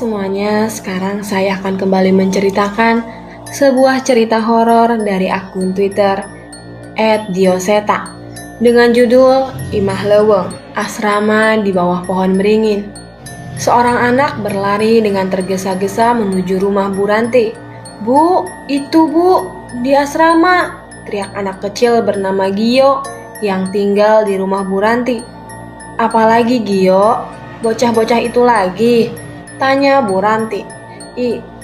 semuanya, sekarang saya akan kembali menceritakan sebuah cerita horor dari akun Twitter @dioseta dengan judul Imah Leuweung, Asrama di Bawah Pohon Beringin. Seorang anak berlari dengan tergesa-gesa menuju rumah Bu Ranti. "Bu, itu Bu, di asrama!" teriak anak kecil bernama Gio yang tinggal di rumah Bu Ranti. "Apalagi Gio? Bocah-bocah itu lagi?" tanya Bu Ranti.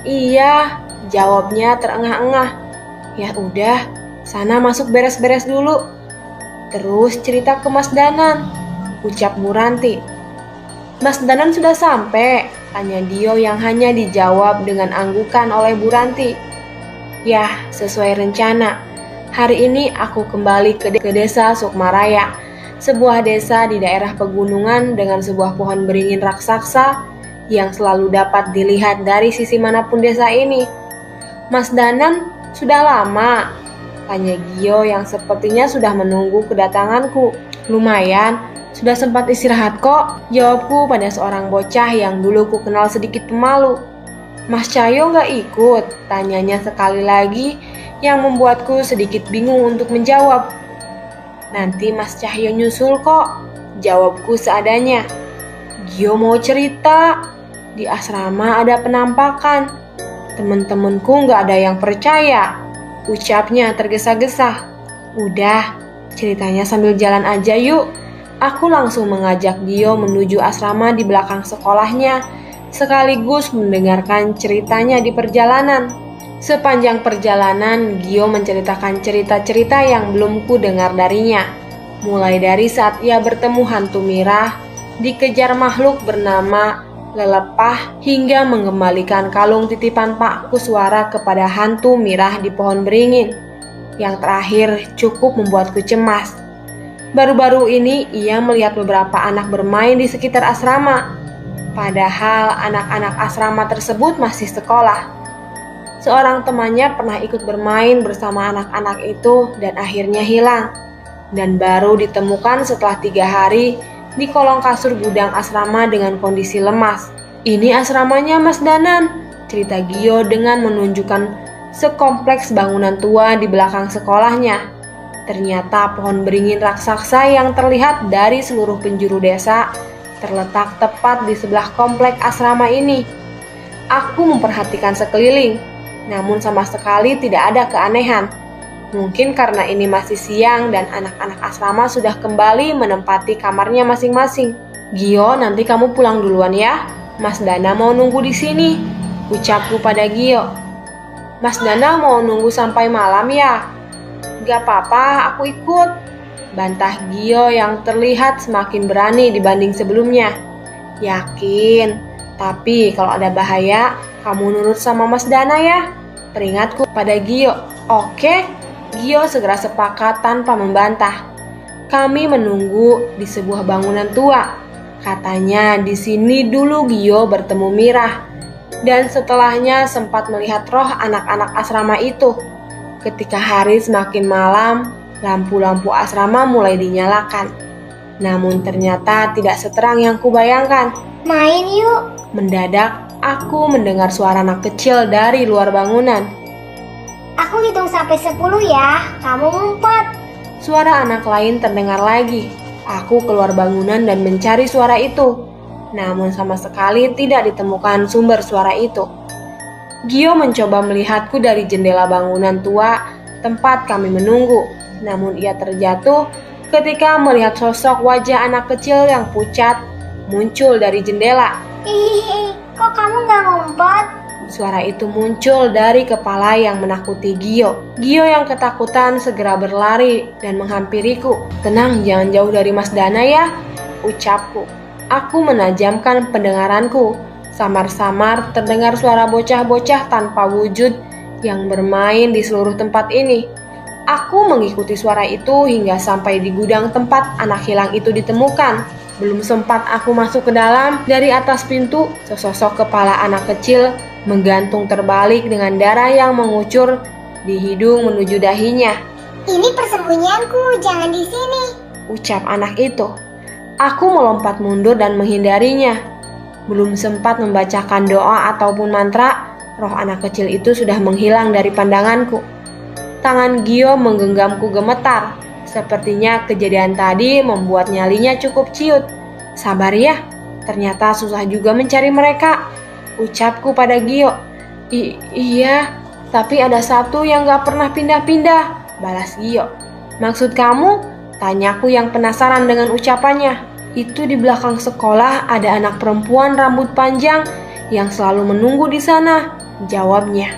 Iya, jawabnya terengah-engah. "Ya udah, sana masuk beres-beres dulu. Terus cerita ke Mas Danan," ucap Bu Ranti. "Mas Danan sudah sampai?" tanya Dio yang hanya dijawab dengan anggukan oleh Bu Ranti. "Yah, sesuai rencana. Hari ini aku kembali ke desa Sukmaraya, sebuah desa di daerah pegunungan dengan sebuah pohon beringin raksasa yang selalu dapat dilihat dari sisi manapun desa ini." "Mas Danan sudah lama?" tanya Gio yang sepertinya sudah menunggu kedatanganku. "Lumayan, sudah sempat istirahat kok," jawabku pada seorang bocah yang dulu ku kenal sedikit pemalu. "Mas Cahyo nggak ikut?" tanyanya sekali lagi yang membuatku sedikit bingung untuk menjawab. "Nanti Mas Cahyo nyusul kok," jawabku seadanya. "Gio mau cerita, di asrama ada penampakan. Temen-temenku nggak ada yang percaya," ucapnya tergesa-gesa. "Udah, ceritanya sambil jalan aja yuk." Aku langsung mengajak Gio menuju asrama di belakang sekolahnya, sekaligus mendengarkan ceritanya di perjalanan. Sepanjang perjalanan, Gio menceritakan cerita-cerita yang belum ku dengar darinya. Mulai dari saat ia bertemu hantu Mirah, dikejar makhluk bernama Lelepah, hingga mengembalikan kalung titipan Pak Kuswara kepada hantu Mirah di pohon beringin. Yang terakhir cukup membuatku cemas. Baru-baru ini ia melihat beberapa anak bermain di sekitar asrama. Padahal anak-anak asrama tersebut masih sekolah. Seorang temannya pernah ikut bermain bersama anak-anak itu dan akhirnya hilang. Dan baru ditemukan setelah 3 hari di kolong kasur gudang asrama dengan kondisi lemas. "Ini asramanya Mas Danan," cerita Gio dengan menunjukkan sekompleks bangunan tua di belakang sekolahnya. Ternyata pohon beringin raksasa yang terlihat dari seluruh penjuru desa terletak tepat di sebelah komplek asrama ini. Aku memperhatikan sekeliling, namun sama sekali tidak ada keanehan. Mungkin karena ini masih siang dan anak-anak asrama sudah kembali menempati kamarnya masing-masing. "Gio, nanti kamu pulang duluan ya. Mas Dana mau nunggu di sini," ucapku pada Gio. "Mas Dana mau nunggu sampai malam ya?" "Gak apa-apa, aku ikut," bantah Gio yang terlihat semakin berani dibanding sebelumnya. "Yakin, tapi kalau ada bahaya, kamu nurut sama Mas Dana ya," peringatku pada Gio. "Oke," Gio segera sepakat tanpa membantah. Kami menunggu di sebuah bangunan tua. Katanya di sini dulu Gio bertemu Mirah, dan setelahnya sempat melihat roh anak-anak asrama itu. Ketika hari semakin malam, lampu-lampu asrama mulai dinyalakan. Namun ternyata tidak seterang yang kubayangkan. "Main yuk." Mendadak, aku mendengar suara anak kecil dari luar bangunan. "Aku hitung sampai 10 ya, kamu ngumpet." Suara anak lain terdengar lagi. Aku keluar bangunan dan mencari suara itu. Namun sama sekali tidak ditemukan sumber suara itu. Gio mencoba melihatku dari jendela bangunan tua tempat kami menunggu. Namun ia terjatuh ketika melihat sosok wajah anak kecil yang pucat muncul dari jendela. "Ih, kok kamu gak ngumpet?" Suara itu muncul dari kepala yang menakuti Gio. Gio yang ketakutan segera berlari dan menghampiriku. "Tenang, jangan jauh dari Mas Dana ya," ucapku. Aku menajamkan pendengaranku. Samar-samar terdengar suara bocah-bocah tanpa wujud yang bermain di seluruh tempat ini. Aku mengikuti suara itu hingga sampai di gudang tempat anak hilang itu ditemukan. Belum sempat aku masuk ke dalam, dari atas pintu, sesosok kepala anak kecil menggantung terbalik dengan darah yang mengucur di hidung menuju dahinya. "Ini persembunyianku, jangan di sini," ucap anak itu. Aku melompat mundur dan menghindarinya. Belum sempat membacakan doa ataupun mantra, roh anak kecil itu sudah menghilang dari pandanganku. Tangan Gio menggenggamku gemetar. Sepertinya kejadian tadi membuat nyalinya cukup ciut. Sabar ya, ternyata susah juga mencari mereka, ucapku pada Gio. Iya, tapi ada satu yang gak pernah pindah-pindah, balas Gio. Maksud kamu? Tanyaku yang penasaran dengan ucapannya. Itu di belakang sekolah ada anak perempuan rambut panjang yang selalu menunggu di sana, jawabnya.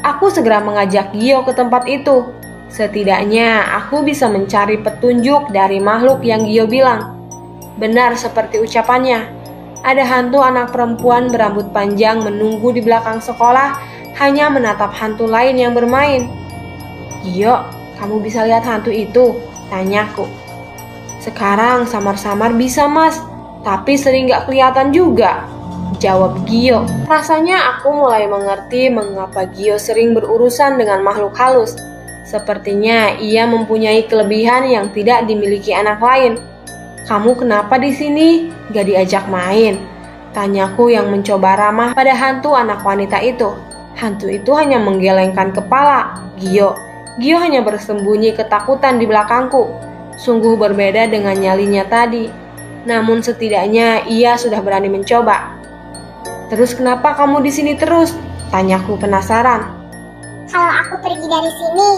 Aku segera mengajak Gio ke tempat itu. Setidaknya aku bisa mencari petunjuk dari makhluk yang Gio bilang. Benar seperti ucapannya. Ada hantu anak perempuan berambut panjang menunggu di belakang sekolah, hanya menatap hantu lain yang bermain. Gio, kamu bisa lihat hantu itu? Tanyaku. Sekarang samar-samar bisa mas, tapi sering gak kelihatan juga, jawab Gio. Rasanya aku mulai mengerti mengapa Gio sering berurusan dengan makhluk halus. Sepertinya ia mempunyai kelebihan yang tidak dimiliki anak lain. Kamu kenapa di sini? Gak diajak main? Tanyaku yang mencoba ramah pada hantu anak wanita itu. Hantu itu hanya menggelengkan kepala. Gio hanya bersembunyi ketakutan di belakangku. Sungguh berbeda dengan nyalinya tadi. Namun setidaknya ia sudah berani mencoba. Terus kenapa kamu di sini terus? Tanyaku penasaran. Kalau aku pergi dari sini,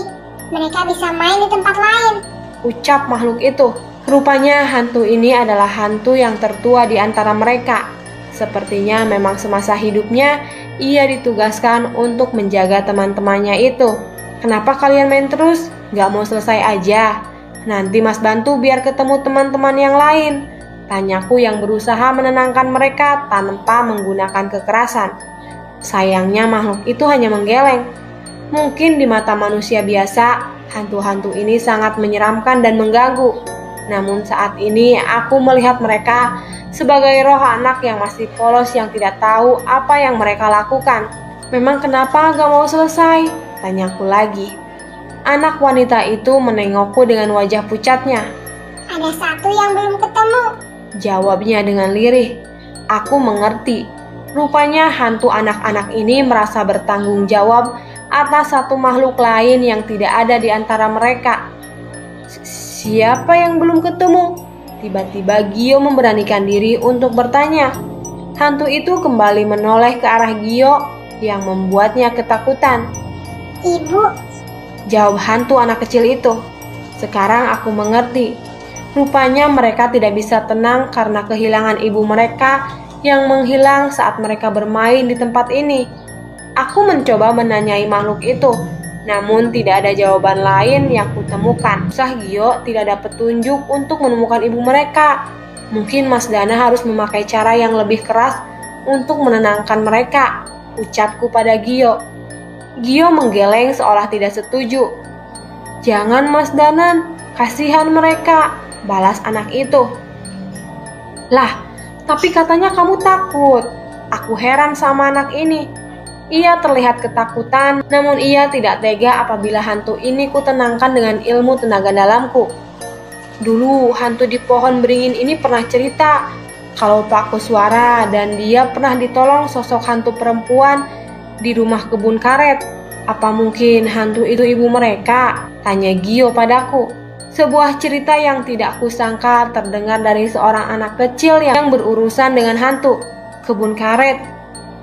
mereka bisa main di tempat lain, ucap makhluk itu. Rupanya hantu ini adalah hantu yang tertua di antara mereka. Sepertinya memang semasa hidupnya ia ditugaskan untuk menjaga teman-temannya itu. Kenapa kalian main terus? Gak mau selesai aja? Nanti mas bantu biar ketemu teman-teman yang lain, tanyaku yang berusaha menenangkan mereka tanpa menggunakan kekerasan. Sayangnya makhluk itu hanya menggeleng. Mungkin di mata manusia biasa, hantu-hantu ini sangat menyeramkan dan mengganggu. Namun saat ini aku melihat mereka sebagai roh anak yang masih polos yang tidak tahu apa yang mereka lakukan. Memang kenapa gak mau selesai? Tanyaku lagi. Anak wanita itu menengokku dengan wajah pucatnya. Ada satu yang belum ketemu, jawabnya dengan lirih. Aku mengerti. Rupanya hantu anak-anak ini merasa bertanggung jawab atas satu makhluk lain yang tidak ada di antara mereka. Siapa yang belum ketemu? Tiba-tiba Gio memberanikan diri untuk bertanya. Hantu itu kembali menoleh ke arah Gio yang membuatnya ketakutan. Ibu, jawab hantu anak kecil itu. Sekarang aku mengerti. Rupanya mereka tidak bisa tenang karena kehilangan ibu mereka yang menghilang saat mereka bermain di tempat ini. Aku mencoba menanyai makhluk itu, namun tidak ada jawaban lain yang kutemukan. Usah Gio tidak ada petunjuk untuk menemukan ibu mereka. Mungkin Mas Dana harus memakai cara yang lebih keras untuk menenangkan mereka, ucapku pada Gio. Gio menggeleng seolah tidak setuju. Jangan Mas Danan, kasihan mereka, balas anak itu. Lah, tapi katanya kamu takut. Aku heran sama anak ini. Ia terlihat ketakutan, namun ia tidak tega apabila hantu ini kutenangkan dengan ilmu tenaga dalamku. Dulu hantu di pohon beringin ini pernah cerita kalau Pak Kuswara dan dia pernah ditolong sosok hantu perempuan di rumah kebun karet. Apa mungkin hantu itu ibu mereka? Tanya Gio padaku. Sebuah cerita yang tidak kusangka terdengar dari seorang anak kecil yang berurusan dengan hantu. Kebun karet?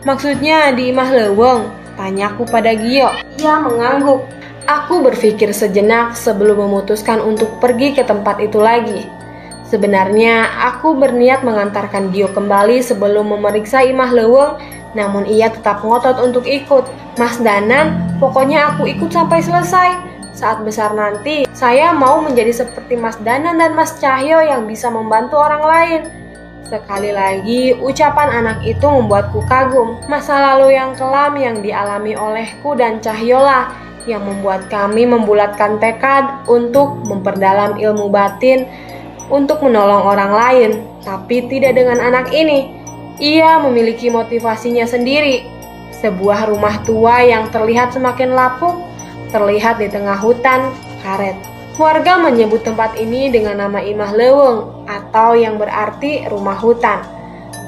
Maksudnya di Imah Leweng? Tanyaku pada Gio. Ia mengangguk. Aku berpikir sejenak sebelum memutuskan untuk pergi ke tempat itu lagi. Sebenarnya aku berniat mengantarkan Gio kembali sebelum memeriksa Imah Leweng, namun ia tetap ngotot untuk ikut. Mas Danan, pokoknya aku ikut sampai selesai. Saat besar nanti, saya mau menjadi seperti Mas Danan dan Mas Cahyo yang bisa membantu orang lain. Sekali lagi, ucapan anak itu membuatku kagum. Masa lalu yang kelam yang dialami olehku dan Cahyolah yang membuat kami membulatkan tekad untuk memperdalam ilmu batin untuk menolong orang lain. Tapi tidak dengan anak ini. Ia memiliki motivasinya sendiri. Sebuah rumah tua yang terlihat semakin lapuk, terlihat di tengah hutan karet. Warga menyebut tempat ini dengan nama Imah Leweng atau yang berarti rumah hutan.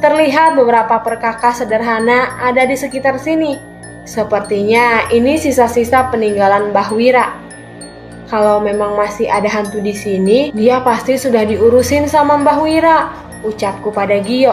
Terlihat beberapa perkakas sederhana ada di sekitar sini. Sepertinya ini sisa-sisa peninggalan Mbah Wira. Kalau memang masih ada hantu di sini, dia pasti sudah diurusin sama Mbah Wira, ucapku pada Gio.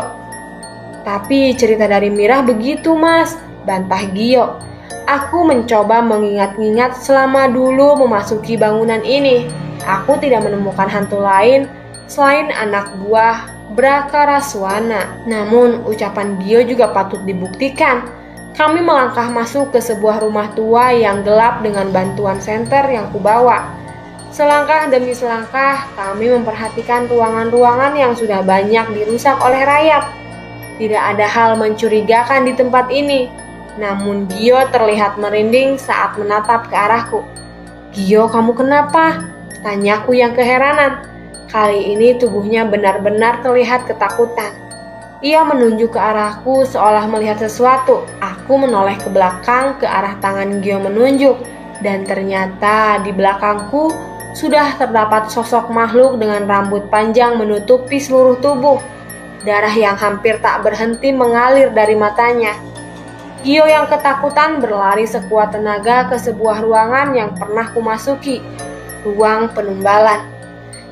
Tapi cerita dari Mirah begitu, Mas, bantah Gio. Aku mencoba mengingat-ingat selama dulu memasuki bangunan ini. Aku tidak menemukan hantu lain selain anak buah Brakaraswana. Namun, ucapan Gio juga patut dibuktikan. Kami melangkah masuk ke sebuah rumah tua yang gelap dengan bantuan senter yang kubawa. Selangkah demi selangkah, kami memperhatikan ruangan-ruangan yang sudah banyak dirusak oleh rayap. Tidak ada hal mencurigakan di tempat ini. Namun Gio terlihat merinding saat menatap ke arahku. "Gio, kamu kenapa?" tanyaku yang keheranan. Kali ini tubuhnya benar-benar terlihat ketakutan. Ia menunjuk ke arahku seolah melihat sesuatu. Aku menoleh ke belakang ke arah tangan Gio menunjuk. Dan ternyata di belakangku sudah terdapat sosok makhluk dengan rambut panjang menutupi seluruh tubuh. Darah yang hampir tak berhenti mengalir dari matanya. Gio yang ketakutan berlari sekuat tenaga ke sebuah ruangan yang pernah kumasuki. Ruang penumbalan.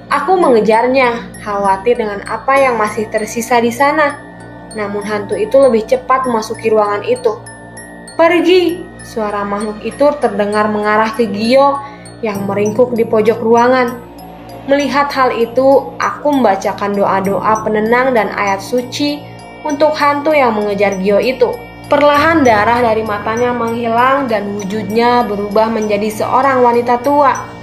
Aku mengejarnya, khawatir dengan apa yang masih tersisa di sana. Namun hantu itu lebih cepat memasuki ruangan itu. "Pergi!" Suara makhluk itu terdengar mengarah ke Gio yang meringkuk di pojok ruangan. Melihat hal itu, aku membacakan doa-doa penenang dan ayat suci untuk hantu yang mengejar Gio itu. Perlahan darah dari matanya menghilang dan wujudnya berubah menjadi seorang wanita tua.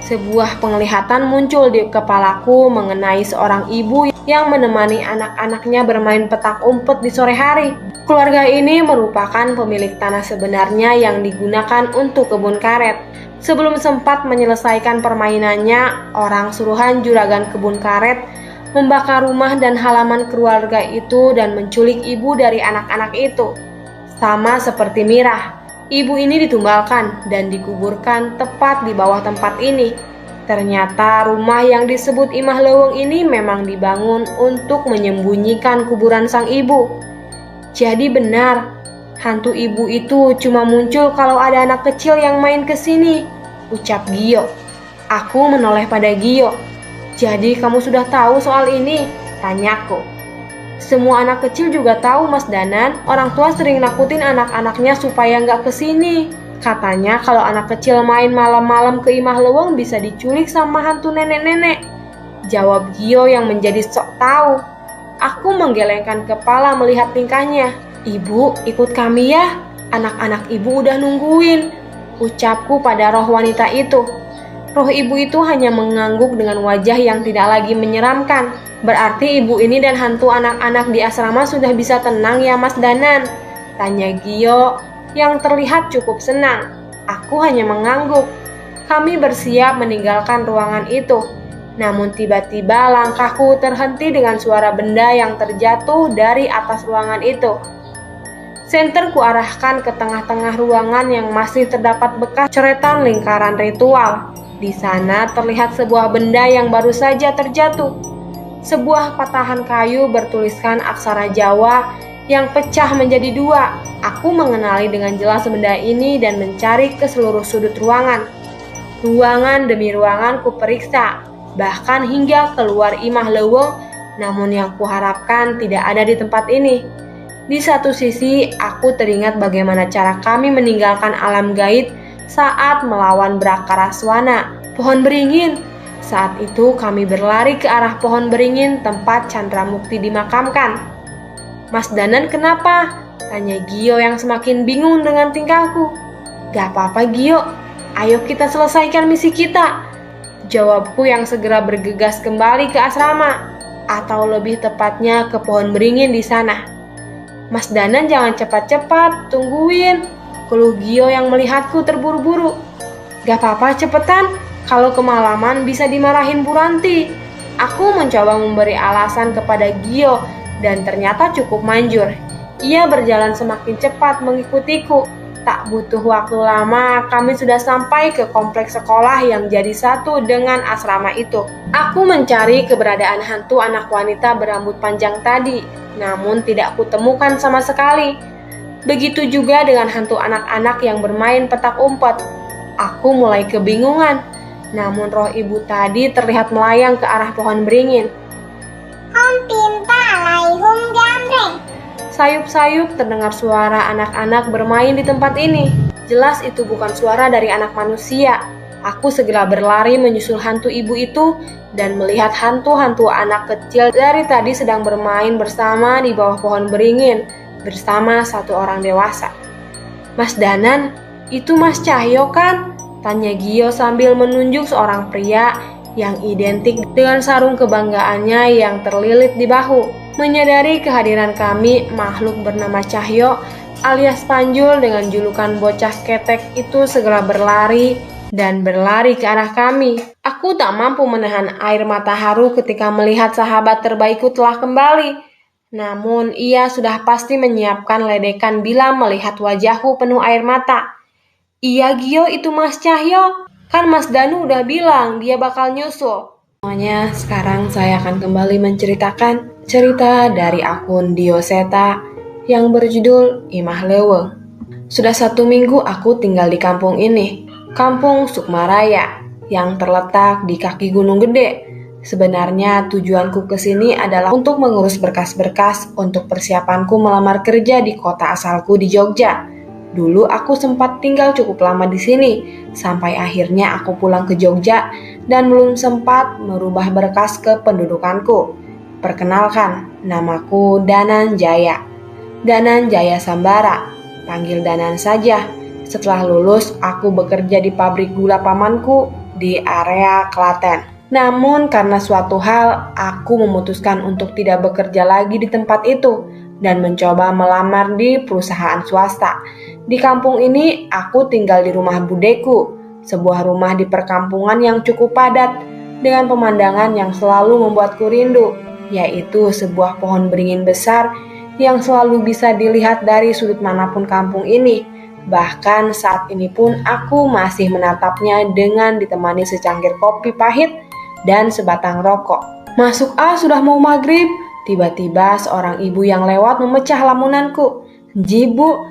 Sebuah penglihatan muncul di kepalaku mengenai seorang ibu yang menemani anak-anaknya bermain petak umpet di sore hari. Keluarga ini merupakan pemilik tanah sebenarnya yang digunakan untuk kebun karet. Sebelum sempat menyelesaikan permainannya, orang suruhan juragan kebun karet membakar rumah dan halaman keluarga itu dan menculik ibu dari anak-anak itu. Sama seperti Mirah. Ibu ini ditumbalkan dan dikuburkan tepat di bawah tempat ini. Ternyata rumah yang disebut Imah Leweng ini memang dibangun untuk menyembunyikan kuburan sang ibu. Jadi benar, hantu ibu itu cuma muncul kalau ada anak kecil yang main ke sini, ucap Gio. Aku menoleh pada Gio. "Jadi kamu sudah tahu soal ini?" tanyaku. "Semua anak kecil juga tahu, Mas Danan. Orang tua sering nakutin anak-anaknya supaya nggak kesini. Katanya kalau anak kecil main malam-malam ke Imah Leweng bisa diculik sama hantu nenek-nenek," jawab Gio yang menjadi sok tahu. Aku menggelengkan kepala melihat tingkahnya. "Ibu, ikut kami ya. Anak-anak ibu udah nungguin," ucapku pada roh wanita itu. Roh ibu itu hanya mengangguk dengan wajah yang tidak lagi menyeramkan. "Berarti ibu ini dan hantu anak-anak di asrama sudah bisa tenang ya, Mas Danan?" tanya Gio yang terlihat cukup senang. Aku hanya mengangguk. Kami bersiap meninggalkan ruangan itu. Namun tiba-tiba langkahku terhenti dengan suara benda yang terjatuh dari atas ruangan itu. Senter kuarahkan ke tengah-tengah ruangan yang masih terdapat bekas coretan lingkaran ritual. Di sana terlihat sebuah benda yang baru saja terjatuh. Sebuah patahan kayu bertuliskan aksara Jawa yang pecah menjadi dua. Aku mengenali dengan jelas benda ini dan mencari ke seluruh sudut ruangan. Ruangan demi ruangan kuperiksa, bahkan hingga keluar Imah Leweng, namun yang kuharapkan tidak ada di tempat ini. Di satu sisi, aku teringat bagaimana cara kami meninggalkan alam gaib saat melawan Brakaraswana, pohon beringin. Saat itu kami berlari ke arah pohon beringin tempat Chandramukti dimakamkan. "Mas Danan kenapa?" tanya Gio yang semakin bingung dengan tingkahku. "Gak apa-apa Gio, ayo kita selesaikan misi kita," jawabku yang segera bergegas kembali ke asrama, atau lebih tepatnya ke pohon beringin di sana. "Mas Danan jangan cepat-cepat, tungguin," keluh Gio yang melihatku terburu-buru. "Gak apa-apa, cepetan, kalau kemalaman bisa dimarahin Bu Ranti." Aku mencoba memberi alasan kepada Gio dan ternyata cukup manjur. Ia berjalan semakin cepat mengikutiku. Tak butuh waktu lama, kami sudah sampai ke kompleks sekolah yang jadi satu dengan asrama itu. Aku mencari keberadaan hantu anak wanita berambut panjang tadi. namun tidak kutemukan sama sekali. Begitu juga dengan hantu anak-anak yang bermain petak umpet. Aku mulai kebingungan, namun roh ibu tadi terlihat melayang ke arah pohon beringin. Om Pinta alaihum gambreng. Sayup-sayup terdengar suara anak-anak bermain di tempat ini. Jelas itu bukan suara dari anak manusia. Aku segera berlari menyusul hantu ibu itu dan melihat hantu-hantu anak kecil dari tadi sedang bermain bersama di bawah pohon beringin bersama satu orang dewasa. Mas Danan, itu Mas Cahyo kan? Tanya Gio sambil menunjuk seorang pria yang identik dengan sarung kebanggaannya yang terlilit di bahu. Menyadari kehadiran kami, makhluk bernama Cahyo alias Panjul dengan julukan bocah ketek itu segera berlari ke arah kami. Aku tak mampu menahan air mata haru ketika melihat sahabat terbaikku telah kembali. Namun ia sudah pasti menyiapkan ledekan bila melihat wajahku penuh air mata. Iya Gio, itu Mas Cahyo. Kan Mas Danu udah bilang dia bakal nyusul. Semuanya sekarang saya akan kembali menceritakan cerita dari akun Dioseta yang berjudul Imah Leweng. Sudah 1 minggu aku tinggal di kampung ini. Kampung Sukmaraya yang terletak di kaki Gunung Gede. Sebenarnya tujuanku ke sini adalah untuk mengurus berkas-berkas untuk persiapanku melamar kerja di kota asalku di Jogja. Dulu aku sempat tinggal cukup lama di sini, sampai akhirnya aku pulang ke Jogja dan belum sempat merubah berkas kependudukanku. Perkenalkan, namaku Danan Jaya. Danan Jaya Sambara, panggil Danan saja. Setelah lulus, aku bekerja di pabrik gula pamanku di area Klaten. Namun karena suatu hal, aku memutuskan untuk tidak bekerja lagi di tempat itu dan mencoba melamar di perusahaan swasta. Di kampung ini, aku tinggal di rumah budeku, sebuah rumah di perkampungan yang cukup padat dengan pemandangan yang selalu membuatku rindu, yaitu sebuah pohon beringin besar yang selalu bisa dilihat dari sudut manapun kampung ini. Bahkan saat ini pun aku masih menatapnya dengan ditemani secangkir kopi pahit dan sebatang rokok. Masuk sudah mau maghrib. Tiba-tiba seorang ibu yang lewat memecah lamunanku. Ji bu,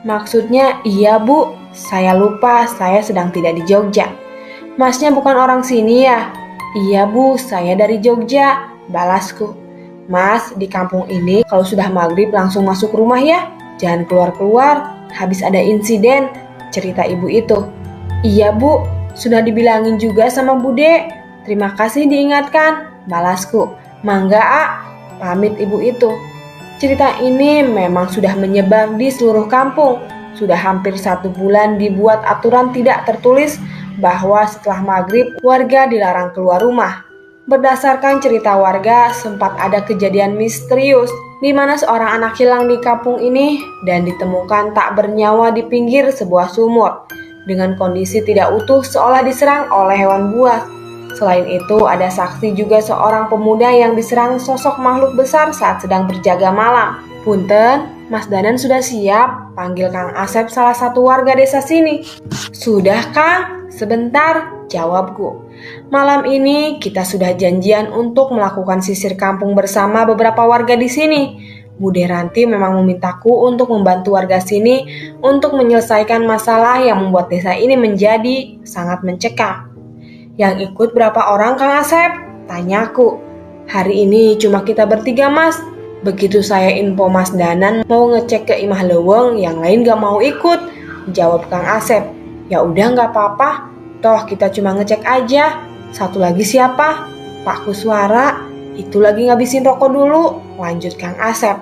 maksudnya iya bu, saya lupa saya sedang tidak di Jogja. Masnya bukan orang sini ya? Iya bu, saya dari Jogja, balasku. Mas, di kampung ini kalau sudah maghrib langsung masuk rumah ya, jangan keluar-keluar. Habis ada insiden, cerita ibu itu. Iya bu, sudah dibilangin juga sama bude. Terima kasih diingatkan, balasku. Mangga pamit ibu itu. Cerita ini memang sudah menyebar di seluruh kampung. Sudah hampir 1 bulan dibuat aturan tidak tertulis bahwa setelah maghrib warga dilarang keluar rumah. Berdasarkan cerita warga, sempat ada kejadian misterius di mana seorang anak hilang di kampung ini dan ditemukan tak bernyawa di pinggir sebuah sumur dengan kondisi tidak utuh seolah diserang oleh hewan buas. Selain itu, ada saksi juga seorang pemuda yang diserang sosok makhluk besar saat sedang berjaga malam. Punten, Mas Danan sudah siap? Panggil Kang Asep, salah satu warga desa sini. Sudah Kang, sebentar, jawabku. Malam ini kita sudah janjian untuk melakukan sisir kampung bersama beberapa warga di sini. Bude Ranti memang memintaku untuk membantu warga sini untuk menyelesaikan masalah yang membuat desa ini menjadi sangat mencekam. Yang ikut berapa orang Kang Asep? Tanyaku. Hari ini cuma kita bertiga mas. Begitu saya info Mas Danan mau ngecek ke Imah Leweng, yang lain gak mau ikut. Jawab Kang Asep. Ya udah gak apa-apa. Toh kita cuma ngecek aja. Satu lagi siapa? Pak Kuswara. Itu lagi ngabisin rokok dulu. Lanjut Kang Asep.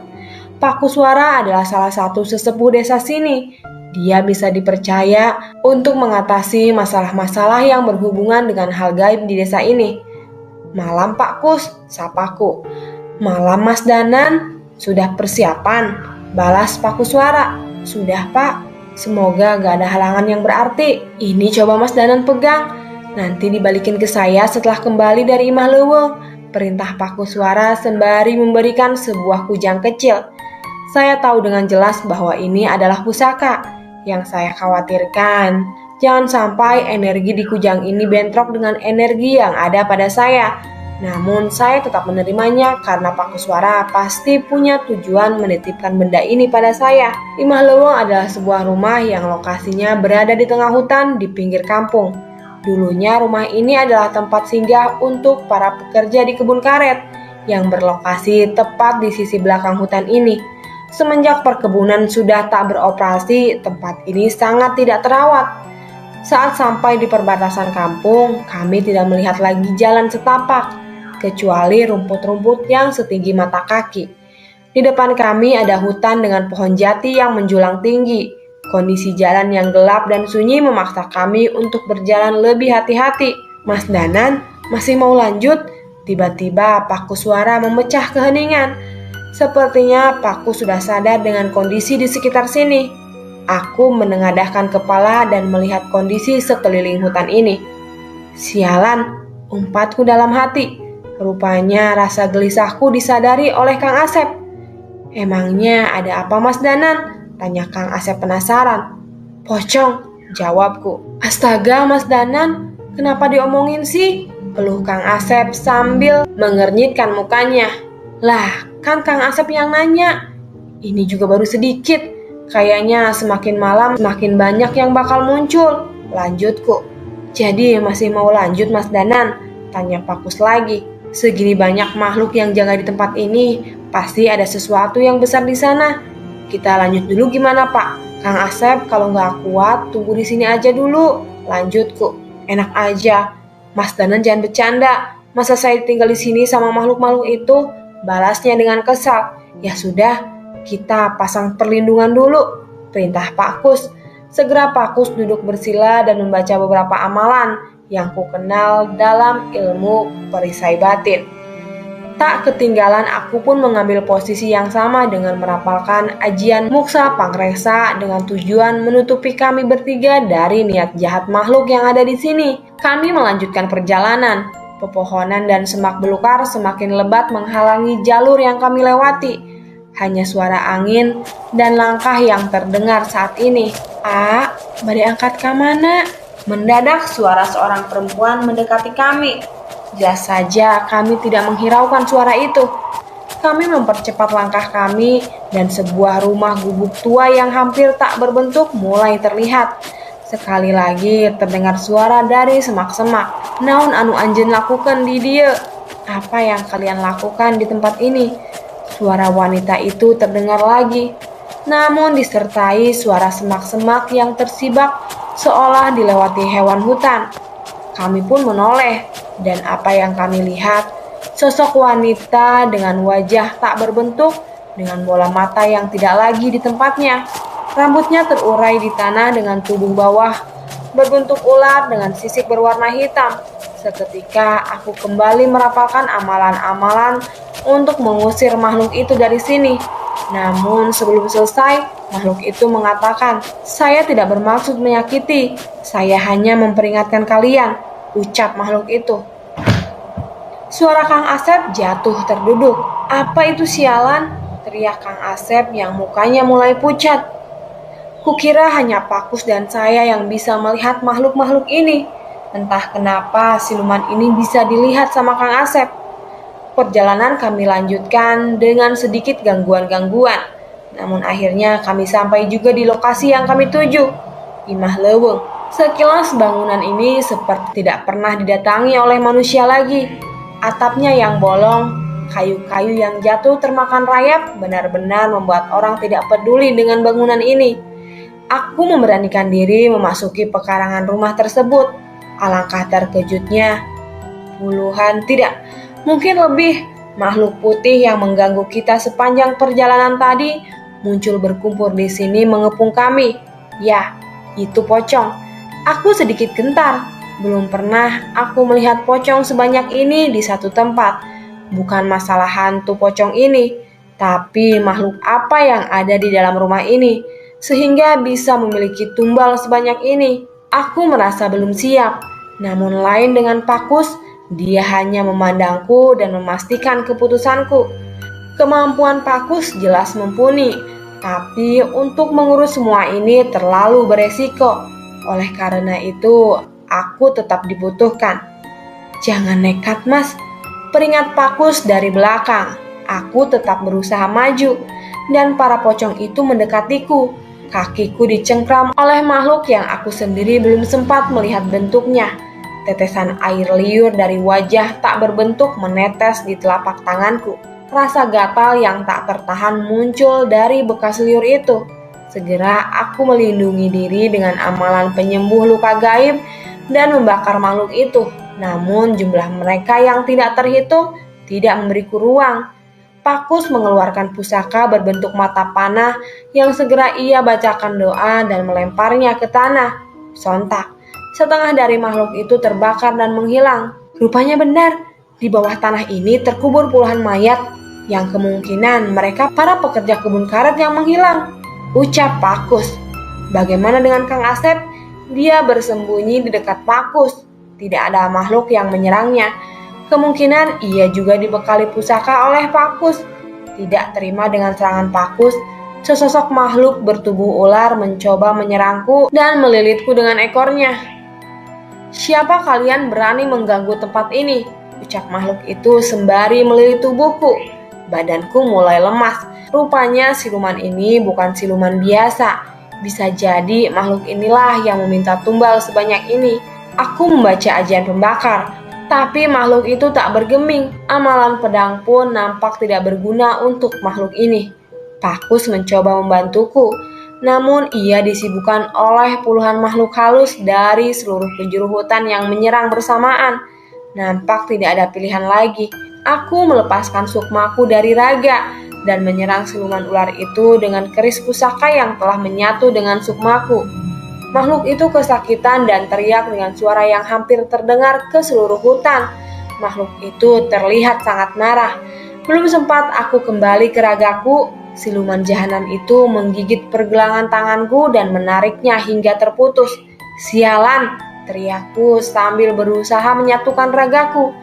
Pak Kuswara adalah salah satu sesepuh desa sini. Dia bisa dipercaya untuk mengatasi masalah-masalah yang berhubungan dengan hal gaib di desa ini. Malam Pak Kus, sapaku. Malam Mas Danan, sudah persiapan? Balas Pak Kuswara. Sudah Pak, semoga gak ada halangan yang berarti. Ini coba Mas Danan pegang. Nanti dibalikin ke saya setelah kembali dari Imah Leweng. Perintah Pak Kuswara sembari memberikan sebuah kujang kecil. Saya tahu dengan jelas bahwa ini adalah pusaka. Yang saya khawatirkan, jangan sampai energi di kujang ini bentrok dengan energi yang ada pada saya. Namun saya tetap menerimanya karena Pak Kuswara pasti punya tujuan menitipkan benda ini pada saya. Imah Leweng adalah sebuah rumah yang lokasinya berada di tengah hutan di pinggir kampung. Dulunya rumah ini adalah tempat singgah untuk para pekerja di kebun karet yang berlokasi tepat di sisi belakang hutan ini. Semenjak perkebunan sudah tak beroperasi, tempat ini sangat tidak terawat. Saat sampai di perbatasan kampung, kami tidak melihat lagi jalan setapak kecuali rumput-rumput yang setinggi mata kaki. Di depan kami ada hutan dengan pohon jati yang menjulang tinggi. Kondisi jalan yang gelap dan sunyi memaksa kami untuk berjalan lebih hati-hati. Mas Danan masih mau lanjut? Tiba-tiba Pak Kuswara memecah keheningan. Sepertinya Pakku sudah sadar dengan kondisi di sekitar sini. Aku menengadahkan kepala dan melihat kondisi sekeliling hutan ini. Sialan, umpatku dalam hati. Rupanya rasa gelisahku disadari oleh Kang Asep. Emangnya ada apa Mas Danan? Tanya Kang Asep penasaran. Pocong, jawabku. Astaga Mas Danan, kenapa diomongin sih? Peluh Kang Asep sambil mengernyitkan mukanya. Lah, kan Kang Asep yang nanya. Ini juga baru sedikit. Kayaknya semakin malam semakin banyak yang bakal muncul. Lanjutku. Jadi masih mau lanjut Mas Danan? Tanya Pakus lagi. Segini banyak makhluk yang jaga di tempat ini, pasti ada sesuatu yang besar di sana. Kita lanjut dulu gimana Pak? Kang Asep kalau nggak kuat tunggu di sini aja dulu. Lanjutku. Enak aja. Mas Danan jangan bercanda. Masa saya tinggal di sini sama makhluk-makhluk itu? Balasnya dengan kesal. Ya sudah, kita pasang perlindungan dulu. Perintah Pak Kus. Segera Pak Kus duduk bersila dan membaca beberapa amalan yang ku kenal dalam ilmu perisai batin. Tak ketinggalan aku pun mengambil posisi yang sama dengan merapalkan ajian muksa pangresa dengan tujuan menutupi kami bertiga dari niat jahat makhluk yang ada di sini. Kami melanjutkan perjalanan. Pepohonan dan semak belukar semakin lebat menghalangi jalur yang kami lewati. Hanya suara angin dan langkah yang terdengar saat ini. Bade angkat ke mana? Mendadak suara seorang perempuan mendekati kami. Jelas saja kami tidak menghiraukan suara itu. Kami mempercepat langkah kami dan sebuah rumah gubuk tua yang hampir tak berbentuk mulai terlihat. Sekali lagi terdengar suara dari semak-semak. Naon anu anjeun lakukan di dieu? Apa yang kalian lakukan di tempat ini? Suara wanita itu terdengar lagi. Namun disertai suara semak-semak yang tersibak seolah dilewati hewan hutan. Kami pun menoleh, dan apa yang kami lihat, sosok wanita dengan wajah tak berbentuk, dengan bola mata yang tidak lagi di tempatnya. Rambutnya terurai di tanah dengan tubuh bawah, berbentuk ular dengan sisik berwarna hitam. Seketika aku kembali merapalkan amalan-amalan untuk mengusir makhluk itu dari sini. Namun sebelum selesai, makhluk itu mengatakan, "Saya tidak bermaksud menyakiti, saya hanya memperingatkan kalian," ucap makhluk itu. Suara Kang Asep jatuh terduduk. "Apa itu sialan?" teriak Kang Asep yang mukanya mulai pucat. Kukira hanya Pakus dan saya yang bisa melihat makhluk-makhluk ini. Entah kenapa siluman ini bisa dilihat sama Kang Asep. Perjalanan kami lanjutkan dengan sedikit gangguan-gangguan. Namun akhirnya kami sampai juga di lokasi yang kami tuju, Imah Leweng. Sekilas bangunan ini seperti tidak pernah didatangi oleh manusia lagi. Atapnya yang bolong, kayu-kayu yang jatuh termakan rayap benar-benar membuat orang tidak peduli dengan bangunan ini. Aku memberanikan diri memasuki pekarangan rumah tersebut. Alangkah terkejutnya, puluhan tidak, mungkin lebih makhluk putih yang mengganggu kita sepanjang perjalanan tadi muncul berkumpul di sini mengepung kami. Ya, itu pocong. Aku sedikit gentar. Belum pernah aku melihat pocong sebanyak ini di satu tempat. Bukan masalah hantu pocong ini, tapi makhluk apa yang ada di dalam rumah ini sehingga bisa memiliki tumbal sebanyak ini. Aku merasa belum siap. Namun lain dengan Pakus, dia hanya memandangku dan memastikan keputusanku. Kemampuan Pakus jelas mumpuni, tapi untuk mengurus semua ini terlalu beresiko. Oleh karena itu, aku tetap dibutuhkan. Jangan nekat, Mas. Peringat Pakus dari belakang. Aku tetap berusaha maju, dan para pocong itu mendekatiku. Kakiku dicengkram oleh makhluk yang aku sendiri belum sempat melihat bentuknya. Tetesan air liur dari wajah tak berbentuk menetes di telapak tanganku. Rasa gatal yang tak tertahan muncul dari bekas liur itu. Segera aku melindungi diri dengan amalan penyembuh luka gaib dan membakar makhluk itu. Namun jumlah mereka yang tidak terhitung tidak memberiku ruang. Pakus mengeluarkan pusaka berbentuk mata panah yang segera ia bacakan doa dan melemparnya ke tanah. Sontak, setengah dari makhluk itu terbakar dan menghilang. Rupanya benar, di bawah tanah ini terkubur puluhan mayat yang kemungkinan mereka para pekerja kebun karet yang menghilang. Ucap Pakus. Bagaimana dengan Kang Asep? Dia bersembunyi di dekat Pakus. Tidak ada makhluk yang menyerangnya. Kemungkinan ia juga dibekali pusaka oleh Pakus. Tidak terima dengan serangan Pakus, sesosok makhluk bertubuh ular mencoba menyerangku dan melilitku dengan ekornya. "Siapa kalian berani mengganggu tempat ini?" ucap makhluk itu sembari melilit tubuhku. Badanku mulai lemas. Rupanya siluman ini bukan siluman biasa. Bisa jadi makhluk inilah yang meminta tumbal sebanyak ini. Aku membaca ajian pembakar, tapi makhluk itu tak bergeming. Amalan pedang pun nampak tidak berguna untuk makhluk ini. Pakus mencoba membantuku, namun ia disibukkan oleh puluhan makhluk halus dari seluruh penjuru hutan yang menyerang bersamaan. Nampak tidak ada pilihan lagi. Aku melepaskan sukmaku dari raga dan menyerang siluman ular itu dengan keris pusaka yang telah menyatu dengan sukmaku. Makhluk itu kesakitan dan teriak dengan suara yang hampir terdengar ke seluruh hutan. Makhluk itu terlihat sangat marah. Belum sempat aku kembali ke ragaku, siluman jahanam itu menggigit pergelangan tanganku dan menariknya hingga terputus. "Sialan!" teriakku sambil berusaha menyatukan ragaku.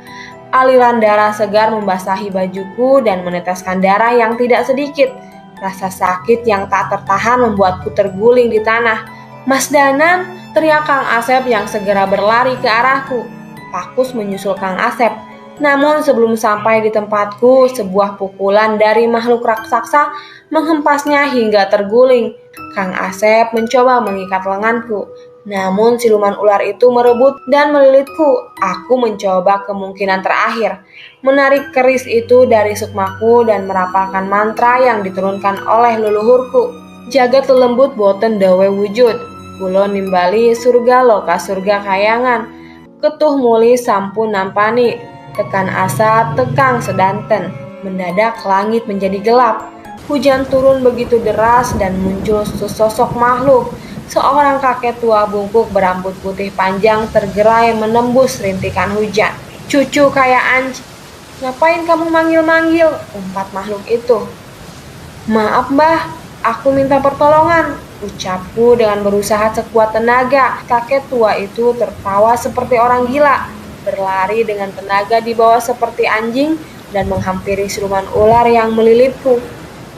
Aliran darah segar membasahi bajuku dan meneteskan darah yang tidak sedikit. Rasa sakit yang tak tertahan membuatku terguling di tanah. "Mas Danan!" teriak Kang Asep yang segera berlari ke arahku. Pakus menyusul Kang Asep. Namun sebelum sampai di tempatku, sebuah pukulan dari makhluk raksasa menghempasnya hingga terguling. Kang Asep mencoba mengikat lenganku. Namun siluman ular itu merebut dan melilitku. Aku mencoba kemungkinan terakhir, menarik keris itu dari sukmaku dan merapalkan mantra yang diturunkan oleh leluhurku. "Jagat lelembut boten dawe wujud, kulo nimbali surga loka surga kayangan, ketuh muli sampun nampani, tekan asa tekang sedanten." Mendadak langit menjadi gelap. Hujan turun begitu deras dan muncul sesosok makhluk. Seorang kakek tua bungkuk berambut putih panjang tergerai menembus rintikan hujan. "Cucu kayak anjing, ngapain kamu manggil-manggil?" umpat makhluk itu. "Maaf mbah, aku minta pertolongan," ucapku dengan berusaha sekuat tenaga. Kakek tua itu tertawa seperti orang gila, berlari dengan tenaga di bawah seperti anjing dan menghampiri siluman ular yang melilitku.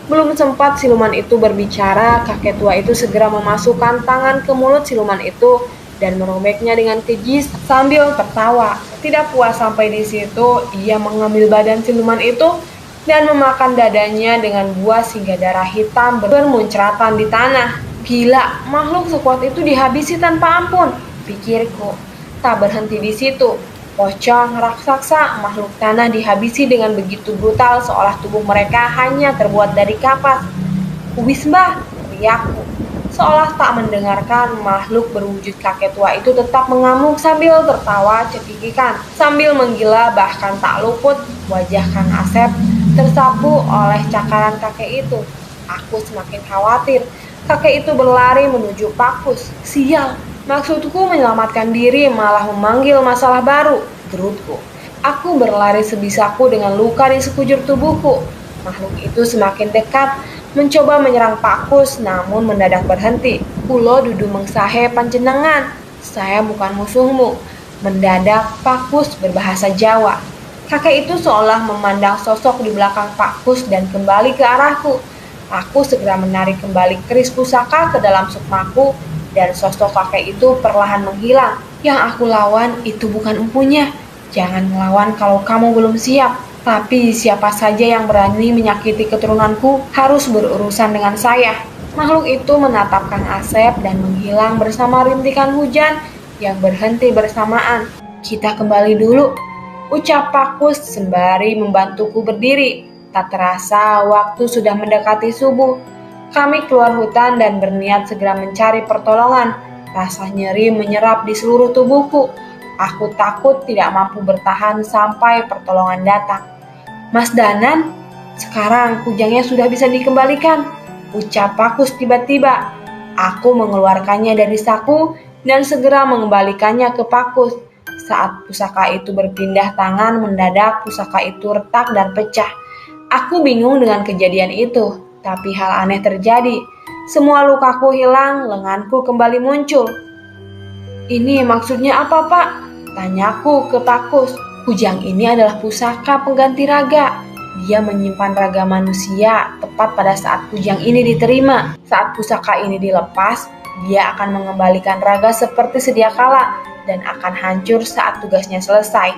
Belum sempat siluman itu berbicara, kakek tua itu segera memasukkan tangan ke mulut siluman itu dan merobeknya dengan keji sambil tertawa. Tidak puas sampai di situ, ia mengambil badan siluman itu dan memakan dadanya dengan buas hingga darah hitam bermuncratan di tanah. Gila, makhluk sekuat itu dihabisi tanpa ampun, pikirku. Tak berhenti di situ. Pocong, raksasa, makhluk tanah dihabisi dengan begitu brutal seolah tubuh mereka hanya terbuat dari kapas. "Wis mbah," teriakku. Seolah tak mendengarkan, makhluk berwujud kakek tua itu tetap mengamuk sambil tertawa cekikikan. Sambil menggila bahkan tak luput wajah Kang Asep tersapu oleh cakaran kakek itu. Aku semakin khawatir. Kakek itu berlari menuju Pakus. "Sial! Maksudku menyelamatkan diri malah memanggil masalah baru," gerutku. Aku berlari sebisaku dengan luka di sekujur tubuhku. Makhluk itu semakin dekat, mencoba menyerang Pakus namun mendadak berhenti. "Kulo dudu mengsahe panjenengan, saya bukan musuhmu." Mendadak Pakus berbahasa Jawa. Kakek itu seolah memandang sosok di belakang Pakus dan kembali ke arahku. Aku segera menarik kembali keris pusaka ke dalam sukmaku dan sosok kakek itu perlahan menghilang. Yang aku lawan itu bukan empunya, Jangan melawan kalau kamu belum siap. Tapi siapa saja yang berani menyakiti keturunanku harus berurusan dengan saya. Makhluk itu menatap Kang Asep dan menghilang bersama rintikan hujan yang berhenti bersamaan. Kita kembali dulu, ucap Pakus sembari membantuku berdiri. Tak terasa waktu sudah mendekati subuh. Kami keluar hutan dan berniat segera mencari pertolongan. Rasa nyeri menyerap di seluruh tubuhku. Aku takut tidak mampu bertahan sampai pertolongan datang. Mas Danan, sekarang kujangnya sudah bisa dikembalikan, ucap Pakus tiba-tiba. Aku mengeluarkannya dari saku dan segera mengembalikannya ke Pakus. Saat pusaka itu berpindah tangan, mendadak pusaka itu retak dan pecah. Aku bingung dengan kejadian itu, tapi hal aneh terjadi. Semua lukaku hilang, lenganku kembali muncul. Ini maksudnya apa, Pak? Tanyaku ke Pakus. Kujang ini adalah pusaka pengganti raga. Dia menyimpan raga manusia tepat pada saat kujang ini diterima. Saat pusaka ini dilepas, dia akan mengembalikan raga seperti sedia kala dan akan hancur saat tugasnya selesai.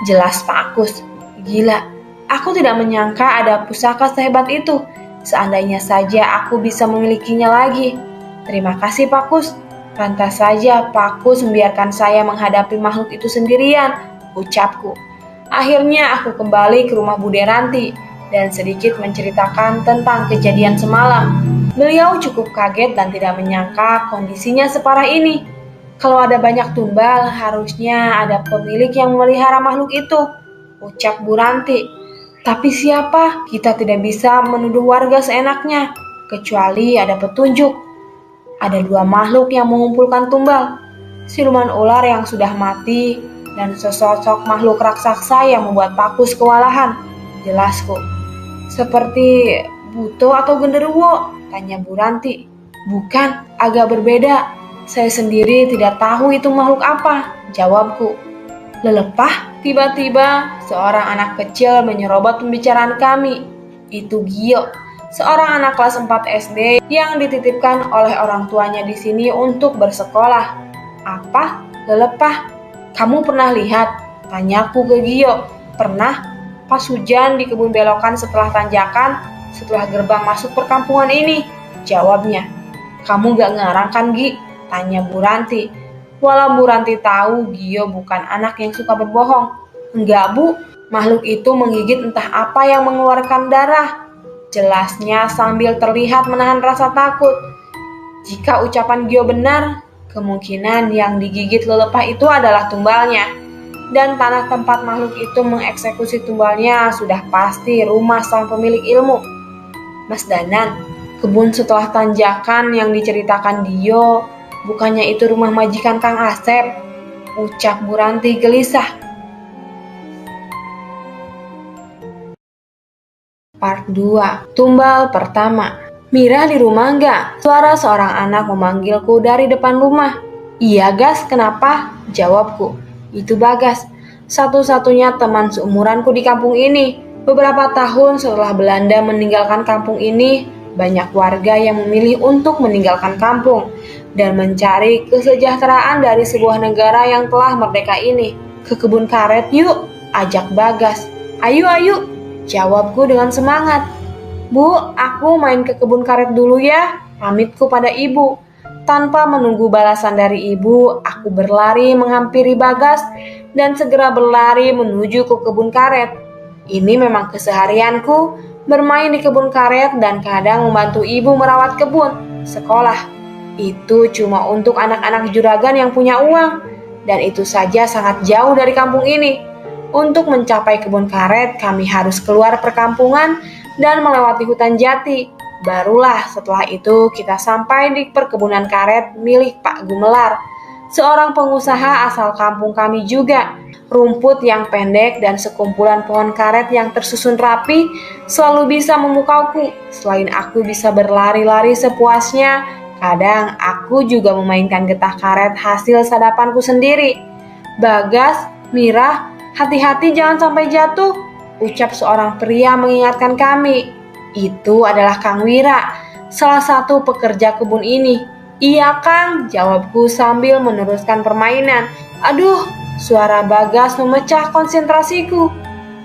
Jelas Pakus. Gila, aku tidak menyangka ada pusaka sehebat itu. Seandainya saja aku bisa memilikinya lagi. Terima kasih Pakus. Pantas saja Pakus membiarkan saya menghadapi makhluk itu sendirian, ucapku. Akhirnya aku kembali ke rumah Bude Ranti dan sedikit menceritakan tentang kejadian semalam. Beliau cukup kaget dan tidak menyangka kondisinya separah ini. Kalau ada banyak tumbal, harusnya ada pemilik yang memelihara makhluk itu, ucap Bu Ranti. Tapi siapa? Kita tidak bisa menuduh warga seenaknya, kecuali ada petunjuk. Ada dua makhluk yang mengumpulkan tumbal, siluman ular yang sudah mati dan sesosok makhluk raksasa yang membuat Pakus kewalahan. Jelasku. Seperti buto atau genderuwo? Tanya Bu Ranti. Bukan, agak berbeda. Saya sendiri tidak tahu itu makhluk apa, jawabku. Lelepah, tiba-tiba seorang anak kecil menyerobot pembicaraan kami. Itu Gio, seorang anak kelas 4 SD yang dititipkan oleh orang tuanya di sini untuk bersekolah. Apa? Lelepah? Kamu pernah lihat? Tanyaku ke Gio. Pernah, pas hujan di kebun belokan setelah tanjakan, setelah gerbang masuk perkampungan ini, jawabnya. Kamu gak ngarang kan Gi? Tanya Bu Ranti. Walau Bu Ranti tahu Gio bukan anak yang suka berbohong. Enggak Bu, makhluk itu menggigit entah apa yang mengeluarkan darah. Jelasnya sambil terlihat menahan rasa takut. Jika ucapan Gio benar, kemungkinan yang digigit lelepah itu adalah tumbalnya. Dan tanah tempat makhluk itu mengeksekusi tumbalnya sudah pasti rumah sang pemilik ilmu. Mas Danan, kebun setelah tanjakan yang diceritakan Gio, bukannya itu rumah majikan Kang Asep, ucap Bu Ranti gelisah. Part 2. Tumbal pertama. Mira di rumah enggak? Suara seorang anak memanggilku dari depan rumah. Iya Gas, kenapa? Jawabku. Itu Bagas, satu-satunya teman seumuranku di kampung ini. Beberapa tahun setelah Belanda meninggalkan kampung ini, banyak warga yang memilih untuk meninggalkan kampung dan mencari kesejahteraan dari sebuah negara yang telah merdeka ini. Ke kebun karet yuk, ajak Bagas. Ayo, jawabku dengan semangat. Bu, aku main ke kebun karet dulu ya, pamitku pada ibu. Tanpa menunggu balasan dari ibu, aku berlari menghampiri Bagas dan segera berlari menuju ke kebun karet. Ini memang keseharianku, bermain di kebun karet dan kadang membantu ibu merawat kebun. Sekolah, itu cuma untuk anak-anak juragan yang punya uang, dan itu saja sangat jauh dari kampung ini. Untuk mencapai kebun karet, kami harus keluar perkampungan dan melewati hutan jati. Barulah setelah itu kita sampai di perkebunan karet milik Pak Gumelar, seorang pengusaha asal kampung kami juga. Rumput yang pendek dan sekumpulan pohon karet yang tersusun rapi selalu bisa memukauku. Selain aku bisa berlari-lari sepuasnya, kadang aku juga memainkan getah karet hasil sadapanku sendiri. Bagas, Mira, hati-hati jangan sampai jatuh, ucap seorang pria mengingatkan kami. Itu adalah Kang Wira, salah satu pekerja kebun ini. Iya Kang, jawabku sambil meneruskan permainan. Aduh, Suara Bagas memecah konsentrasiku.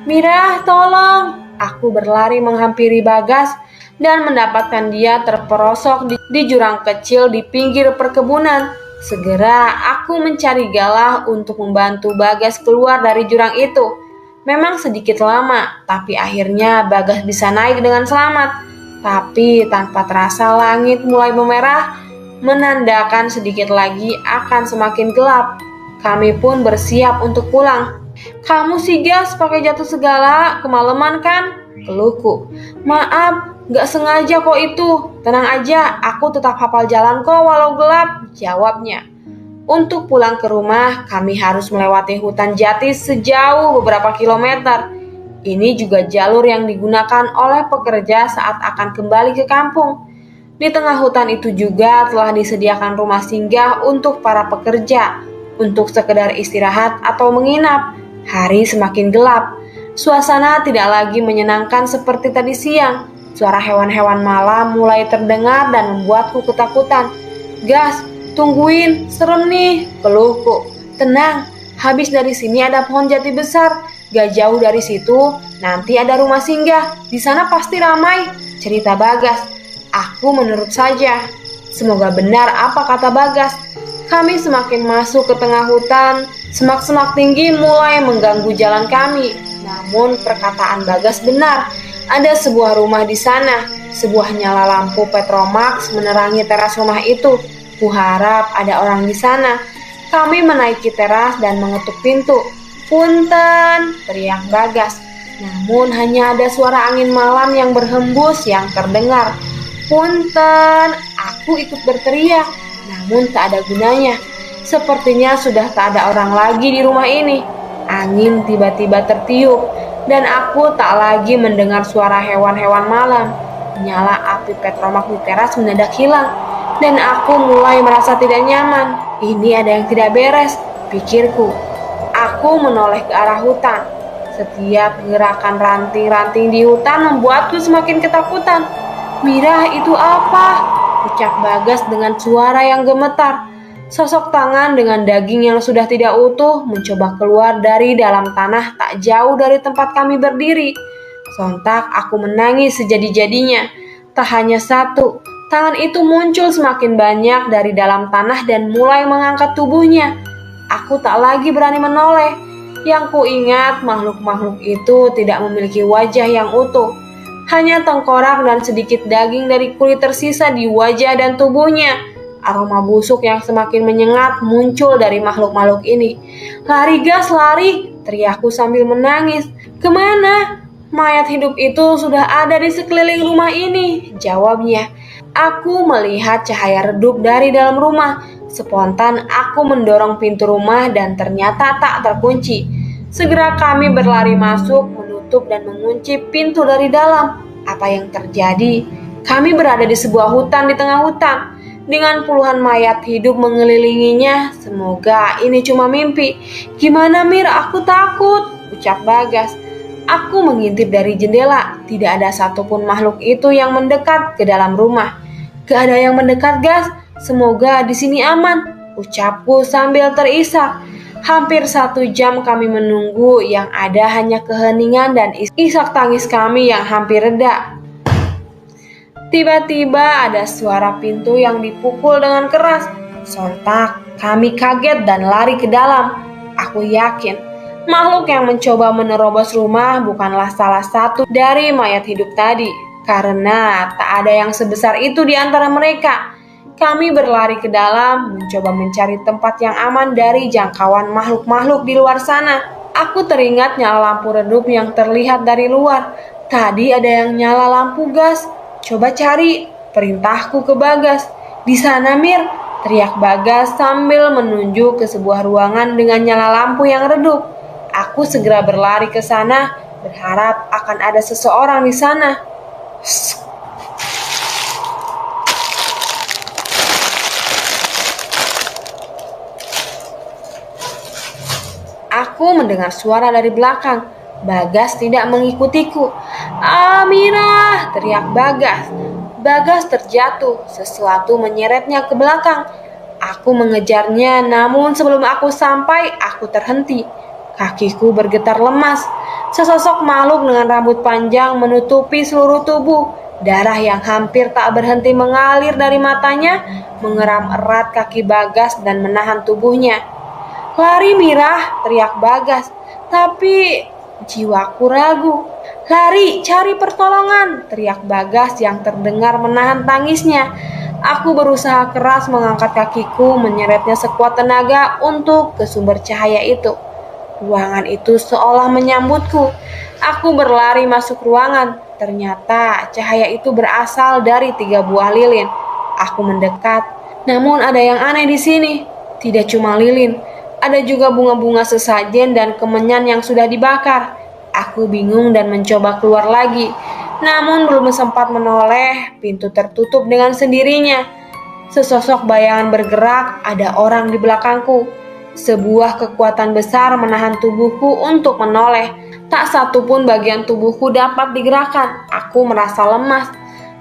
"Mira, tolong!" Aku berlari menghampiri Bagas dan mendapatkan dia terperosok di jurang kecil di pinggir perkebunan. Segera aku mencari Galah untuk membantu Bagas keluar dari jurang itu. Memang sedikit lama, tapi akhirnya Bagas bisa naik dengan selamat. Tapi tanpa terasa langit mulai memerah, menandakan sedikit lagi akan semakin gelap. Kami pun bersiap untuk pulang. "Kamu sih Gas, pakai jatuh segala, kemalaman kan?" keluhku. "Maaf, gak sengaja kok itu. Tenang aja, aku tetap hafal jalan kok walau gelap," jawabnya. Untuk pulang ke rumah, kami harus melewati hutan jati sejauh beberapa kilometer. Ini juga jalur yang digunakan oleh pekerja saat akan kembali ke kampung. Di tengah hutan itu juga telah disediakan rumah singgah untuk para pekerja, untuk sekedar istirahat atau menginap. Hari semakin gelap. Suasana tidak lagi menyenangkan seperti tadi siang. Suara hewan-hewan malam mulai terdengar dan membuatku ketakutan. "Gas, tungguin, serem nih," keluhku. "Tenang, habis dari sini ada pohon jati besar. Gak jauh dari situ, nanti ada rumah singgah. Di sana pasti ramai," cerita Bagas. Aku menurut saja. Semoga benar apa kata Bagas. Kami semakin masuk ke tengah hutan. Semak-semak tinggi mulai mengganggu jalan kami. Namun perkataan Bagas benar. Ada sebuah rumah di sana. Sebuah nyala lampu Petromax menerangi teras rumah itu. Kuharap ada orang di sana. Kami menaiki teras dan mengetuk pintu. "Punten!" teriak Bagas. Namun hanya ada suara angin malam yang berhembus yang terdengar. "Punten!" Aku ikut berteriak, namun tak ada gunanya. Sepertinya sudah tak ada orang lagi di rumah ini. Angin tiba-tiba tertiup, dan aku tak lagi mendengar suara hewan-hewan malam. Nyala api Petromax di teras mendadak hilang, dan aku mulai merasa tidak nyaman. Ini ada yang tidak beres, pikirku. Aku menoleh ke arah hutan. Setiap gerakan ranting-ranting di hutan membuatku semakin ketakutan. "Mira, itu apa?" ucap Bagas dengan suara yang gemetar. Sosok tangan dengan daging yang sudah tidak utuh mencoba keluar dari dalam tanah tak jauh dari tempat kami berdiri. Sontak aku menangis sejadi-jadinya. Tak hanya satu, tangan itu muncul semakin banyak dari dalam tanah dan mulai mengangkat tubuhnya. Aku tak lagi berani menoleh. Yang kuingat, makhluk-makhluk itu tidak memiliki wajah yang utuh. Hanya tengkorak dan sedikit daging dari kulit tersisa di wajah dan tubuhnya. Aroma busuk yang semakin menyengat muncul dari makhluk-makhluk ini. "Lari Gas, lari!" teriakku sambil menangis. "Kemana?" "Mayat hidup itu sudah ada di sekeliling rumah ini," jawabnya. Aku melihat cahaya redup dari dalam rumah. Spontan aku mendorong pintu rumah dan ternyata tak terkunci. Segera kami berlari masuk, menutup dan mengunci pintu dari dalam. Apa yang terjadi? Kami berada di sebuah hutan di tengah hutan, dengan puluhan mayat hidup mengelilinginya. Semoga ini cuma mimpi. "Gimana Mir, aku takut," ucap Bagas. Aku mengintip dari jendela. Tidak ada satupun makhluk itu yang mendekat ke dalam rumah. "Gak ada yang mendekat Gas, semoga di sini aman," ucapku sambil terisak. Hampir 1 jam kami menunggu, yang ada hanya keheningan dan isak tangis kami yang hampir reda. Tiba-tiba ada suara pintu yang dipukul dengan keras. Sontak kami kaget dan lari ke dalam. Aku yakin makhluk yang mencoba menerobos rumah bukanlah salah satu dari mayat hidup tadi, karena tak ada yang sebesar itu di antara mereka. Kami berlari ke dalam, mencoba mencari tempat yang aman dari jangkauan makhluk-makhluk di luar sana. Aku teringat nyala lampu redup yang terlihat dari luar. Tadi ada yang nyala lampu gas. "Coba cari," perintahku ke Bagas. "Di sana Mir," teriak Bagas sambil menunjuk ke sebuah ruangan dengan nyala lampu yang redup. Aku segera berlari ke sana, berharap akan ada seseorang di sana. Aku mendengar suara dari belakang. Bagas tidak mengikutiku. "Amira!" teriak Bagas. Bagas terjatuh, sesuatu menyeretnya ke belakang. Aku mengejarnya, namun sebelum aku sampai, aku terhenti. Kakiku bergetar lemas. Sesosok makhluk dengan rambut panjang menutupi seluruh tubuh. Darah yang hampir tak berhenti mengalir dari matanya mengeram erat kaki Bagas dan menahan tubuhnya. "Lari, Mirah!" teriak Bagas. Tapi jiwaku ragu. "Lari, cari pertolongan!" teriak Bagas yang terdengar menahan tangisnya. Aku berusaha keras mengangkat kakiku, menyeretnya sekuat tenaga untuk ke sumber cahaya itu. Ruangan itu seolah menyambutku. Aku berlari masuk ruangan. Ternyata cahaya itu berasal dari 3 buah lilin. Aku mendekat, namun ada yang aneh di sini. Tidak cuma lilin, ada juga bunga-bunga sesajen dan kemenyan yang sudah dibakar. Aku bingung dan mencoba keluar lagi. Namun belum sempat menoleh, pintu tertutup dengan sendirinya. Sesosok bayangan bergerak, ada orang di belakangku. Sebuah kekuatan besar menahan tubuhku untuk menoleh. Tak satu pun bagian tubuhku dapat digerakkan. Aku merasa lemas.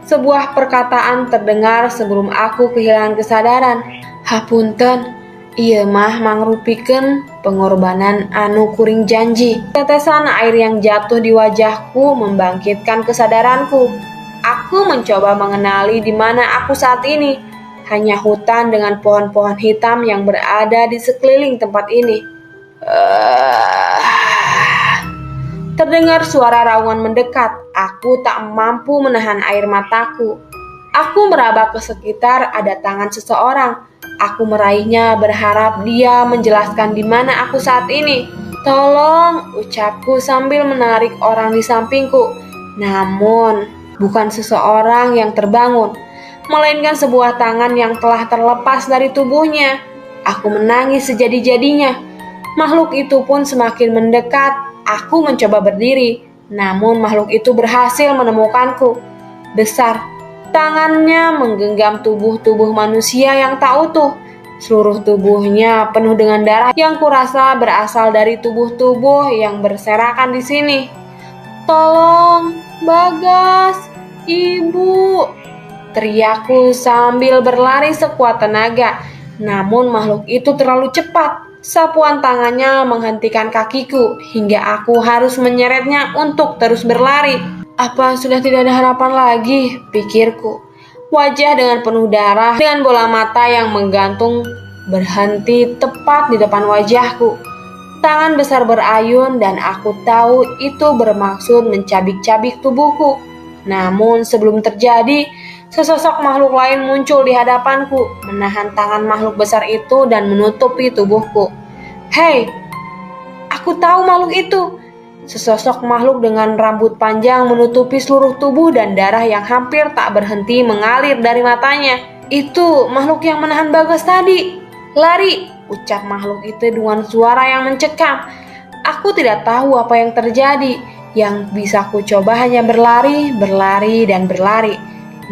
Sebuah perkataan terdengar sebelum aku kehilangan kesadaran. "Hapunten, ieu mah mangrupikeun pengorbanan anu kuring janji." Tetesan air yang jatuh di wajahku membangkitkan kesadaranku. Aku mencoba mengenali di mana aku saat ini. Hanya hutan dengan pohon-pohon hitam yang berada di sekeliling tempat ini. Terdengar suara raungan mendekat. Aku tak mampu menahan air mataku. Aku meraba ke sekitar, ada tangan seseorang. Aku meraihnya berharap dia menjelaskan di mana aku saat ini. "Tolong," ucapku sambil menarik orang di sampingku. Namun, bukan seseorang yang terbangun, melainkan sebuah tangan yang telah terlepas dari tubuhnya. Aku menangis sejadi-jadinya. Makhluk itu pun semakin mendekat. Aku mencoba berdiri, namun makhluk itu berhasil menemukanku. Besar, tangannya menggenggam tubuh manusia yang tak utuh. Seluruh tubuhnya penuh dengan darah yang kurasa berasal dari tubuh-tubuh yang berserakan di sini. "Tolong, Bagas, Ibu!" teriakku sambil berlari sekuat tenaga. Namun makhluk itu terlalu cepat. Sapuan tangannya menghentikan kakiku hingga aku harus menyeretnya untuk terus berlari. Apa sudah tidak ada harapan lagi, pikirku. Wajah dengan penuh darah, dengan bola mata yang menggantung berhenti tepat di depan wajahku. Tangan besar berayun dan aku tahu itu bermaksud mencabik-cabik tubuhku. Namun sebelum terjadi, sesosok makhluk lain muncul di hadapanku, menahan tangan makhluk besar itu dan menutupi tubuhku. "Hei, aku tahu makhluk itu." Sesosok makhluk dengan rambut panjang menutupi seluruh tubuh dan darah yang hampir tak berhenti mengalir dari matanya. "Itu makhluk yang menahan Bagas tadi." "Lari!" ucap makhluk itu dengan suara yang mencekam. Aku tidak tahu apa yang terjadi. Yang bisa ku coba hanya berlari, dan berlari.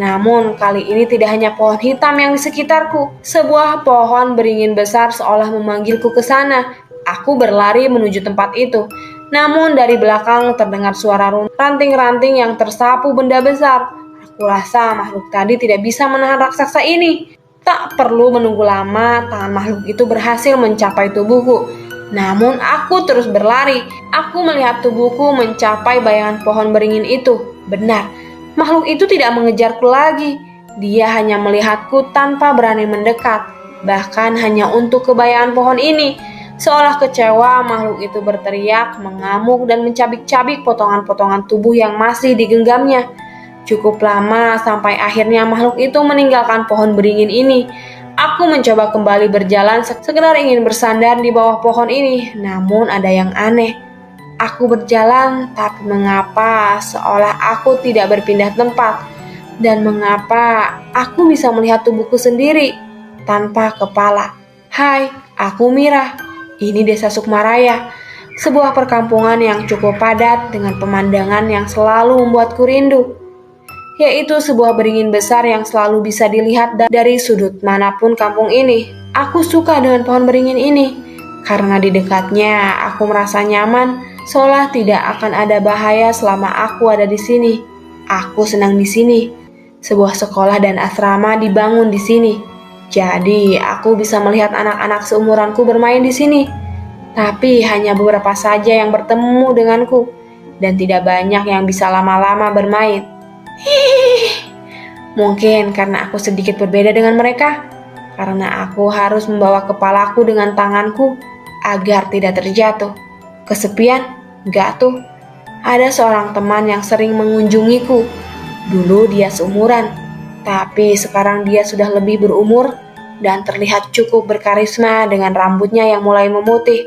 Namun kali ini tidak hanya pohon hitam yang di sekitarku. Sebuah pohon beringin besar seolah memanggilku ke sana. Aku berlari menuju tempat itu. Namun dari belakang terdengar suara ranting-ranting yang tersapu benda besar. Aku rasa makhluk tadi tidak bisa menahan raksasa ini. Tak perlu menunggu lama, tangan makhluk itu berhasil mencapai tubuhku. Namun aku terus berlari. Aku melihat tubuhku mencapai bayangan pohon beringin itu. Benar, makhluk itu tidak mengejarku lagi. Dia hanya melihatku tanpa berani mendekat. Bahkan hanya untuk kebayangan pohon ini. Seolah kecewa, makhluk itu berteriak, mengamuk dan mencabik-cabik potongan-potongan tubuh yang masih digenggamnya. Cukup lama sampai akhirnya makhluk itu meninggalkan pohon beringin ini. Aku mencoba kembali berjalan sekedar ingin bersandar di bawah pohon ini. Namun ada yang aneh. Aku berjalan, tapi mengapa seolah aku tidak berpindah tempat? Dan mengapa aku bisa melihat tubuhku sendiri tanpa kepala? Hai, aku Mira. Ini Desa Sukmaraya, sebuah perkampungan yang cukup padat dengan pemandangan yang selalu membuatku rindu, yaitu sebuah beringin besar yang selalu bisa dilihat dari sudut manapun kampung ini. Aku suka dengan pohon beringin ini, karena di dekatnya aku merasa nyaman, seolah tidak akan ada bahaya selama aku ada di sini. Aku senang di sini. Sebuah sekolah dan asrama dibangun di sini. Jadi aku bisa melihat anak-anak seumuranku bermain di sini. Tapi hanya beberapa saja yang bertemu denganku dan tidak banyak yang bisa lama-lama bermain. Mungkin karena aku sedikit berbeda dengan mereka, karena aku harus membawa kepalaku dengan tanganku agar tidak terjatuh. Kesepian? Enggak tuh. Ada seorang teman yang sering mengunjungiku. Dulu dia seumuran, tapi sekarang dia sudah lebih berumur dan terlihat cukup berkarisma dengan rambutnya yang mulai memutih.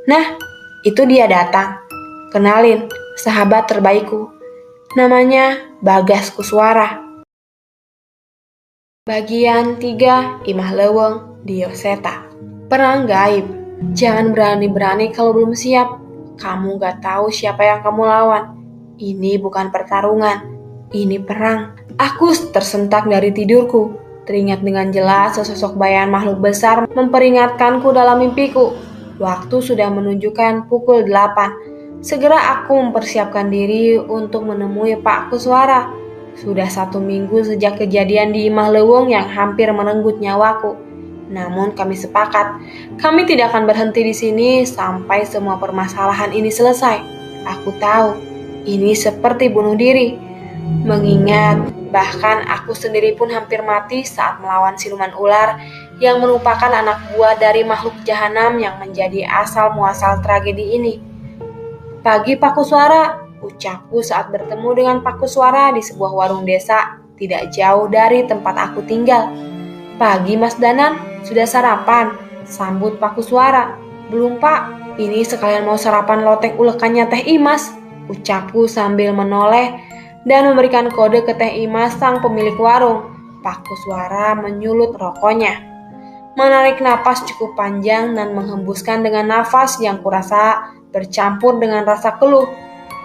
Nah, itu dia datang. Kenalin, sahabat terbaikku. Namanya Bagas Kuswara. Bagian 3, Imah Leweng, Dioseta. Perang gaib. Jangan berani-berani kalau belum siap. Kamu gak tahu siapa yang kamu lawan. Ini bukan pertarungan. Ini perang. Aku tersentak dari tidurku. Teringat dengan jelas sesosok bayangan makhluk besar memperingatkanku dalam mimpiku. Waktu sudah menunjukkan pukul 8. Segera aku mempersiapkan diri untuk menemui Pak Kuswara. Sudah 1 minggu sejak kejadian di Imah Leweng yang hampir merenggut nyawaku. Namun kami sepakat, kami tidak akan berhenti di sini sampai semua permasalahan ini selesai. Aku tahu, ini seperti bunuh diri. Mengingat, bahkan aku sendiri pun hampir mati saat melawan siluman ular yang merupakan anak buah dari makhluk jahanam yang menjadi asal muasal tragedi ini. Pagi Pak Kuswara, ucapku saat bertemu dengan Pak Kuswara di sebuah warung desa tidak jauh dari tempat aku tinggal. Pagi Mas Danan, sudah sarapan? Sambut Pak Kuswara. Belum Pak, ini sekalian mau sarapan lotek ulekannya Teh Imas, ucapku sambil menoleh dan memberikan kode ke Teh Imas sang pemilik warung. Pak Kuswara menyulut rokoknya, menarik napas cukup panjang dan menghembuskan dengan nafas yang kurasa bercampur dengan rasa keluh.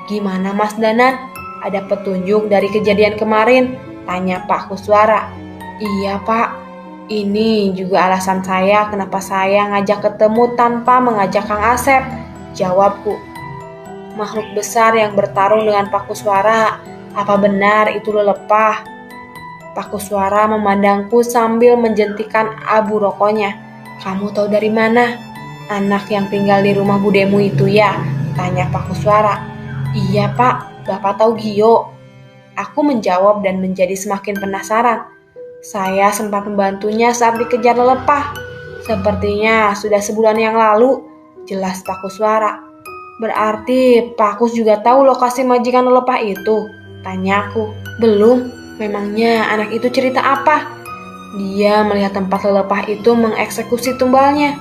Gimana Mas Danan? Ada petunjuk dari kejadian kemarin? Tanya Pak Kuswara. Iya Pak, ini juga alasan saya kenapa saya ngajak ketemu tanpa mengajak Kang Asep, jawabku. Makhluk besar yang bertarung dengan Pak Kuswara, apa benar itu lelepah? Pak Kuswara memandangku sambil menjentikan abu rokoknya. Kamu tahu dari mana? Anak yang tinggal di rumah budemu itu ya? Tanya Pak Kuswara. Iya Pak, Bapak tahu Gio? Aku menjawab dan menjadi semakin penasaran. Saya sempat membantunya saat dikejar lelepah. Sepertinya sudah sebulan yang lalu, jelas Pak Kuswara. Berarti Pak Kus juga tahu lokasi majikan lelepah itu? Tanyaku. Belum, memangnya anak itu cerita apa? Dia melihat tempat lelepah itu mengeksekusi tumbalnya.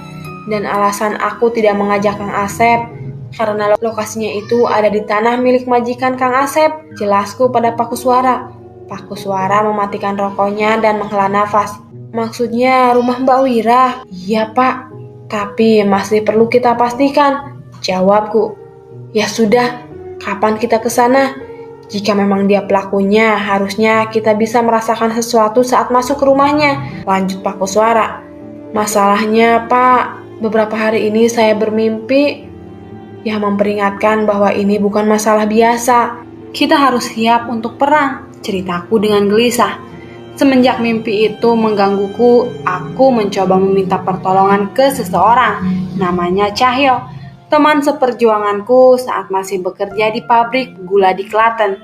Dan alasan aku tidak mengajak Kang Asep karena lokasinya itu ada di tanah milik majikan Kang Asep, jelasku pada Pak Kuswara. Pak Kuswara mematikan rokoknya dan menghela nafas. Maksudnya rumah Mbak Wira? Iya Pak, tapi masih perlu kita pastikan, jawabku. Ya sudah, kapan kita ke sana? Jika memang dia pelakunya, harusnya kita bisa merasakan sesuatu saat masuk ke rumahnya, lanjut Pak Kuswara. Masalahnya Pak, beberapa hari ini saya bermimpi yang memperingatkan bahwa ini bukan masalah biasa. Kita harus siap untuk perang, ceritaku dengan gelisah. Semenjak mimpi itu menggangguku, aku mencoba meminta pertolongan ke seseorang, namanya Cahyo, teman seperjuanganku saat masih bekerja di pabrik gula di Klaten.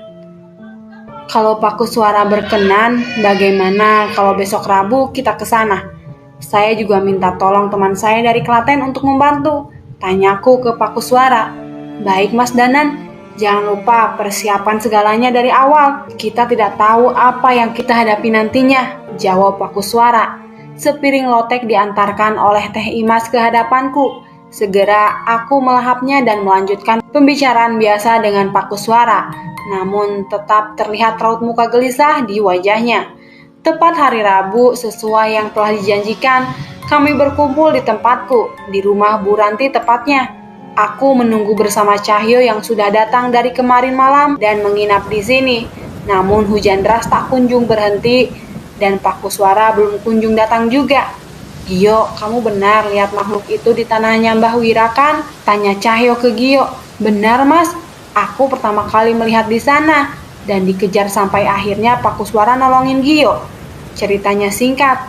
Kalau Pak Kuswara berkenan, bagaimana kalau besok Rabu kita ke sana? Saya juga minta tolong teman saya dari Klaten untuk membantu, tanyaku ke Pak Kuswara. Baik Mas Danan. Jangan lupa persiapan segalanya dari awal. Kita tidak tahu apa yang kita hadapi nantinya, jawab Pak Kuswara. Sepiring lotek diantarkan oleh Teh Imas ke hadapanku. Segera aku melahapnya dan melanjutkan pembicaraan biasa dengan Pak Kuswara. Namun tetap terlihat raut muka gelisah di wajahnya. Tepat hari Rabu sesuai yang telah dijanjikan, kami berkumpul di tempatku, di rumah Bu Ranti tepatnya. Aku menunggu bersama Cahyo yang sudah datang dari kemarin malam dan menginap di sini. Namun hujan deras tak kunjung berhenti dan Pak Kuswara belum kunjung datang juga. Gio, kamu benar lihat makhluk itu di tanahnya Mbah Wira kan? Tanya Cahyo ke Gio. Benar Mas, aku pertama kali melihat di sana dan dikejar sampai akhirnya Pak Kuswara nolongin Gio. Ceritanya singkat.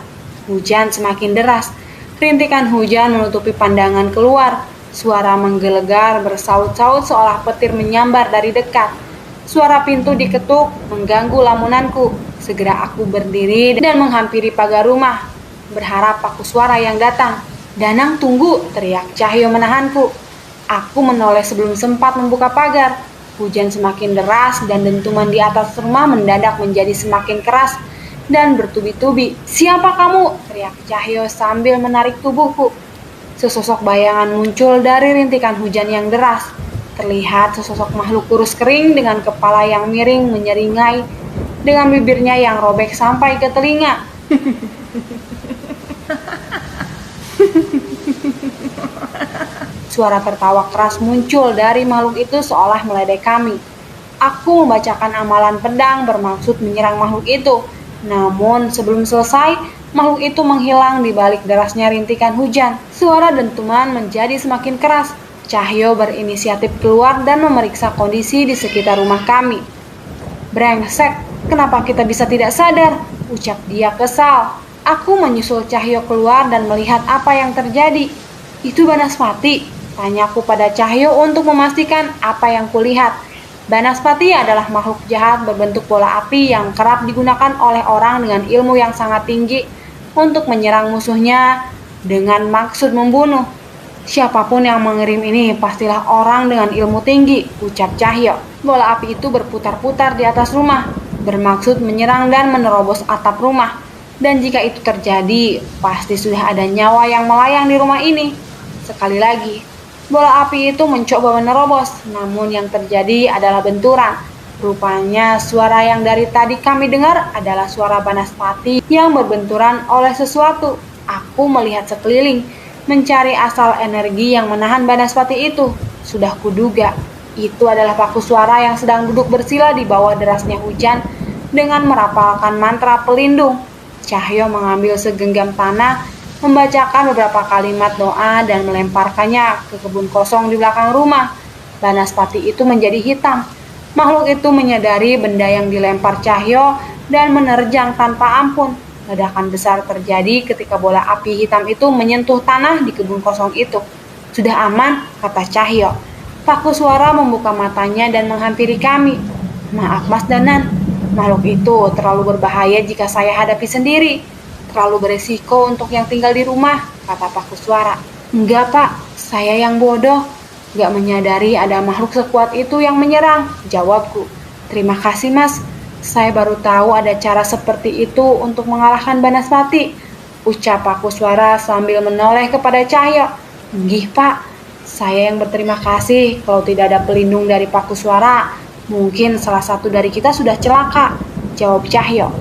Hujan semakin deras. Rintikan hujan menutupi pandangan keluar. Suara menggelegar bersaut-saut seolah petir menyambar dari dekat. Suara pintu diketuk mengganggu lamunanku. Segera aku berdiri dan menghampiri pagar rumah, berharap Paku Suara yang datang. "Danang, tunggu!" teriak Cahyo menahanku. Aku menoleh sebelum sempat membuka pagar. Hujan semakin deras dan dentuman di atas rumah mendadak menjadi semakin keras dan bertubi-tubi. "Siapa kamu?" teriak Cahyo sambil menarik tubuhku. Sesosok bayangan muncul dari rintikan hujan yang deras. Terlihat sesosok makhluk kurus kering dengan kepala yang miring menyeringai, dengan bibirnya yang robek sampai ke telinga. Suara tertawa keras muncul dari makhluk itu seolah meledek kami. Aku membacakan amalan pedang bermaksud menyerang makhluk itu. Namun sebelum selesai, makhluk itu menghilang di balik derasnya rintikan hujan. Suara dentuman menjadi semakin keras. Cahyo berinisiatif keluar dan memeriksa kondisi di sekitar rumah kami. "Brengsek, kenapa kita bisa tidak sadar?" ucap dia kesal. Aku menyusul Cahyo keluar dan melihat apa yang terjadi. "Itu Banaspati," tanyaku pada Cahyo untuk memastikan apa yang kulihat. Banaspati adalah makhluk jahat berbentuk bola api yang kerap digunakan oleh orang dengan ilmu yang sangat tinggi untuk menyerang musuhnya dengan maksud membunuh. "Siapapun yang mengirim ini pastilah orang dengan ilmu tinggi," ucap Cahyo. Bola api itu berputar-putar di atas rumah, bermaksud menyerang dan menerobos atap rumah. Dan jika itu terjadi, pasti sudah ada nyawa yang melayang di rumah ini. Sekali lagi, bola api itu mencoba menerobos, namun yang terjadi adalah benturan. Rupanya suara yang dari tadi kami dengar adalah suara Banaspati yang berbenturan oleh sesuatu. Aku melihat sekeliling, mencari asal energi yang menahan Banaspati itu. Sudah kuduga, itu adalah Paku Suara yang sedang duduk bersila di bawah derasnya hujan dengan merapalkan mantra pelindung. Cahyo mengambil segenggam tanah, membacakan beberapa kalimat doa dan melemparkannya ke kebun kosong di belakang rumah. Banaspati itu menjadi hitam. Makhluk itu menyadari benda yang dilempar Cahyo dan menerjang tanpa ampun. Ledakan besar terjadi ketika bola api hitam itu menyentuh tanah di kebun kosong itu. "Sudah aman," kata Cahyo. Paku Suara membuka matanya dan menghampiri kami. "Maaf Mas Danan, makhluk itu terlalu berbahaya jika saya hadapi sendiri. Terlalu beresiko untuk yang tinggal di rumah," kata Paku Suara. "Enggak Pak, saya yang bodoh. Gak menyadari ada makhluk sekuat itu yang menyerang," jawabku. "Terima kasih Mas. Saya baru tahu ada cara seperti itu untuk mengalahkan Banaspati," ucap Paku Suara sambil menoleh kepada Cahyo. "Nggih Pak, saya yang berterima kasih. Kalau tidak ada pelindung dari Paku Suara, mungkin salah satu dari kita sudah celaka," jawab Cahyo.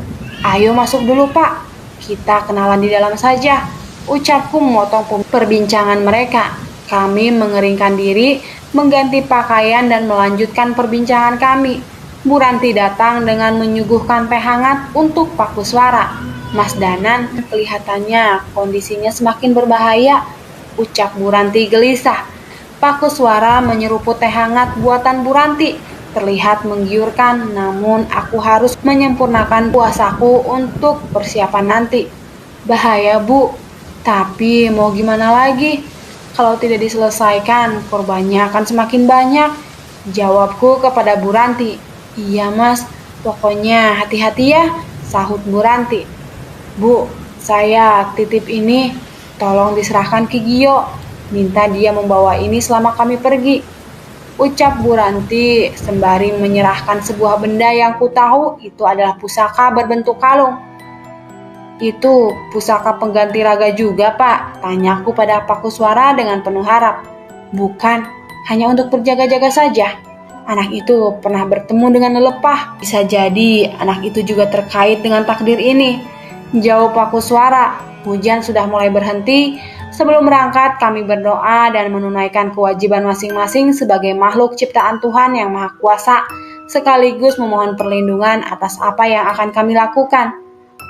"Ayo masuk dulu Pak, kita kenalan di dalam saja," ucapku memotong perbincangan mereka. Kami mengeringkan diri, mengganti pakaian dan melanjutkan perbincangan kami. Bu Ranti datang dengan menyuguhkan teh hangat untuk Paku Suara. "Mas Danan, kelihatannya kondisinya semakin berbahaya," ucap Bu Ranti gelisah. Paku Suara menyeruput teh hangat buatan Bu Ranti. Terlihat menggiurkan, namun aku harus menyempurnakan puasaku untuk persiapan nanti. "Bahaya Bu, tapi mau gimana lagi? Kalau tidak diselesaikan, korbannya akan semakin banyak," jawabku kepada Bu Ranti. "Iya Mas, pokoknya hati-hati ya," sahut Bu Ranti. "Bu, saya titip ini, tolong diserahkan ke Gio. Minta dia membawa ini selama kami pergi," ucap Bu Ranti sembari menyerahkan sebuah benda yang ku tahu itu adalah pusaka berbentuk kalung. "Itu pusaka pengganti raga juga Pak?" tanyaku pada Paku Suara dengan penuh harap. "Bukan, hanya untuk berjaga-jaga saja. Anak itu pernah bertemu dengan lelepah. Bisa jadi anak itu juga terkait dengan takdir ini," jawab Paku Suara. Hujan sudah mulai berhenti. Sebelum berangkat, kami berdoa dan menunaikan kewajiban masing-masing sebagai makhluk ciptaan Tuhan yang Maha Kuasa, sekaligus memohon perlindungan atas apa yang akan kami lakukan.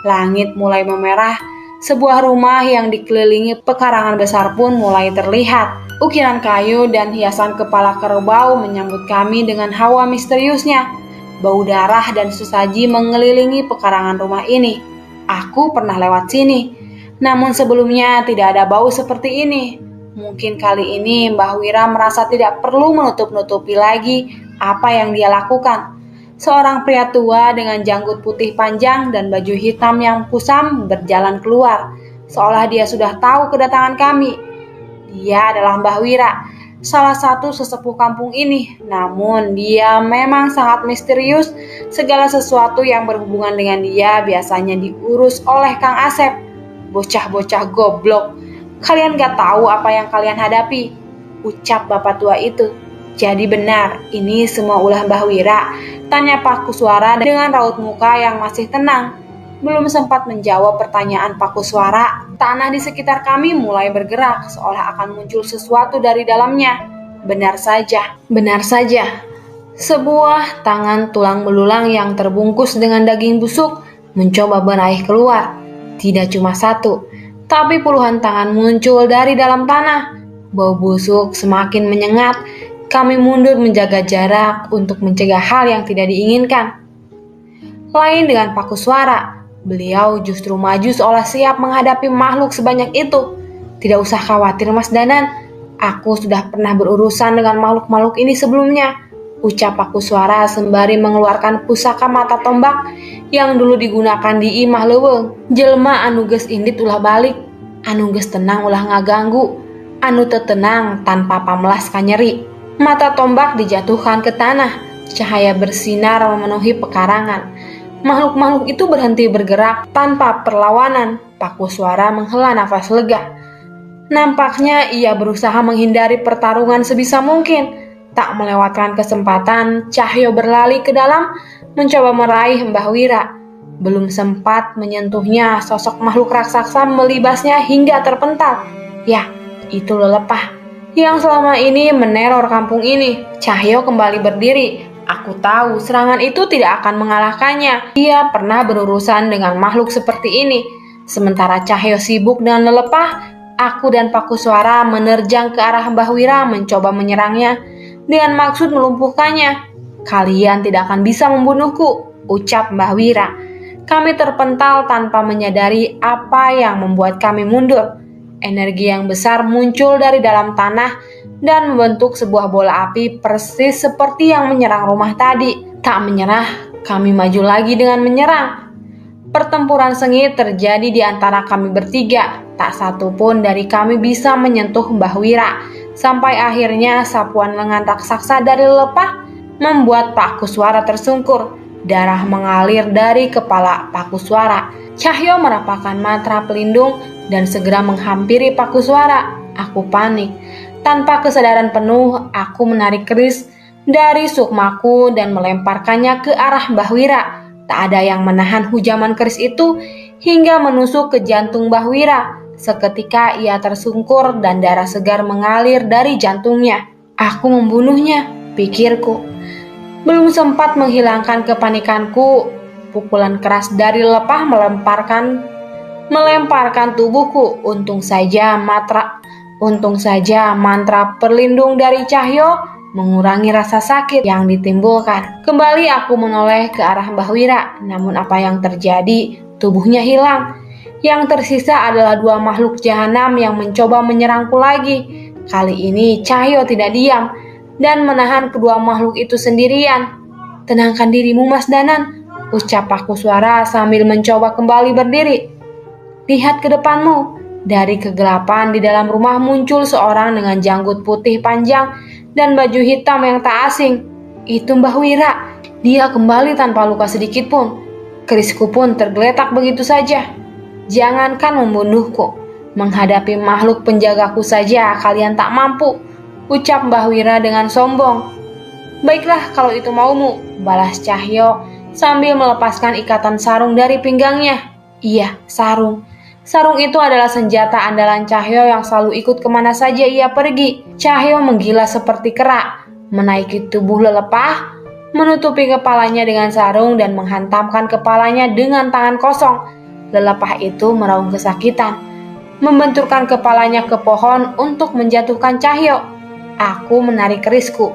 Langit mulai memerah. Sebuah rumah yang dikelilingi pekarangan besar pun mulai terlihat. Ukiran kayu dan hiasan kepala kerbau menyambut kami dengan hawa misteriusnya. Bau darah dan sesaji mengelilingi pekarangan rumah ini. Aku pernah lewat sini. Namun sebelumnya tidak ada bau seperti ini. Mungkin kali ini Mbah Wira merasa tidak perlu menutup-nutupi lagi apa yang dia lakukan. Seorang pria tua dengan janggut putih panjang dan baju hitam yang kusam berjalan keluar, seolah dia sudah tahu kedatangan kami. Dia adalah Mbah Wira, salah satu sesepuh kampung ini. Namun dia memang sangat misterius. Segala sesuatu yang berhubungan dengan dia biasanya diurus oleh Kang Asep. Bocah-bocah goblok, kalian gak tahu apa yang kalian hadapi, ucap bapak tua itu. Jadi benar, ini semua ulah Mbah Wira, tanya Pak Kuswara dengan raut muka yang masih tenang. Belum sempat menjawab pertanyaan Pak Kuswara, tanah di sekitar kami mulai bergerak, seolah akan muncul sesuatu dari dalamnya. Benar saja. Sebuah tangan tulang belulang yang terbungkus dengan daging busuk mencoba meraih keluar. Tidak cuma satu, tapi puluhan tangan muncul dari dalam tanah. Bau busuk semakin menyengat. Kami mundur menjaga jarak untuk mencegah hal yang tidak diinginkan. Lain dengan Pak Kuswara, beliau justru maju seolah siap menghadapi makhluk sebanyak itu. Tidak usah khawatir Mas Danan, aku sudah pernah berurusan dengan makhluk-makhluk ini sebelumnya, ucap Pak Kuswara sembari mengeluarkan pusaka mata tombak yang dulu digunakan di Imah Leuweung. Jelma anu geus indit ulah balik, anu geus tenang ulah ngaganggu, anu teu tenang tanpa pamelas ka nyeri. Mata tombak dijatuhkan ke tanah, cahaya bersinar memenuhi pekarangan. Makhluk-makhluk itu berhenti bergerak tanpa perlawanan. Pak Kuswara menghela nafas lega. Nampaknya ia berusaha menghindari pertarungan sebisa mungkin. Tak melewatkan kesempatan, Cahyo berlari ke dalam, mencoba meraih Mbah Wira. Belum sempat menyentuhnya, sosok makhluk raksasa melibasnya hingga terpental. Ya, itu lelepah yang selama ini meneror kampung ini. Cahyo kembali berdiri. Aku tahu serangan itu tidak akan mengalahkannya. Dia pernah berurusan dengan makhluk seperti ini. Sementara Cahyo sibuk dengan lelepah, aku dan Pak Kuswara menerjang ke arah Mbah Wira mencoba menyerangnya dengan maksud melumpuhkannya. Kalian tidak akan bisa membunuhku, ucap Mbah Wira. Kami terpental tanpa menyadari apa yang membuat kami mundur. Energi yang besar muncul dari dalam tanah dan membentuk sebuah bola api persis seperti yang menyerang rumah tadi. Tak menyerah, kami maju lagi dengan menyerang. Pertempuran sengit terjadi di antara kami bertiga. Tak satu pun dari kami bisa menyentuh Mbah Wira. Sampai akhirnya sapuan lengan raksasa dari lelepah membuat Pak Kuswara tersungkur. Darah mengalir dari kepala Pak Kuswara. Cahyo merapalkan mantra pelindung dan segera menghampiri Pak Kuswara. Aku panik. Tanpa kesadaran penuh, aku menarik keris dari sukmaku dan melemparkannya ke arah Mbah Wira. Tak ada yang menahan hujaman keris itu hingga menusuk ke jantung Mbah Wira. Seketika ia tersungkur dan darah segar mengalir dari jantungnya. Aku membunuhnya, pikirku. Belum sempat menghilangkan kepanikanku, pukulan keras dari lepah melemparkan tubuhku. Untung saja mantra perlindung dari Cahyo mengurangi rasa sakit yang ditimbulkan. Kembali aku menoleh ke arah Mbah Wira, namun apa yang terjadi? Tubuhnya hilang. Yang tersisa adalah dua makhluk jahanam yang mencoba menyerangku lagi. Kali ini Cahyo tidak diam dan menahan kedua makhluk itu sendirian. Tenangkan dirimu Mas Danan, ucap Pak Kuswara sambil mencoba kembali berdiri. Lihat ke depanmu. Dari kegelapan di dalam rumah muncul seorang dengan janggut putih panjang dan baju hitam yang tak asing. Itu Mbah Wira. Dia kembali tanpa luka sedikit pun. Kerisku pun tergeletak begitu saja. Jangankan membunuhku, menghadapi makhluk penjagaku saja kalian tak mampu, ucap Mbah Wira dengan sombong. Baiklah kalau itu maumu, balas Cahyo sambil melepaskan ikatan sarung dari pinggangnya. Iya, sarung. Sarung itu adalah senjata andalan Cahyo yang selalu ikut kemana saja ia pergi. Cahyo menggila seperti kera, menaiki tubuh lelepah, menutupi kepalanya dengan sarung dan menghantamkan kepalanya dengan tangan kosong. Lelepah itu meraung kesakitan, membenturkan kepalanya ke pohon untuk menjatuhkan Cahyo. Aku menarik kerisku,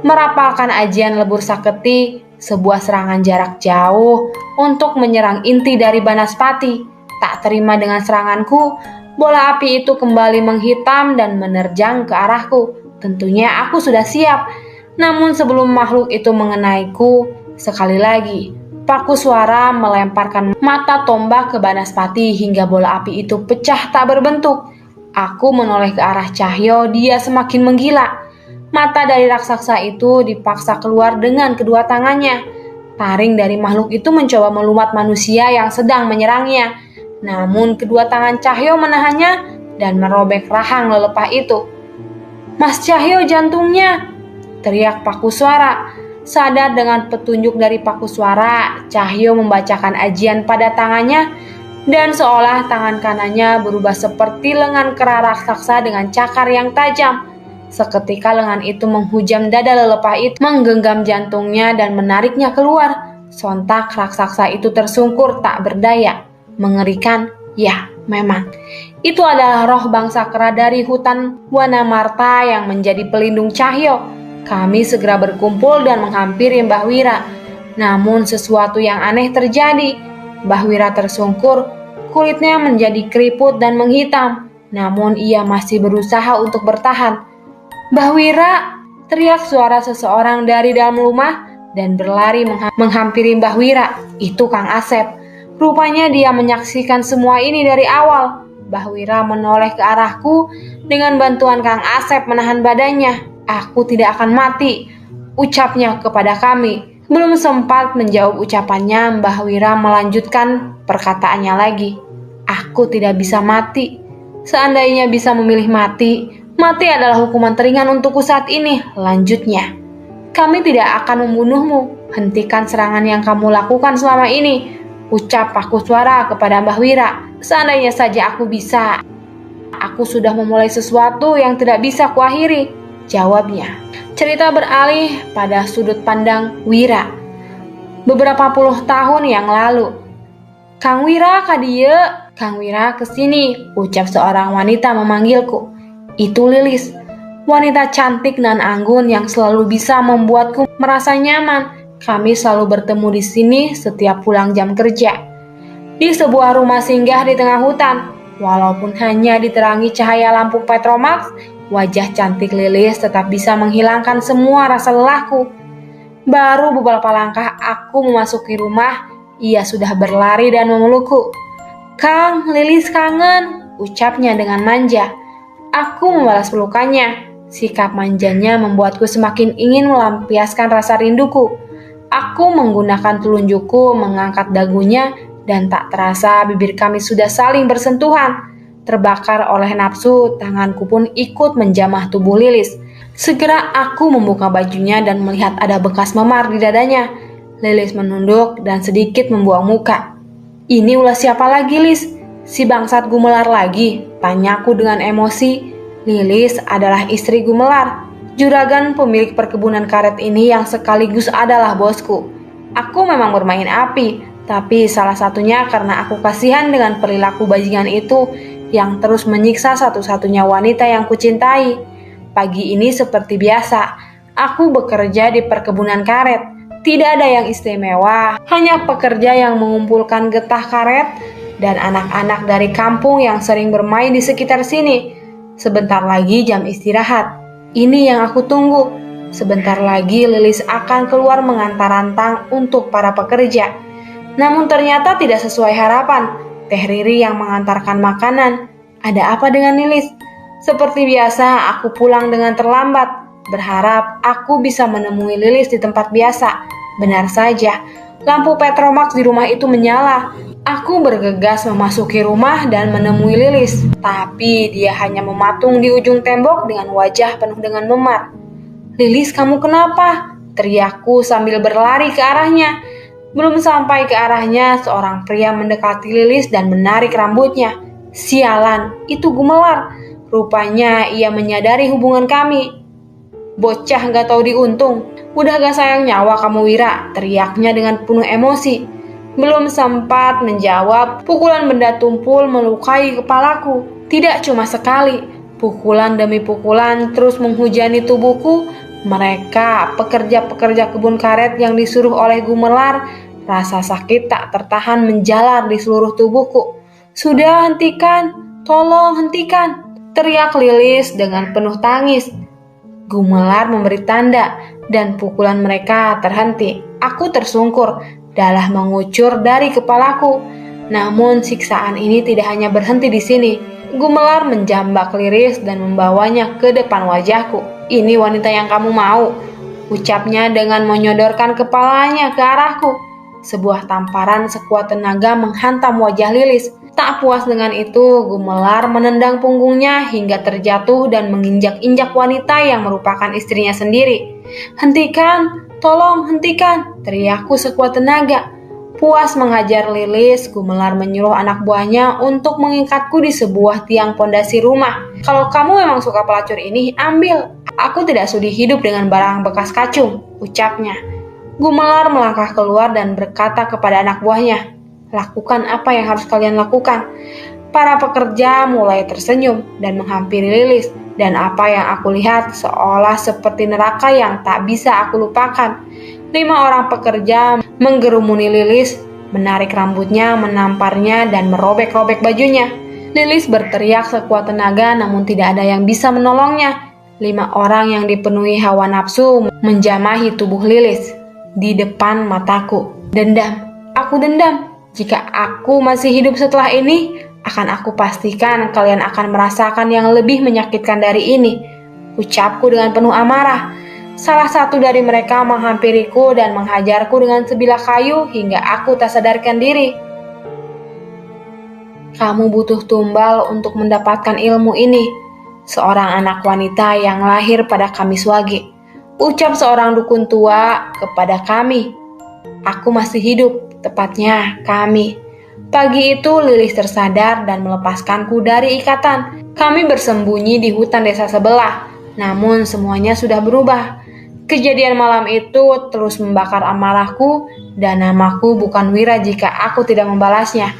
merapalkan ajian lebur saketi, sebuah serangan jarak jauh untuk menyerang inti dari Banaspati. tak terima dengan seranganku, bola api itu kembali menghitam dan menerjang ke arahku. Tentunya aku sudah siap. Namun sebelum makhluk itu mengenaiku, sekali lagi, paku suara melemparkan mata tombak ke Banaspati hingga bola api itu pecah tak berbentuk. Aku menoleh ke arah Cahyo, dia semakin menggila. Mata dari raksasa itu dipaksa keluar dengan kedua tangannya. Taring dari makhluk itu mencoba melumat manusia yang sedang menyerangnya. Namun kedua tangan Cahyo menahannya dan merobek rahang lelepah itu. "Mas Cahyo, jantungnya!" teriak paku suara. Sadar dengan petunjuk dari paku suara, Cahyo membacakan ajian pada tangannya dan seolah tangan kanannya berubah seperti lengan kera raksasa dengan cakar yang tajam. Seketika lengan itu menghujam dada lelepah itu, menggenggam jantungnya dan menariknya keluar. Sontak raksasa itu tersungkur tak berdaya. Mengerikan, ya memang. Itu adalah roh bangsa kera dari hutan Wanamarta yang menjadi pelindung Cahyo. Kami segera berkumpul dan menghampiri Mbah Wira. Namun sesuatu yang aneh terjadi. Mbah Wira tersungkur, kulitnya menjadi keriput dan menghitam. Namun ia masih berusaha untuk bertahan. "Mbah Wira!" teriak suara seseorang dari dalam rumah dan berlari menghampiri Mbah Wira. Itu Kang Asep. Rupanya dia menyaksikan semua ini dari awal. Mbah Wira menoleh ke arahku dengan bantuan Kang Asep menahan badannya. "Aku tidak akan mati," ucapnya kepada kami. Belum sempat menjawab ucapannya, Mbah Wira melanjutkan perkataannya lagi. "Aku tidak bisa mati. Seandainya bisa memilih mati, mati adalah hukuman teringan untukku saat ini," lanjutnya. "Kami tidak akan membunuhmu. Hentikan serangan yang kamu lakukan selama ini," ucap paku suara kepada Mbah Wira. "Seandainya saja aku bisa, aku sudah memulai sesuatu yang tidak bisa kuakhiri," jawabnya. Cerita beralih pada sudut pandang Wira. Beberapa puluh tahun yang lalu. "Kang Wira, kadieu." "Kang Wira, kesini," ucap seorang wanita memanggilku. Itu Lilis, wanita cantik dan anggun yang selalu bisa membuatku merasa nyaman. Kami selalu bertemu di sini setiap pulang jam kerja. Di sebuah rumah singgah di tengah hutan, walaupun hanya diterangi cahaya lampu Petromax, wajah cantik Lilis tetap bisa menghilangkan semua rasa lelahku. Baru beberapa langkah aku memasuki rumah, ia sudah berlari dan memelukku. "Kang, Lilis kangen," ucapnya dengan manja. Aku membalas pelukannya. Sikap manjanya membuatku semakin ingin melampiaskan rasa rinduku. Aku menggunakan telunjukku mengangkat dagunya dan tak terasa bibir kami sudah saling bersentuhan. Terbakar oleh nafsu, tanganku pun ikut menjamah tubuh Lilis. Segera aku membuka bajunya dan melihat ada bekas memar di dadanya. Lilis menunduk dan sedikit membuang muka. "Ini ulah siapa lagi, Lis? Si bangsat Gumelar lagi?" tanyaku dengan emosi. Lilis adalah istri Gumelar, juragan pemilik perkebunan karet ini yang sekaligus adalah bosku. Aku memang bermain api, tapi salah satunya karena aku kasihan dengan perilaku bajingan itu yang terus menyiksa satu-satunya wanita yang kucintai. Pagi ini seperti biasa, aku bekerja di perkebunan karet. Tidak ada yang istimewa, hanya pekerja yang mengumpulkan getah karet dan anak-anak dari kampung yang sering bermain di sekitar sini. Sebentar lagi jam istirahat. Ini yang aku tunggu. Sebentar lagi Lilis akan keluar mengantar rantang untuk para pekerja. Namun ternyata tidak sesuai harapan. Teh Riri yang mengantarkan makanan. Ada apa dengan Lilis? Seperti biasa, aku pulang dengan terlambat. Berharap aku bisa menemui Lilis di tempat biasa. Benar saja, lampu Petromax di rumah itu menyala. Aku bergegas memasuki rumah dan menemui Lilis. Tapi dia hanya mematung di ujung tembok dengan wajah penuh dengan memar. "Lilis, kamu kenapa?" teriakku sambil berlari ke arahnya. Belum sampai ke arahnya, seorang pria mendekati Lilis dan menarik rambutnya. Sialan, itu Gumelar. Rupanya ia menyadari hubungan kami. "Bocah gak tahu diuntung. Udah gak sayang nyawa kamu, Wira," teriaknya dengan penuh emosi. Belum sempat menjawab, pukulan benda tumpul melukai kepalaku. Tidak cuma sekali, pukulan demi pukulan terus menghujani tubuhku. Mereka, pekerja-pekerja kebun karet yang disuruh oleh Gumelar, rasa sakit tak tertahan menjalar di seluruh tubuhku. "Sudah, hentikan! Tolong hentikan!" teriak Lilis dengan penuh tangis. Gumelar memberi tanda dan pukulan mereka terhenti. Aku tersungkur, darah mengucur dari kepalaku. Namun siksaan ini tidak hanya berhenti di sini. Gumelar menjambak Lilis dan membawanya ke depan wajahku. "Ini wanita yang kamu mau," ucapnya dengan menyodorkan kepalanya ke arahku. Sebuah tamparan sekuat tenaga menghantam wajah Lilis. Tak puas dengan itu, Gumelar menendang punggungnya hingga terjatuh dan menginjak-injak wanita yang merupakan istrinya sendiri. "Hentikan! Tolong hentikan!" teriakku sekuat tenaga. Puas menghajar Lilis, Gumelar menyuruh anak buahnya untuk mengikatku di sebuah tiang pondasi rumah. "Kalau kamu memang suka pelacur ini, ambil. Aku tidak sudi hidup dengan barang bekas kacung," ucapnya. Gumelar melangkah keluar dan berkata kepada anak buahnya, "Lakukan apa yang harus kalian lakukan." Para pekerja mulai tersenyum dan menghampiri Lilis, dan apa yang aku lihat seolah seperti neraka yang tak bisa aku lupakan. 5 orang pekerja menggerumuni Lilis, menarik rambutnya, menamparnya, dan merobek-robek bajunya. Lilis berteriak sekuat tenaga, namun tidak ada yang bisa menolongnya. 5 orang yang dipenuhi hawa nafsu menjamahi tubuh Lilis di depan mataku. Dendam, aku dendam. Jika aku masih hidup setelah ini, akan aku pastikan kalian akan merasakan yang lebih menyakitkan dari ini, ucapku dengan penuh amarah. Salah satu dari mereka menghampiriku dan menghajarku dengan sebilah kayu hingga aku tak sadarkan diri. "Kamu butuh tumbal untuk mendapatkan ilmu ini," seorang anak wanita yang lahir pada Kamis Wage, ucap seorang dukun tua kepada kami. Aku masih hidup, tepatnya kami. Pagi itu Lilis tersadar dan melepaskanku dari ikatan. Kami bersembunyi di hutan desa sebelah, namun semuanya sudah berubah. Kejadian malam itu terus membakar amarahku, dan namaku bukan Wira jika aku tidak membalasnya.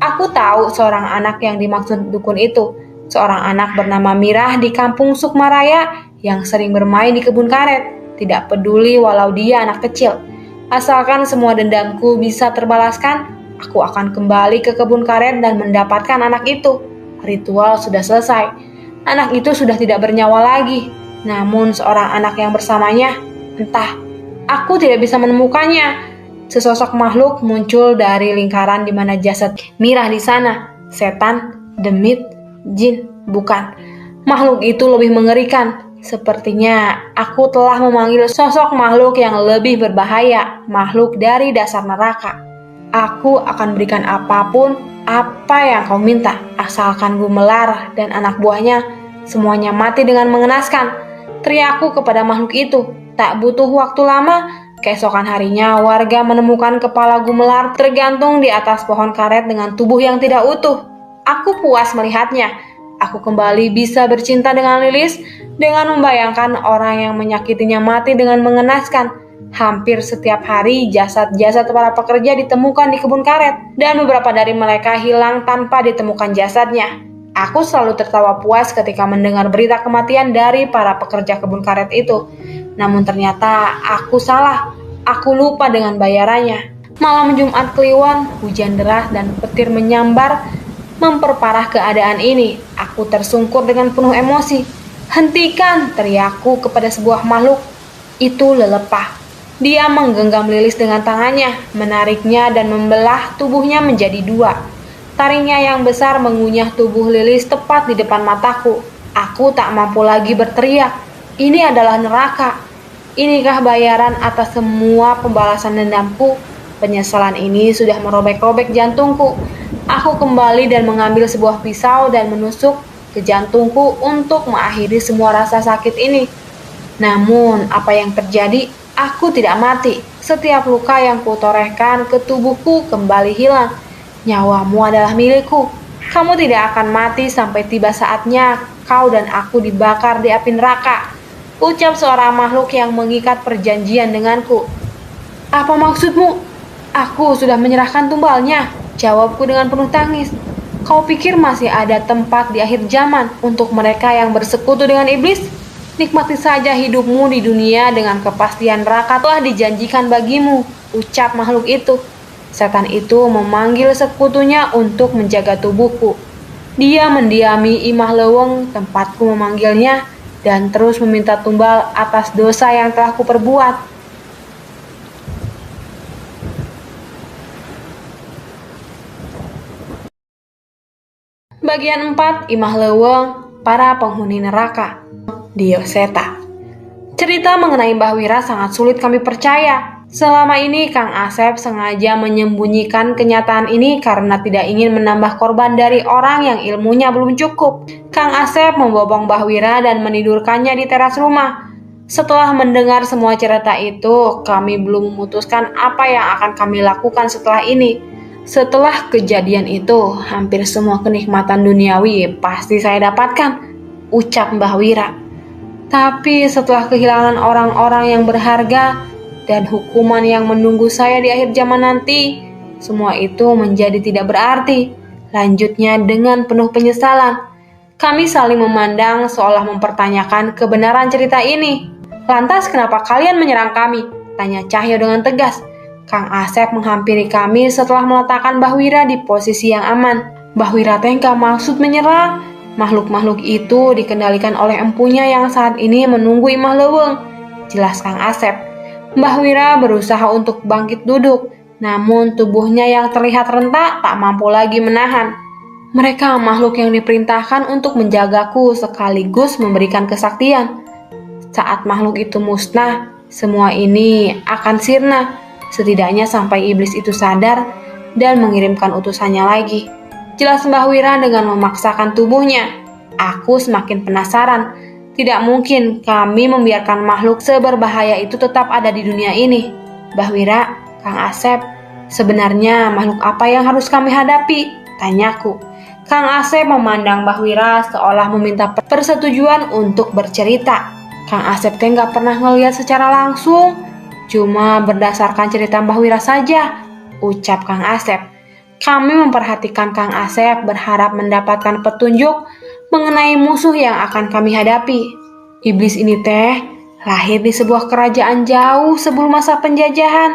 Aku tahu seorang anak yang dimaksud dukun itu, seorang anak bernama Mirah di kampung Sukmaraya yang sering bermain di kebun karet, tidak peduli walau dia anak kecil. Asalkan semua dendamku bisa terbalaskan, aku akan kembali ke kebun karet dan mendapatkan anak itu. Ritual sudah selesai. Anak itu sudah tidak bernyawa lagi. Namun seorang anak yang bersamanya, entah, aku tidak bisa menemukannya. Sesosok makhluk muncul dari lingkaran di mana jasad Mirah di sana. Setan, demit, jin, bukan. Makhluk itu lebih mengerikan. Sepertinya aku telah memanggil sosok makhluk yang lebih berbahaya, makhluk dari dasar neraka. Aku akan berikan apapun apa yang kau minta, asalkan Gumelar dan anak buahnya semuanya mati dengan mengenaskan, teriakku kepada makhluk itu. Tak butuh waktu lama, keesokan harinya warga menemukan kepala Gumelar tergantung di atas pohon karet dengan tubuh yang tidak utuh. Aku puas melihatnya. Aku kembali bisa bercinta dengan Lilis dengan membayangkan orang yang menyakitinya mati dengan mengenaskan. Hampir setiap hari jasad-jasad para pekerja ditemukan di kebun karet, dan beberapa dari mereka hilang tanpa ditemukan jasadnya. Aku selalu tertawa puas ketika mendengar berita kematian dari para pekerja kebun karet itu. Namun ternyata aku salah. Aku lupa dengan bayarannya. Malam Jumat Kliwon, hujan deras dan petir menyambar memperparah keadaan ini. Aku tersungkur dengan penuh emosi. "Hentikan!" teriakku kepada sebuah makhluk. Itu lelepah. Dia menggenggam Lilis dengan tangannya, menariknya dan membelah tubuhnya menjadi 2. Taringnya yang besar mengunyah tubuh Lilis tepat di depan mataku. Aku tak mampu lagi berteriak. Ini adalah neraka. Inikah bayaran atas semua pembalasan dendamku? Penyesalan ini sudah merobek-robek jantungku. Aku kembali dan mengambil sebuah pisau dan menusuk ke jantungku untuk mengakhiri semua rasa sakit ini. Namun, apa yang terjadi? Aku tidak mati. Setiap luka yang kutorehkan ke tubuhku kembali hilang. Nyawamu adalah milikku. Kamu tidak akan mati sampai tiba saatnya kau dan aku dibakar di api neraka, ucap seorang makhluk yang mengikat perjanjian denganku. "Apa maksudmu?" "Aku sudah menyerahkan tumbalnya," jawabku dengan penuh tangis. "Kau pikir masih ada tempat di akhir zaman untuk mereka yang bersekutu dengan iblis? Nikmati saja hidupmu di dunia dengan kepastian neraka telah dijanjikan bagimu," ucap makhluk itu. Setan itu memanggil sekutunya untuk menjaga tubuhku. Dia mendiami Imah Leweng tempatku memanggilnya dan terus meminta tumbal atas dosa yang telah kuperbuat. Bagian 4, Imah Leweng, para penghuni neraka. Dioseta. Cerita mengenai Mbah Wira sangat sulit kami percaya. Selama ini Kang Asep sengaja menyembunyikan kenyataan ini karena tidak ingin menambah korban dari orang yang ilmunya belum cukup. Kang Asep membopong Mbah Wira dan menidurkannya di teras rumah. Setelah mendengar semua cerita itu, kami belum memutuskan apa yang akan kami lakukan setelah ini. Setelah kejadian itu, hampir semua kenikmatan duniawi pasti saya dapatkan, ucap Mbah Wira. Tapi setelah kehilangan orang-orang yang berharga dan hukuman yang menunggu saya di akhir zaman nanti, semua itu menjadi tidak berarti. Lanjutnya dengan penuh penyesalan. Kami saling memandang seolah mempertanyakan kebenaran cerita ini. Lantas kenapa kalian menyerang kami? Tanya Cahyo dengan tegas. Kang Asep menghampiri kami setelah meletakkan Mbah Wira di posisi yang aman. Mbah Wira teh gak maksud menyerang. Makhluk-makhluk itu dikendalikan oleh empunya yang saat ini menunggu Imah Leweng, jelas Kang Asep. Mbah Wira berusaha untuk bangkit duduk, namun tubuhnya yang terlihat rentak tak mampu lagi menahan. Mereka makhluk yang diperintahkan untuk menjagaku sekaligus memberikan kesaktian. Saat makhluk itu musnah, semua ini akan sirna, setidaknya sampai iblis itu sadar dan mengirimkan utusannya lagi. Jelas Mbah Wira dengan memaksakan tubuhnya. Aku semakin penasaran. Tidak mungkin kami membiarkan makhluk seberbahaya itu tetap ada di dunia ini. Mbah Wira, Kang Asep, sebenarnya makhluk apa yang harus kami hadapi? Tanyaku. Kang Asep memandang Mbah Wira seolah meminta persetujuan untuk bercerita. Kang Asep teh gak pernah ngeliat secara langsung, cuma berdasarkan cerita Mbah Wira saja, ucap Kang Asep. Kami memperhatikan Kang Asep berharap mendapatkan petunjuk mengenai musuh yang akan kami hadapi. Iblis ini teh lahir di sebuah kerajaan jauh sebelum masa penjajahan.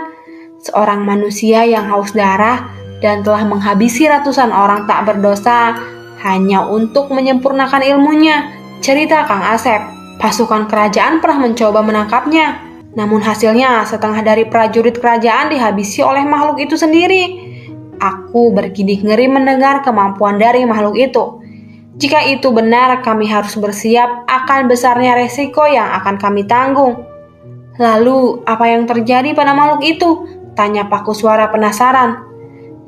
Seorang manusia yang haus darah dan telah menghabisi ratusan orang tak berdosa hanya untuk menyempurnakan ilmunya, cerita Kang Asep. Pasukan kerajaan pernah mencoba menangkapnya, namun hasilnya setengah dari prajurit kerajaan dihabisi oleh makhluk itu sendiri. Aku bergidik ngeri mendengar kemampuan dari makhluk itu. Jika itu benar, kami harus bersiap akan besarnya resiko yang akan kami tanggung. Lalu, apa yang terjadi pada makhluk itu? Tanya Paku Suara penasaran.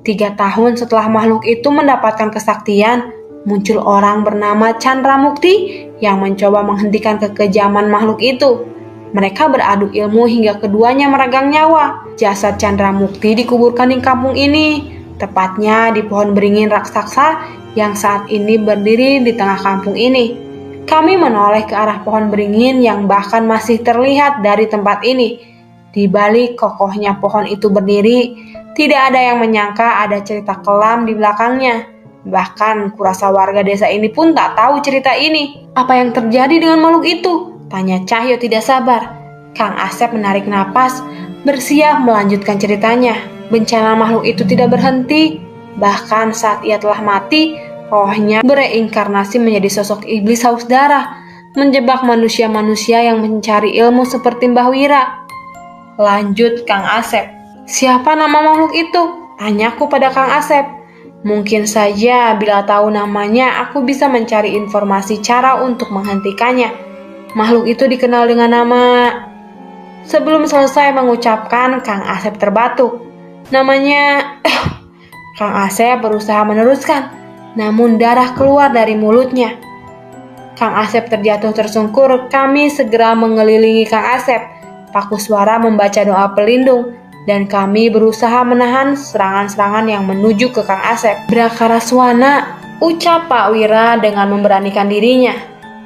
3 tahun setelah makhluk itu mendapatkan kesaktian, muncul orang bernama Chandra Mukti yang mencoba menghentikan kekejaman makhluk itu. Mereka beradu ilmu hingga keduanya meregang nyawa. Jasad Chandra Mukti dikuburkan di kampung ini, tepatnya di pohon beringin raksasa yang saat ini berdiri di tengah kampung ini. Kami menoleh ke arah pohon beringin yang bahkan masih terlihat dari tempat ini. Di balik kokohnya pohon itu berdiri, tidak ada yang menyangka ada cerita kelam di belakangnya. Bahkan kurasa warga desa ini pun tak tahu cerita ini. Apa yang terjadi dengan makhluk itu? Tanya Cahyo tidak sabar. Kang Asep menarik napas, bersiap melanjutkan ceritanya. Bencana makhluk itu tidak berhenti. Bahkan saat ia telah mati, rohnya bereinkarnasi menjadi sosok iblis haus darah, menjebak manusia-manusia yang mencari ilmu seperti Mbah Wira. Lanjut Kang Asep. Siapa nama makhluk itu? Tanyaku pada Kang Asep. Mungkin saja bila tahu namanya aku bisa mencari informasi cara untuk menghentikannya. Makhluk itu dikenal dengan nama... Sebelum selesai mengucapkan, Kang Asep terbatuk. Namanya... Kang Asep berusaha meneruskan, namun darah keluar dari mulutnya. Kang Asep terjatuh tersungkur. Kami segera mengelilingi Kang Asep. Paku Suara membaca doa pelindung, dan kami berusaha menahan serangan-serangan yang menuju ke Kang Asep. Brakaraswana, ucap Pak Wira dengan memberanikan dirinya.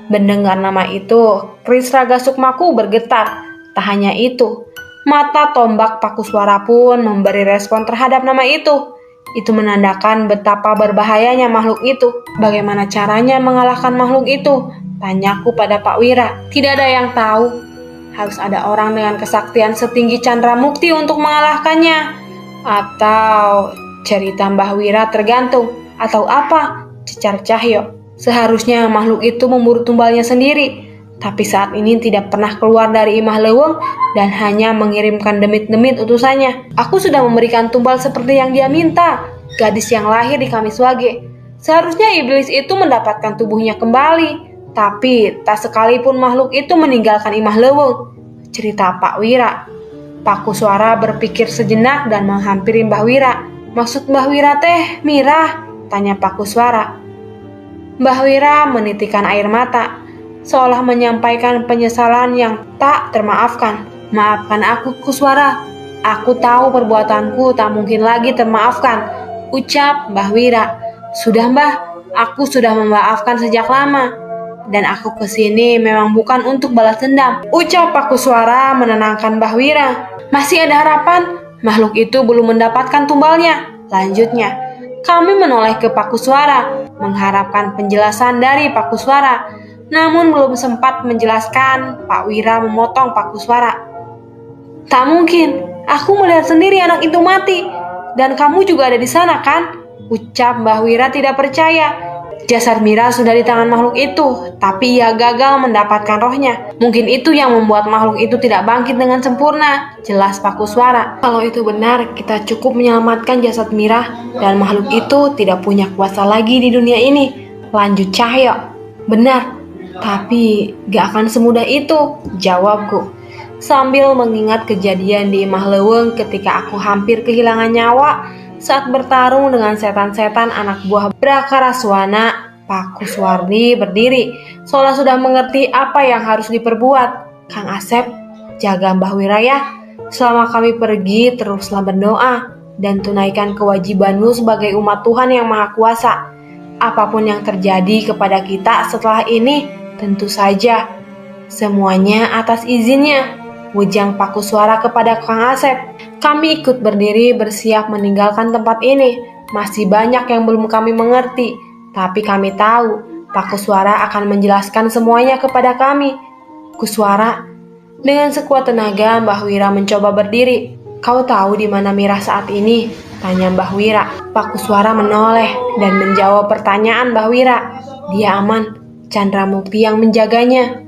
Mendengar nama itu, keris raga sukmaku bergetar. Tak hanya itu, mata tombak Paku Suara pun memberi respon terhadap nama itu. Itu menandakan betapa berbahayanya makhluk itu. Bagaimana caranya mengalahkan makhluk itu? Tanyaku pada Pak Wira. Tidak ada yang tahu. Harus ada orang dengan kesaktian setinggi Chandra Mukti untuk mengalahkannya. Atau cerita Mbah Wira tergantung, atau apa? Cecar Cahyo. Seharusnya makhluk itu memburu tumbalnya sendiri, tapi saat ini tidak pernah keluar dari Imah Leweng dan hanya mengirimkan demit-demit utusannya. Aku sudah memberikan tumbal seperti yang dia minta, gadis yang lahir di Kamiswage. Seharusnya iblis itu mendapatkan tubuhnya kembali, tapi tak sekalipun makhluk itu meninggalkan Imah Leweng. Cerita Pak Wira. Pak Kuswara berpikir sejenak dan menghampiri Mbah Wira. Maksud Mbah Wira teh Mirah? Tanya Pak Kuswara. Mbah Wira menitikkan air mata, seolah menyampaikan penyesalan yang tak termaafkan. Maafkan aku, Kuswara. Aku tahu perbuatanku tak mungkin lagi termaafkan, ucap Mbah Wira. Sudah Mbah, aku sudah memaafkan sejak lama. Dan aku kesini memang bukan untuk balas dendam, ucap Pak Kuswara menenangkan Mbah Wira. Masih ada harapan, makhluk itu belum mendapatkan tumbalnya. Lanjutnya, kami menoleh ke Pak Kuswara, mengharapkan penjelasan dari Pak Kuswara. Namun belum sempat menjelaskan, Pak Wira memotong Pak Kuswara. Tak mungkin, aku melihat sendiri anak itu mati. Dan kamu juga ada di sana kan? Ucap Mbah Wira tidak percaya. Jasad Mira sudah di tangan makhluk itu, tapi ia gagal mendapatkan rohnya. Mungkin itu yang membuat makhluk itu tidak bangkit dengan sempurna, jelas Pak Kuswara. Kalau itu benar, kita cukup menyelamatkan jasad Mira, dan makhluk itu tidak punya kuasa lagi di dunia ini. Lanjut Cahyo. Benar, tapi gak akan semudah itu, jawabku. Sambil mengingat kejadian di Imah Leweng ketika aku hampir kehilangan nyawa saat bertarung dengan setan-setan anak buah Brakaraswana. Pak Kuswardi berdiri, seolah sudah mengerti apa yang harus diperbuat. Kang Asep, jaga Mbah Wira ya. Selama kami pergi, teruslah berdoa dan tunaikan kewajibanmu sebagai umat Tuhan yang Maha Kuasa. Apapun yang terjadi kepada kita setelah ini, tentu saja semuanya atas izinnya, ujang Pak Kuswara kepada Kang Asep. Kami ikut berdiri bersiap meninggalkan tempat ini. Masih banyak yang belum kami mengerti, tapi kami tahu Pak Kuswara akan menjelaskan semuanya kepada kami. Kuswara, dengan sekuat tenaga Mbah Wira mencoba berdiri. Kau tahu di mana Mirah saat ini? Tanya Mbah Wira. Pak Kuswara menoleh dan menjawab pertanyaan Mbah Wira. Dia aman, Chandra Mukti yang menjaganya.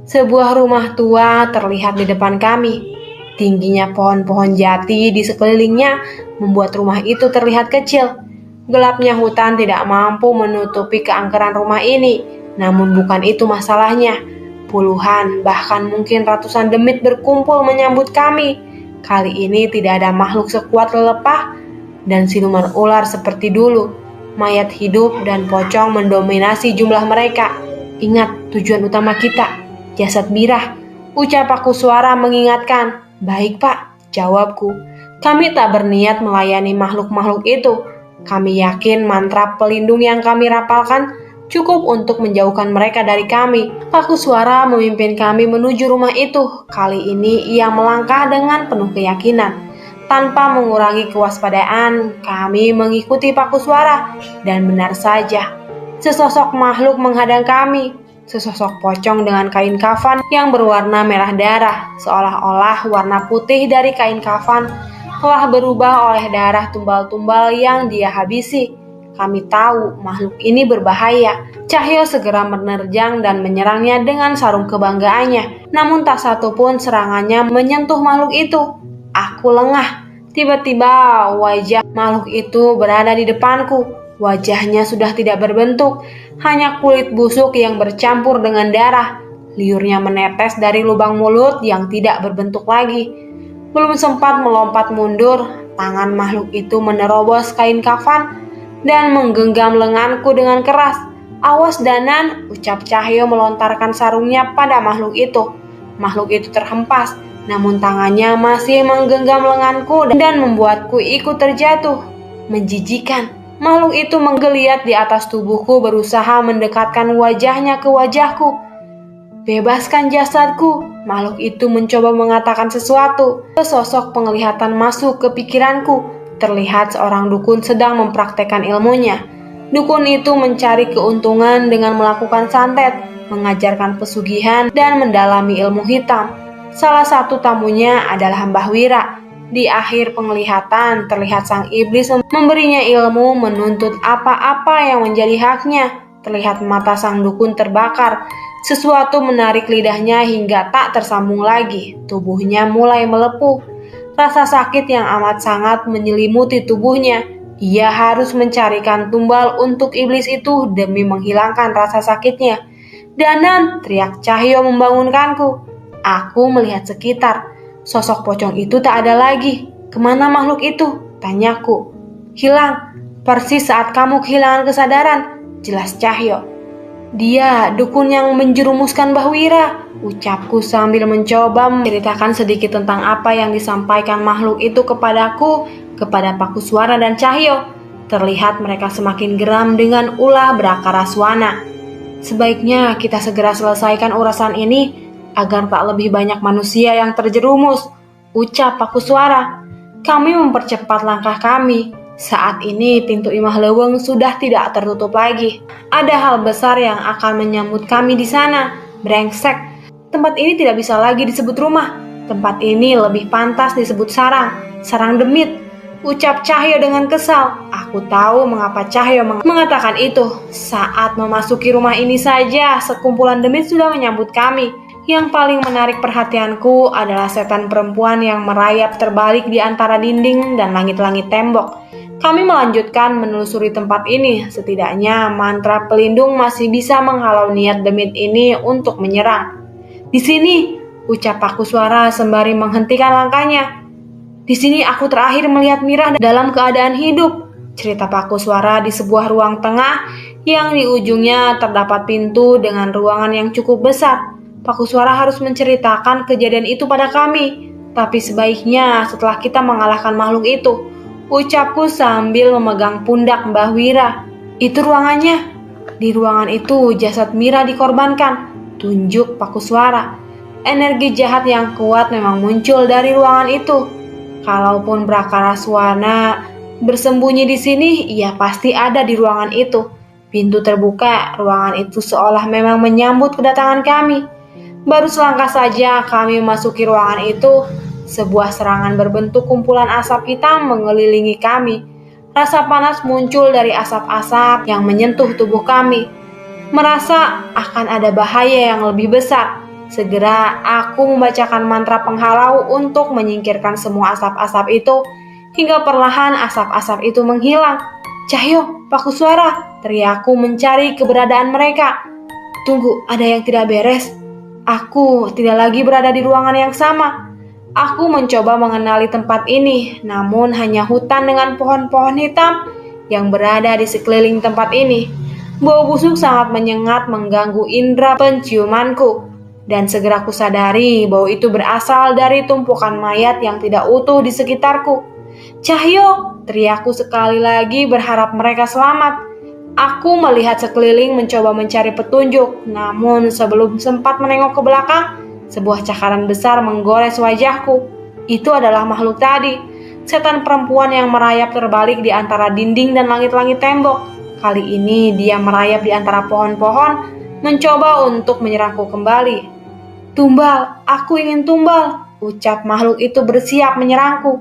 Sebuah rumah tua terlihat di depan kami. Tingginya pohon-pohon jati di sekelilingnya membuat rumah itu terlihat kecil. Gelapnya hutan tidak mampu menutupi keangkeran rumah ini. Namun bukan itu masalahnya. Puluhan, bahkan mungkin ratusan demit berkumpul menyambut kami. Kali ini tidak ada makhluk sekuat lelepah dan siluman ular seperti dulu. Mayat hidup dan pocong mendominasi jumlah mereka. Ingat tujuan utama kita, jasad Mirah, ucap Pak Kuswara mengingatkan. Baik Pak, jawabku. Kami tak berniat melayani makhluk-makhluk itu. Kami yakin mantra pelindung yang kami rapalkan cukup untuk menjauhkan mereka dari kami. Pak Kuswara memimpin kami menuju rumah itu. Kali ini ia melangkah dengan penuh keyakinan. Tanpa mengurangi kewaspadaan, kami mengikuti Pak Kuswara. Dan benar saja, sesosok makhluk menghadang kami. Sesosok pocong dengan kain kafan yang berwarna merah darah, seolah-olah warna putih dari kain kafan telah berubah oleh darah tumbal-tumbal yang dia habisi. Kami tahu makhluk ini berbahaya. Cahyo segera menerjang dan menyerangnya dengan sarung kebanggaannya. Namun tak satu pun serangannya menyentuh makhluk itu. Aku lengah. Tiba-tiba wajah makhluk itu berada di depanku. Wajahnya sudah tidak berbentuk, hanya kulit busuk yang bercampur dengan darah. Liurnya menetes dari lubang mulut yang tidak berbentuk lagi. Belum sempat melompat mundur, tangan makhluk itu menerobos kain kafan dan menggenggam lenganku dengan keras. Awas Danan, ucap Cahyo melontarkan sarungnya pada makhluk itu. Makhluk itu terhempas, namun tangannya masih menggenggam lenganku dan membuatku ikut terjatuh. Menjijikan. Makhluk itu menggeliat di atas tubuhku berusaha mendekatkan wajahnya ke wajahku. Bebaskan jasadku. Makhluk itu mencoba mengatakan sesuatu. Sesosok penglihatan masuk ke pikiranku. Terlihat seorang dukun sedang mempraktekkan ilmunya. Dukun itu mencari keuntungan dengan melakukan santet, mengajarkan pesugihan, dan mendalami ilmu hitam. Salah satu tamunya adalah Mbah Wira. Di akhir penglihatan terlihat sang iblis memberinya ilmu menuntut apa-apa yang menjadi haknya. Terlihat mata sang dukun terbakar. Sesuatu menarik lidahnya hingga tak tersambung lagi. Tubuhnya mulai melepuh. Rasa sakit yang amat sangat menyelimuti tubuhnya. Ia harus mencarikan tumbal untuk iblis itu demi menghilangkan rasa sakitnya. "Danan!" teriak Cahyo membangunkanku. Aku melihat sekitar. Sosok pocong itu tak ada lagi. "Kemana makhluk itu?" tanyaku. "Hilang, persis saat kamu kehilangan kesadaran," jelas Cahyo. "Dia dukun yang menjerumuskan Mbah Wira," ucapku sambil mencoba menceritakan sedikit tentang apa yang disampaikan makhluk itu kepadaku, kepada Pakusuara dan Cahyo. Terlihat mereka semakin geram dengan ulah Brakaraswana. "Sebaiknya kita segera selesaikan urusan ini agar tak lebih banyak manusia yang terjerumus," ucap Pakusuara. Kami mempercepat langkah kami. Saat ini pintu Imah Leweng sudah tidak tertutup lagi. Ada hal besar yang akan menyambut kami di sana. Brengsek. Tempat ini tidak bisa lagi disebut rumah. Tempat ini lebih pantas disebut sarang demit, ucap Cahyo dengan kesal. Aku tahu mengapa Cahyo mengatakan itu. Saat memasuki rumah ini saja, sekumpulan demit sudah menyambut kami. Yang paling menarik perhatianku adalah setan perempuan yang merayap terbalik di antara dinding dan langit-langit tembok. Kami melanjutkan menelusuri tempat ini. Setidaknya mantra pelindung masih bisa menghalau niat demit ini untuk menyerang. "Di sini," ucap Pakusuara sembari menghentikan langkahnya. "Di sini aku terakhir melihat Mirah dalam keadaan hidup," cerita Pakusuara di sebuah ruang tengah yang di ujungnya terdapat pintu dengan ruangan yang cukup besar. Pakusuara harus menceritakan kejadian itu pada kami, tapi sebaiknya setelah kita mengalahkan makhluk itu, ucapku sambil memegang pundak Mbah Wira. "Itu ruangannya. Di ruangan itu jasad Mira dikorbankan," tunjuk Pakusuara. Energi jahat yang kuat memang muncul dari ruangan itu. Kalaupun Brakaraswana bersembunyi di sini, ia pasti ada di ruangan itu. Pintu terbuka, ruangan itu seolah memang menyambut kedatangan kami. Baru selangkah saja kami memasuki ruangan itu, sebuah serangan berbentuk kumpulan asap hitam mengelilingi kami. Rasa panas muncul dari asap-asap yang menyentuh tubuh kami. Merasa akan ada bahaya yang lebih besar. Segera aku membacakan mantra penghalau untuk menyingkirkan semua asap-asap itu, hingga perlahan asap-asap itu menghilang. "Cahyo, Pakusuara!" teriakku mencari keberadaan mereka. "Tunggu, ada yang tidak beres." Aku tidak lagi berada di ruangan yang sama. Aku mencoba mengenali tempat ini, namun hanya hutan dengan pohon-pohon hitam yang berada di sekeliling tempat ini. Bau busuk sangat menyengat mengganggu indera penciumanku, dan segera kusadari bau itu berasal dari tumpukan mayat yang tidak utuh di sekitarku. "Cahyo!" teriakku sekali lagi berharap mereka selamat. Aku melihat sekeliling mencoba mencari petunjuk, namun sebelum sempat menengok ke belakang, sebuah cakaran besar menggores wajahku. Itu adalah makhluk tadi, setan perempuan yang merayap terbalik di antara dinding dan langit-langit tembok. Kali ini dia merayap di antara pohon-pohon, mencoba untuk menyerangku kembali. "Tumbal, aku ingin tumbal," ucap makhluk itu bersiap menyerangku.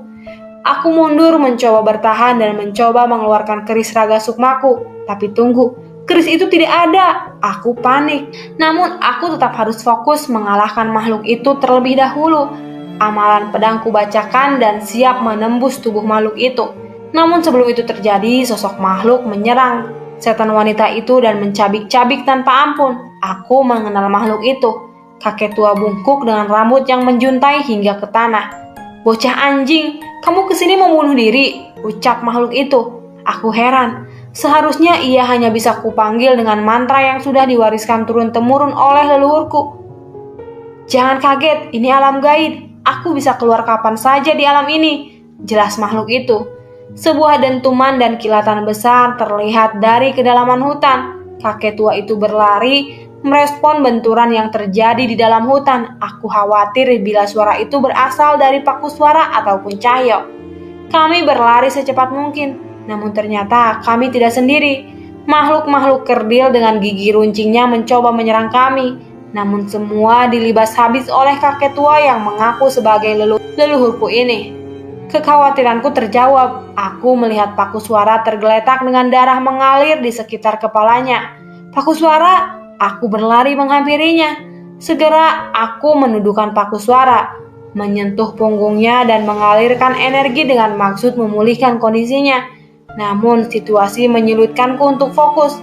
Aku mundur mencoba bertahan dan mencoba mengeluarkan keris raga sukmaku. Tapi tunggu, keris itu tidak ada. Aku panik. Namun aku tetap harus fokus mengalahkan makhluk itu terlebih dahulu. Amalan pedangku bacakan dan siap menembus tubuh makhluk itu. Namun sebelum itu terjadi, sosok makhluk menyerang setan wanita itu dan mencabik-cabik tanpa ampun. Aku mengenal makhluk itu. Kakek tua bungkuk dengan rambut yang menjuntai hingga ke tanah. "Bocah anjing, kamu kesini mau bunuh diri," ucap makhluk itu. Aku heran. Seharusnya ia hanya bisa kupanggil dengan mantra yang sudah diwariskan turun-temurun oleh leluhurku. "Jangan kaget, ini alam gaib. Aku bisa keluar kapan saja di alam ini," jelas makhluk itu. Sebuah dentuman dan kilatan besar terlihat dari kedalaman hutan. Kakek tua itu berlari, merespon benturan yang terjadi di dalam hutan. Aku khawatir bila suara itu berasal dari Pakusuara ataupun Cahyo. Kami berlari secepat mungkin, namun ternyata kami tidak sendiri. Makhluk-makhluk kerdil dengan gigi runcingnya mencoba menyerang kami, namun semua dilibas habis oleh kakek tua yang mengaku sebagai leluhurku ini. Kekhawatiranku terjawab. Aku melihat Paku Suara tergeletak dengan darah mengalir di sekitar kepalanya. Paku Suara, aku berlari menghampirinya. Segera aku menundukkan Paku Suara, menyentuh punggungnya dan mengalirkan energi dengan maksud memulihkan kondisinya. Namun situasi menyulitkanku untuk fokus.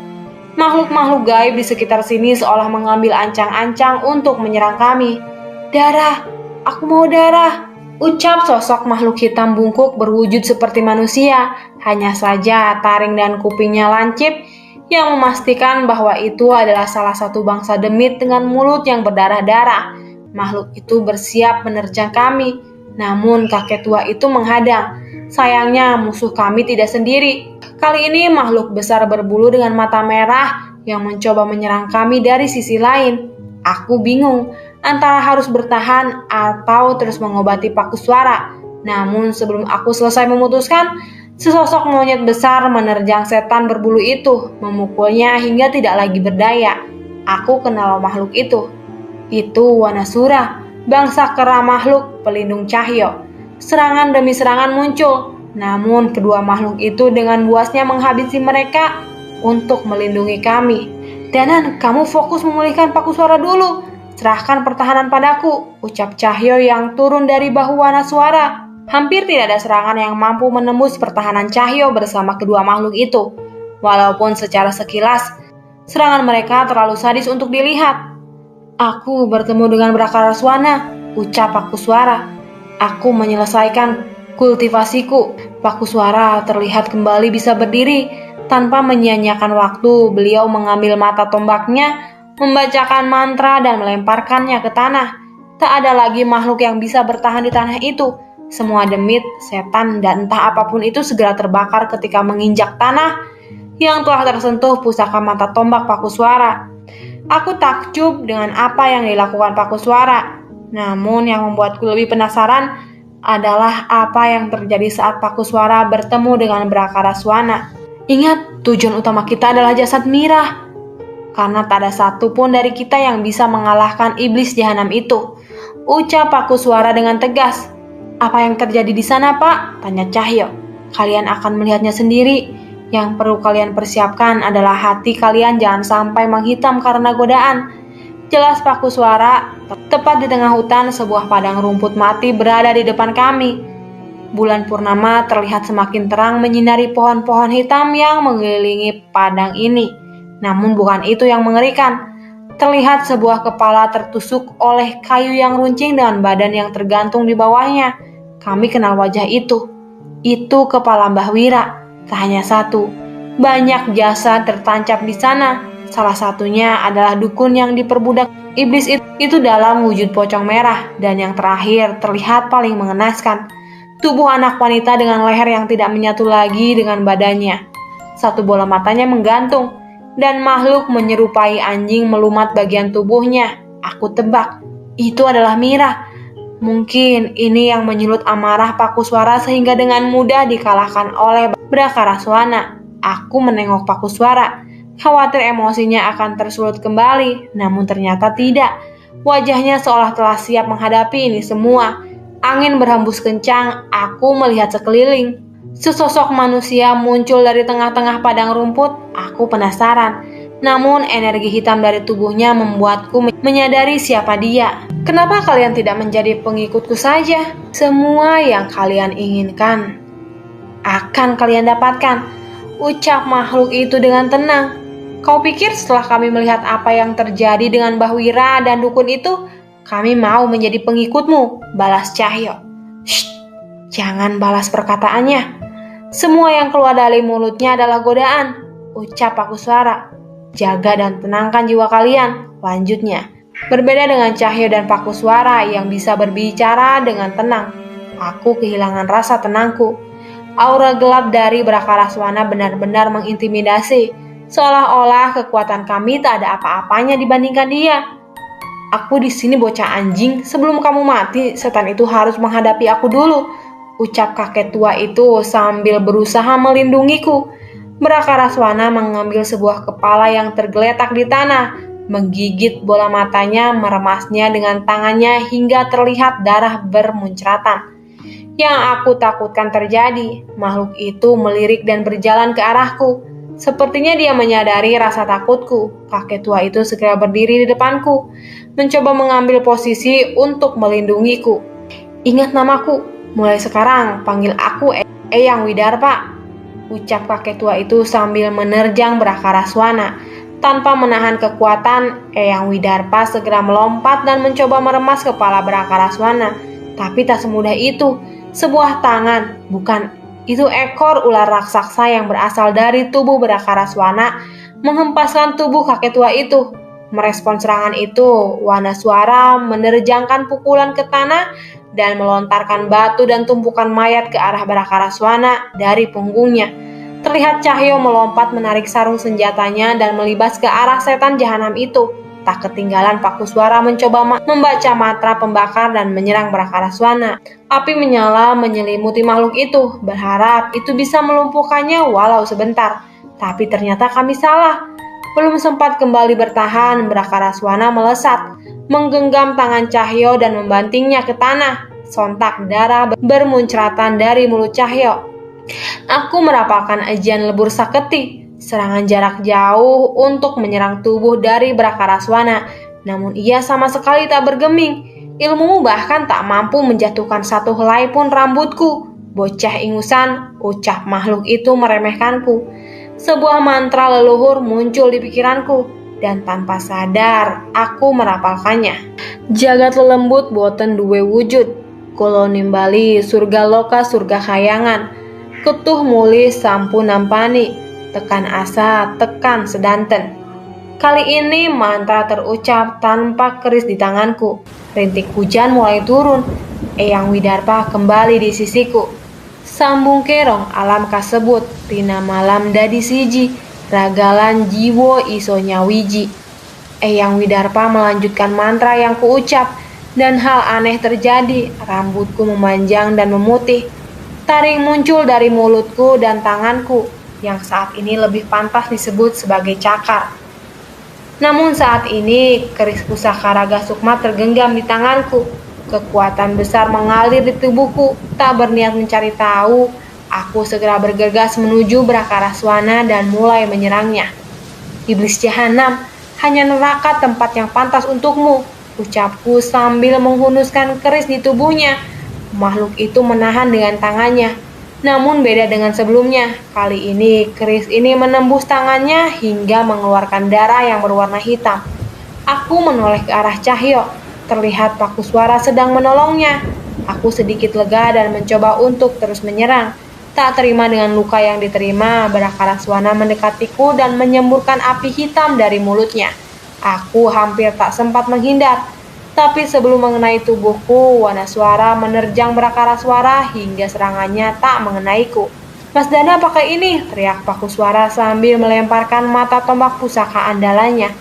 Makhluk-makhluk gaib di sekitar sini seolah mengambil ancang-ancang untuk menyerang kami. Darah, aku mau darah, ucap sosok makhluk hitam bungkuk berwujud seperti manusia. Hanya saja taring dan kupingnya lancip yang memastikan bahwa itu adalah salah satu bangsa demit dengan mulut yang berdarah-darah. Makhluk itu bersiap menerjang kami, namun kakek tua itu menghadang. Sayangnya musuh kami tidak sendiri. Kali ini makhluk besar berbulu dengan mata merah yang mencoba menyerang kami dari sisi lain. Aku bingung antara harus bertahan atau terus mengobati Paku Suara. Namun sebelum aku selesai memutuskan, sesosok monyet besar menerjang setan berbulu itu, memukulnya hingga tidak lagi berdaya. Aku kenal makhluk itu. Itu Wanasura, bangsa kera makhluk pelindung cahyo. Serangan demi serangan muncul, namun kedua makhluk itu dengan buasnya menghabisi mereka untuk melindungi kami. Danan, kamu fokus memulihkan Paku Suara dulu. Serahkan pertahanan padaku, ucap Cahyo yang turun dari bahu Wanasura. Hampir tidak ada serangan yang mampu menembus pertahanan Cahyo bersama kedua makhluk itu. Walaupun secara sekilas, serangan mereka terlalu sadis untuk dilihat. Aku bertemu dengan Brakaraswana, ucap Paku Suara. Aku menyelesaikan kultivasiku. Paku Suara terlihat kembali bisa berdiri. Tanpa menyia-nyiakan waktu, beliau mengambil mata tombaknya, membacakan mantra dan melemparkannya ke tanah. Tak ada lagi makhluk yang bisa bertahan di tanah itu. Semua demit, setan, dan entah apapun itu segera terbakar ketika menginjak tanah yang telah tersentuh pusaka mata tombak Paku Suara. Aku takjub dengan apa yang dilakukan Paku Suara. Namun yang membuatku lebih penasaran adalah apa yang terjadi saat Paku Suara bertemu dengan Brakaraswana. Ingat, tujuan utama kita adalah jasad Mira. Karena tak ada satu pun dari kita yang bisa mengalahkan iblis jahanam itu, ucap Paku Suara dengan tegas. Apa yang terjadi di sana, Pak? Tanya Cahyo. Kalian akan melihatnya sendiri. Yang perlu kalian persiapkan adalah hati kalian jangan sampai menghitam karena godaan. Jelas Paku Suara, tepat di tengah hutan sebuah padang rumput mati berada di depan kami. Bulan purnama terlihat semakin terang menyinari pohon-pohon hitam yang mengelilingi padang ini. Namun bukan itu yang mengerikan. Terlihat sebuah kepala tertusuk oleh kayu yang runcing dengan badan yang tergantung di bawahnya. Kami kenal wajah itu. Itu kepala Mbah Wira. Tak hanya satu, banyak jasad tertancap di sana. Salah satunya adalah dukun yang diperbudak iblis itu dalam wujud pocong merah. Dan yang terakhir terlihat paling mengenaskan. Tubuh anak wanita dengan leher yang tidak menyatu lagi dengan badannya. Satu bola matanya menggantung. Dan makhluk menyerupai anjing melumat bagian tubuhnya. Aku tebak, itu adalah Mira. Mungkin ini yang menyulut amarah Paku Suara sehingga dengan mudah dikalahkan oleh Brakaraswana. Aku menengok Paku Suara, khawatir emosinya akan tersulut kembali, namun ternyata tidak. Wajahnya seolah telah siap menghadapi ini semua. Angin berhembus kencang, aku melihat sekeliling. Sesosok manusia muncul dari tengah-tengah padang rumput. Aku penasaran, namun energi hitam dari tubuhnya membuatku menyadari siapa dia. Kenapa kalian tidak menjadi pengikutku saja? Semua yang kalian inginkan akan kalian dapatkan, ucap makhluk itu dengan tenang. Kau pikir setelah kami melihat apa yang terjadi dengan Mbah Wira dan dukun itu, kami mau menjadi pengikutmu? Balas Cahyo. Shh, jangan balas perkataannya. Semua yang keluar dari mulutnya adalah godaan, ucap Paku Suara. Jaga dan tenangkan jiwa kalian, lanjutnya. Berbeda dengan Cahyo dan Paku Suara yang bisa berbicara dengan tenang, aku kehilangan rasa tenangku. Aura gelap dari Brakaraswana benar-benar mengintimidasi, seolah-olah kekuatan kami tak ada apa-apanya dibandingkan dia. Aku di sini bocah anjing, sebelum kamu mati, setan itu harus menghadapi aku dulu, ucap kakek tua itu sambil berusaha melindungiku. Brakaraswana mengambil sebuah kepala yang tergeletak di tanah, menggigit bola matanya, meremasnya dengan tangannya hingga terlihat darah bermuncratan. Yang aku takutkan terjadi, makhluk itu melirik dan berjalan ke arahku. Sepertinya dia menyadari rasa takutku. Kakek tua itu segera berdiri di depanku, mencoba mengambil posisi untuk melindungiku. Ingat namaku, mulai sekarang panggil aku Eyang Widarpa, ucap kakek tua itu sambil menerjang Brakaraswana. Tanpa menahan kekuatan, Eyang Widarpa segera melompat dan mencoba meremas kepala Brakaraswana. Tapi tak semudah itu. Sebuah tangan, bukan, itu ekor ular raksasa yang berasal dari tubuh Brakaraswana, menghempaskan tubuh kakek tua itu. Merespon serangan itu, Wanaswara menerjangkan pukulan ke tanah dan melontarkan batu dan tumpukan mayat ke arah Brakaraswana dari punggungnya. Terlihat Cahyo melompat menarik sarung senjatanya dan melibas ke arah setan jahanam itu. Tak ketinggalan Pakuswara mencoba membaca mantra pembakar dan menyerang Brakaraswana. Api menyala menyelimuti makhluk itu, berharap itu bisa melumpuhkannya walau sebentar. Tapi ternyata kami salah. Belum sempat kembali bertahan, Brakaraswana melesat, menggenggam tangan Cahyo dan membantingnya ke tanah. Sontak darah bermuncratan dari mulut Cahyo. Aku merapalkan ajian lebur saketi, serangan jarak jauh untuk menyerang tubuh dari Brakaraswana. Namun ia sama sekali tak bergeming. Ilmumu bahkan tak mampu menjatuhkan satu helai pun rambutku. Bocah ingusan, ucap makhluk itu meremehkanku. Sebuah mantra leluhur muncul di pikiranku, dan tanpa sadar aku merapalkannya. Jagat lelembut boten duwe wujud, kulo nimbali surga loka surga khayangan. Ketuh muli sampun nampani, tekan asa tekan sedanten. Kali ini mantra terucap tanpa keris di tanganku. Rintik hujan mulai turun. Eyang Widarpa kembali di sisiku. Sambung kerong alam kasebut, tina malam dadi siji, ragalan jiwo iso nyawiji. Eyang Widarpa melanjutkan mantra yang kuucap, dan hal aneh terjadi. Rambutku memanjang dan memutih. Taring muncul dari mulutku dan tanganku, yang saat ini lebih pantas disebut sebagai cakar. Namun saat ini keris pusaka Raga Sukma tergenggam di tanganku. Kekuatan besar mengalir di tubuhku. Tak berniat mencari tahu, aku segera bergegas menuju Brakaraswana dan mulai menyerangnya. Iblis jahanam, hanya neraka tempat yang pantas untukmu, ucapku sambil menghunuskan keris di tubuhnya. Makhluk itu menahan dengan tangannya. Namun beda dengan sebelumnya, kali ini keris ini menembus tangannya hingga mengeluarkan darah yang berwarna hitam. Aku menoleh ke arah Cahyo, terlihat Pakuswara sedang menolongnya. Aku sedikit lega dan mencoba untuk terus menyerang. Tak terima dengan luka yang diterima, Brakaraswana mendekatiku dan menyemburkan api hitam dari mulutnya. Aku hampir tak sempat menghindar. Tapi sebelum mengenai tubuhku, Wanaswara menerjang Brakaraswana hingga serangannya tak mengenaiku. Mas Dana pakai ini, teriak Pakuswara sambil melemparkan mata tombak pusaka andalannya.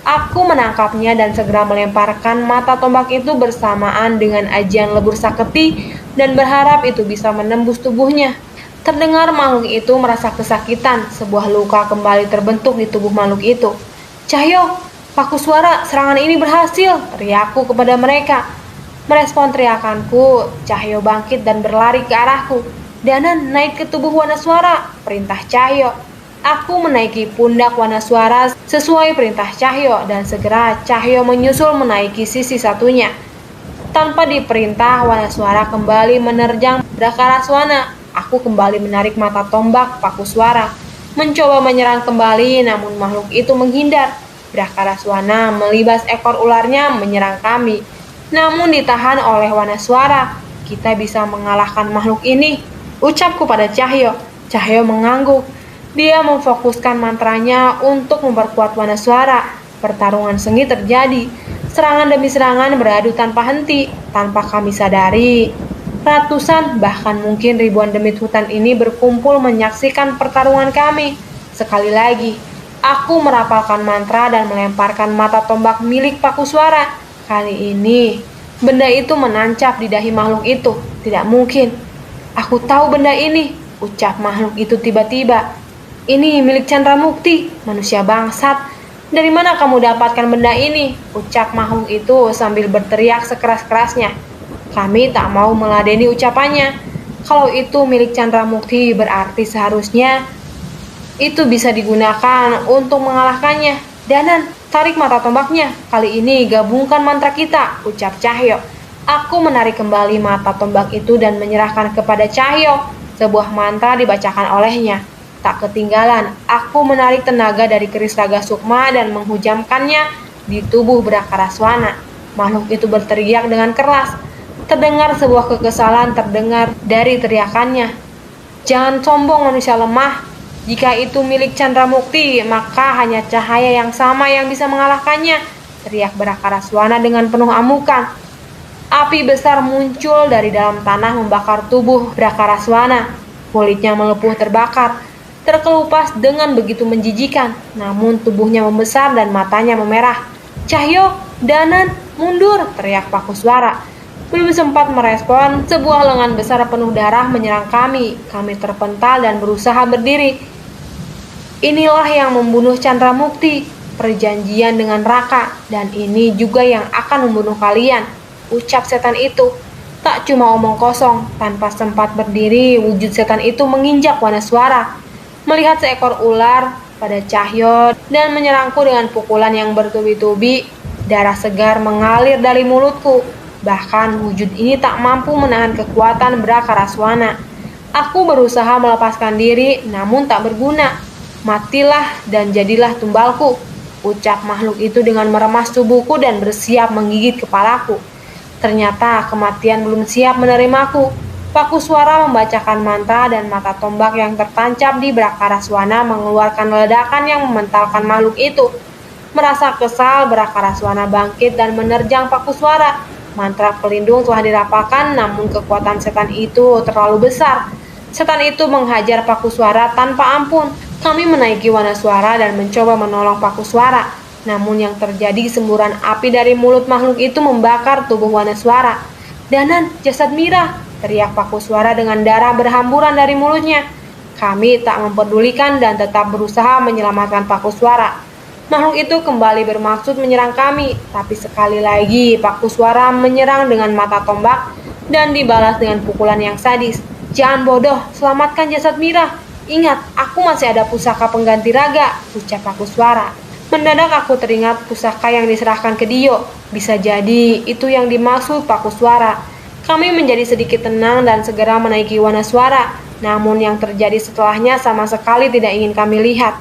Aku menangkapnya dan segera melemparkan mata tombak itu bersamaan dengan ajian lebur saketi dan berharap itu bisa menembus tubuhnya. Terdengar makhluk itu merasa kesakitan, sebuah luka kembali terbentuk di tubuh makhluk itu. Cahyo, Pakuswara, serangan ini berhasil, teriakku kepada mereka. Merespon teriakanku, Cahyo bangkit dan berlari ke arahku. Danan, naik ke tubuh Wanaswara, perintah Cahyo. Aku menaiki pundak Wanaswara sesuai perintah Cahyo dan segera Cahyo menyusul menaiki sisi satunya. Tanpa diperintah, Wanaswara kembali menerjang Brakaraswana. Aku kembali menarik mata tombak Pakuswara, mencoba menyerang kembali namun makhluk itu menghindar. Brakaraswana melibas ekor ularnya menyerang kami, namun ditahan oleh Wanaswara. Kita bisa mengalahkan makhluk ini, ucapku pada Cahyo. Cahyo mengangguk. Dia memfokuskan mantranya untuk memperkuat Wanaswara. Pertarungan sengit terjadi. Serangan demi serangan beradu tanpa henti. Tanpa kami sadari, ratusan bahkan mungkin ribuan demit hutan ini berkumpul menyaksikan pertarungan kami. Sekali lagi, aku merapalkan mantra dan melemparkan mata tombak milik Pakuswara. Kali ini, benda itu menancap di dahi makhluk itu. Tidak mungkin. Aku tahu benda ini, ucap makhluk itu tiba-tiba. Ini milik Chandramukti, manusia bangsat. Dari mana kamu dapatkan benda ini? Ucap makhluk itu sambil berteriak sekeras-kerasnya. Kami tak mau meladeni ucapannya. Kalau itu milik Chandramukti berarti seharusnya itu bisa digunakan untuk mengalahkannya. Danan, tarik mata tombaknya. Kali ini gabungkan mantra kita, ucap Cahyo. Aku menarik kembali mata tombak itu dan menyerahkan kepada Cahyo. Sebuah mantra dibacakan olehnya. Tak ketinggalan, aku menarik tenaga dari keris raga Sukma dan menghujamkannya di tubuh Brakaraswana. Makhluk itu berteriak dengan keras. Terdengar sebuah kekesalan terdengar dari teriakannya. Jangan sombong manusia lemah. Jika itu milik Chandramukti, maka hanya cahaya yang sama yang bisa mengalahkannya, teriak Brakaraswana dengan penuh amukan. Api besar muncul dari dalam tanah membakar tubuh Brakaraswana. Kulitnya melepuh terbakar, terkelupas dengan begitu menjijikan, namun tubuhnya membesar dan matanya memerah. Cahyo, Danan, mundur, teriak Pakuswara. Belum sempat merespon, sebuah lengan besar penuh darah menyerang kami. Kami terpental dan berusaha berdiri. Inilah yang membunuh Chandramukti, perjanjian dengan Raka, dan ini juga yang akan membunuh kalian, ucap setan itu. Tak cuma omong kosong, tanpa sempat berdiri, wujud setan itu menginjak Wanaswara. Melihat seekor ular pada Cahyo dan menyerangku dengan pukulan yang bertubi-tubi, darah segar mengalir dari mulutku. Bahkan wujud ini tak mampu menahan kekuatan Brakaraswana. Aku berusaha melepaskan diri, namun tak berguna. Matilah dan jadilah tumbalku, ucap makhluk itu dengan meremas tubuhku dan bersiap menggigit kepalaku. Ternyata kematian belum siap menerimaku. Pakuswara membacakan mantra dan mata tombak yang tertancap di Brakaraswana mengeluarkan ledakan yang mementalkan makhluk itu. Merasa kesal, Brakaraswana bangkit dan menerjang Pakuswara. Mantra pelindung telah dirapalkan, namun kekuatan setan itu terlalu besar. Setan itu menghajar Pakuswara tanpa ampun. Kami menaiki Wanaswara dan mencoba menolong Pakuswara. Namun yang terjadi semburan api dari mulut makhluk itu membakar tubuh Wanaswara. Danan, jasad Mira, teriak Pakuswara dengan darah berhamburan dari mulutnya. Kami tak mempedulikan dan tetap berusaha menyelamatkan Pakuswara. Makhluk itu kembali bermaksud menyerang kami, tapi sekali lagi Pakuswara menyerang dengan mata tombak dan dibalas dengan pukulan yang sadis. Jangan bodoh, selamatkan jasad Mira. Ingat, aku masih ada pusaka pengganti raga, ucap Pakuswara. Mendadak aku teringat pusaka yang diserahkan ke Dio. Bisa jadi itu yang dimaksud Pakuswara. Kami menjadi sedikit tenang dan segera menaiki Wanaswara. Namun yang terjadi setelahnya sama sekali tidak ingin kami lihat.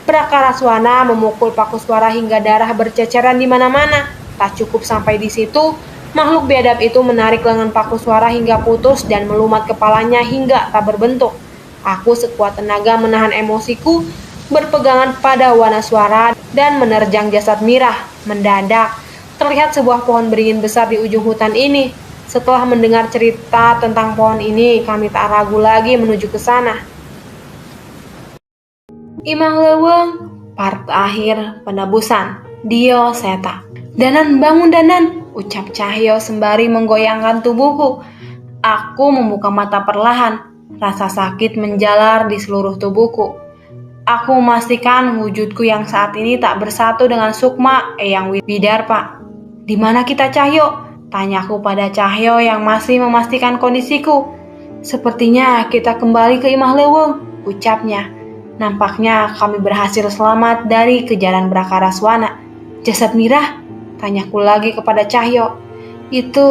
Brakaraswana memukul Pakuswara hingga darah berceceran di mana-mana. Tak cukup sampai di situ, makhluk biadab itu menarik lengan Pakuswara hingga putus dan melumat kepalanya hingga tak berbentuk. Aku sekuat tenaga menahan emosiku, berpegangan pada Wanaswara dan menerjang jasad Mira. Mendadak, terlihat sebuah pohon beringin besar di ujung hutan ini. Setelah mendengar cerita tentang pohon ini, kami tak ragu lagi menuju ke sana. Imah Leweng, part akhir penebusan, Dio Seta. Danan, bangun Danan, ucap Cahyo sembari menggoyangkan tubuhku. Aku membuka mata perlahan. Rasa sakit menjalar di seluruh tubuhku. Aku memastikan wujudku yang saat ini tak bersatu dengan Sukma Eyang Widarpa. Di mana kita Cahyo? Tanyaku pada Cahyo yang masih memastikan kondisiku. Sepertinya kita kembali ke Imah Leweng, ucapnya. Nampaknya kami berhasil selamat dari kejaran Brakaraswana. Jasad Mira? Tanyaku lagi kepada Cahyo. Itu...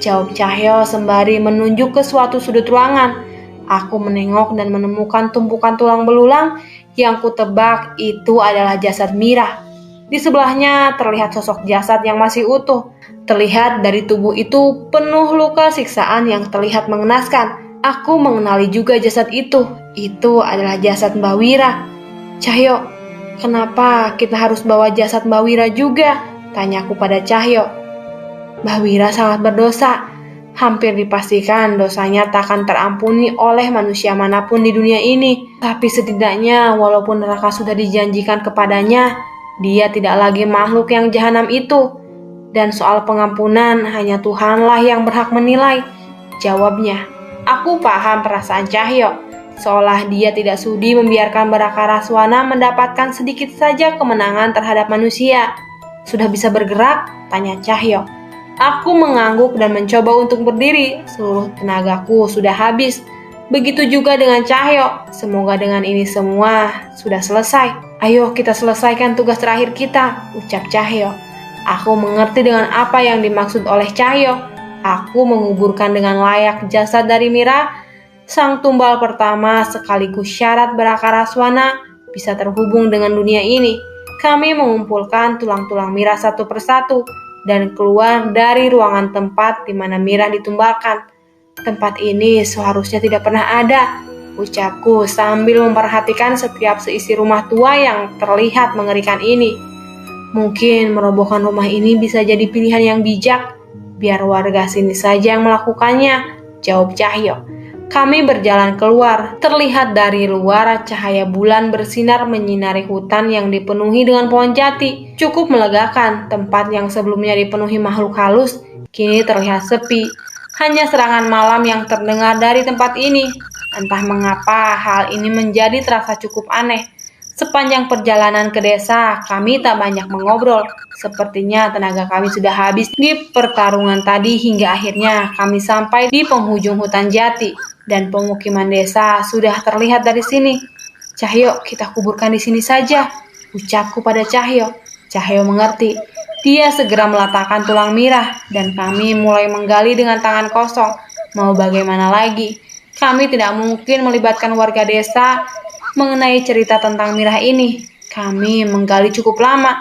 Jawab Cahyo sembari menunjuk ke suatu sudut ruangan. Aku menengok dan menemukan tumpukan tulang belulang yang kutebak itu adalah jasad Mira. Di sebelahnya terlihat sosok jasad yang masih utuh. Terlihat dari tubuh itu penuh luka siksaan yang terlihat mengenaskan. Aku mengenali juga jasad itu. Itu adalah jasad Mbak Wira. Cahyo, kenapa kita harus bawa jasad Mbak Wira juga? Tanyaku pada Cahyo. Mbak Wira sangat berdosa. Hampir dipastikan dosanya tak akan terampuni oleh manusia manapun di dunia ini. Tapi setidaknya walaupun neraka sudah dijanjikan kepadanya, dia tidak lagi makhluk yang jahanam itu. Dan soal pengampunan hanya Tuhanlah yang berhak menilai, jawabnya. Aku paham perasaan Cahyo, seolah dia tidak sudi membiarkan Brakaraswana mendapatkan sedikit saja kemenangan terhadap manusia. Sudah bisa bergerak? Tanya Cahyo. Aku mengangguk dan mencoba untuk berdiri. Seluruh tenagaku sudah habis. Begitu juga dengan Cahyo. Semoga dengan ini semua sudah selesai. Ayo kita selesaikan tugas terakhir kita, ucap Cahyo. Aku mengerti dengan apa yang dimaksud oleh Cahyo. Aku menguburkan dengan layak jasad dari Mira, sang tumbal pertama sekaligus syarat Barakaraswana bisa terhubung dengan dunia ini. Kami mengumpulkan tulang-tulang Mira satu persatu dan keluar dari ruangan tempat di mana Mira ditumbalkan. Tempat ini seharusnya tidak pernah ada, ucapku sambil memperhatikan setiap seisi rumah tua yang terlihat mengerikan ini. Mungkin merobohkan rumah ini bisa jadi pilihan yang bijak. Biar warga sini saja yang melakukannya, jawab Cahyo. Kami berjalan keluar. Terlihat dari luar cahaya bulan bersinar menyinari hutan yang dipenuhi dengan pohon jati. Cukup melegakan. Tempat yang sebelumnya dipenuhi makhluk halus kini terlihat sepi. Hanya serangan malam yang terdengar dari tempat ini. Entah mengapa hal ini menjadi terasa cukup aneh. Sepanjang perjalanan ke desa, kami tak banyak mengobrol. Sepertinya tenaga kami sudah habis di pertarungan tadi hingga akhirnya kami sampai di penghujung hutan jati dan pemukiman desa sudah terlihat dari sini. Cahyo, kita kuburkan di sini saja, ucapku pada Cahyo. Cahyo mengerti. Dia segera meletakkan tulang Mira dan kami mulai menggali dengan tangan kosong. Mau bagaimana lagi? Kami tidak mungkin melibatkan warga desa mengenai cerita tentang Mira ini. Kami menggali cukup lama,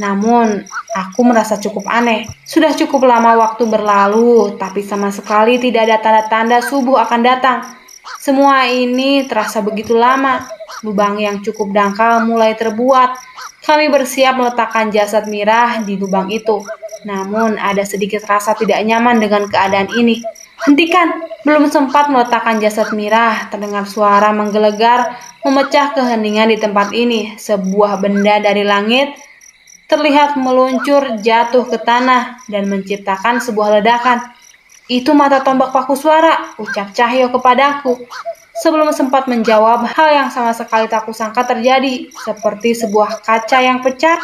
namun aku merasa cukup aneh. Sudah cukup lama waktu berlalu, tapi sama sekali tidak ada tanda-tanda subuh akan datang. Semua ini terasa begitu lama. Lubang yang cukup dangkal mulai terbuat. Kami bersiap meletakkan jasad Mira di lubang itu. Namun ada sedikit rasa tidak nyaman dengan keadaan ini. Hentikan! Belum sempat meletakkan jasad Mira, terdengar suara menggelegar, memecah keheningan di tempat ini. Sebuah benda dari langit terlihat meluncur jatuh ke tanah dan menciptakan sebuah ledakan. Itu mata tombak paku suara, ucap Cahyo kepadaku. Sebelum sempat menjawab, hal yang sama sekali tak kusangka terjadi. Seperti sebuah kaca yang pecah,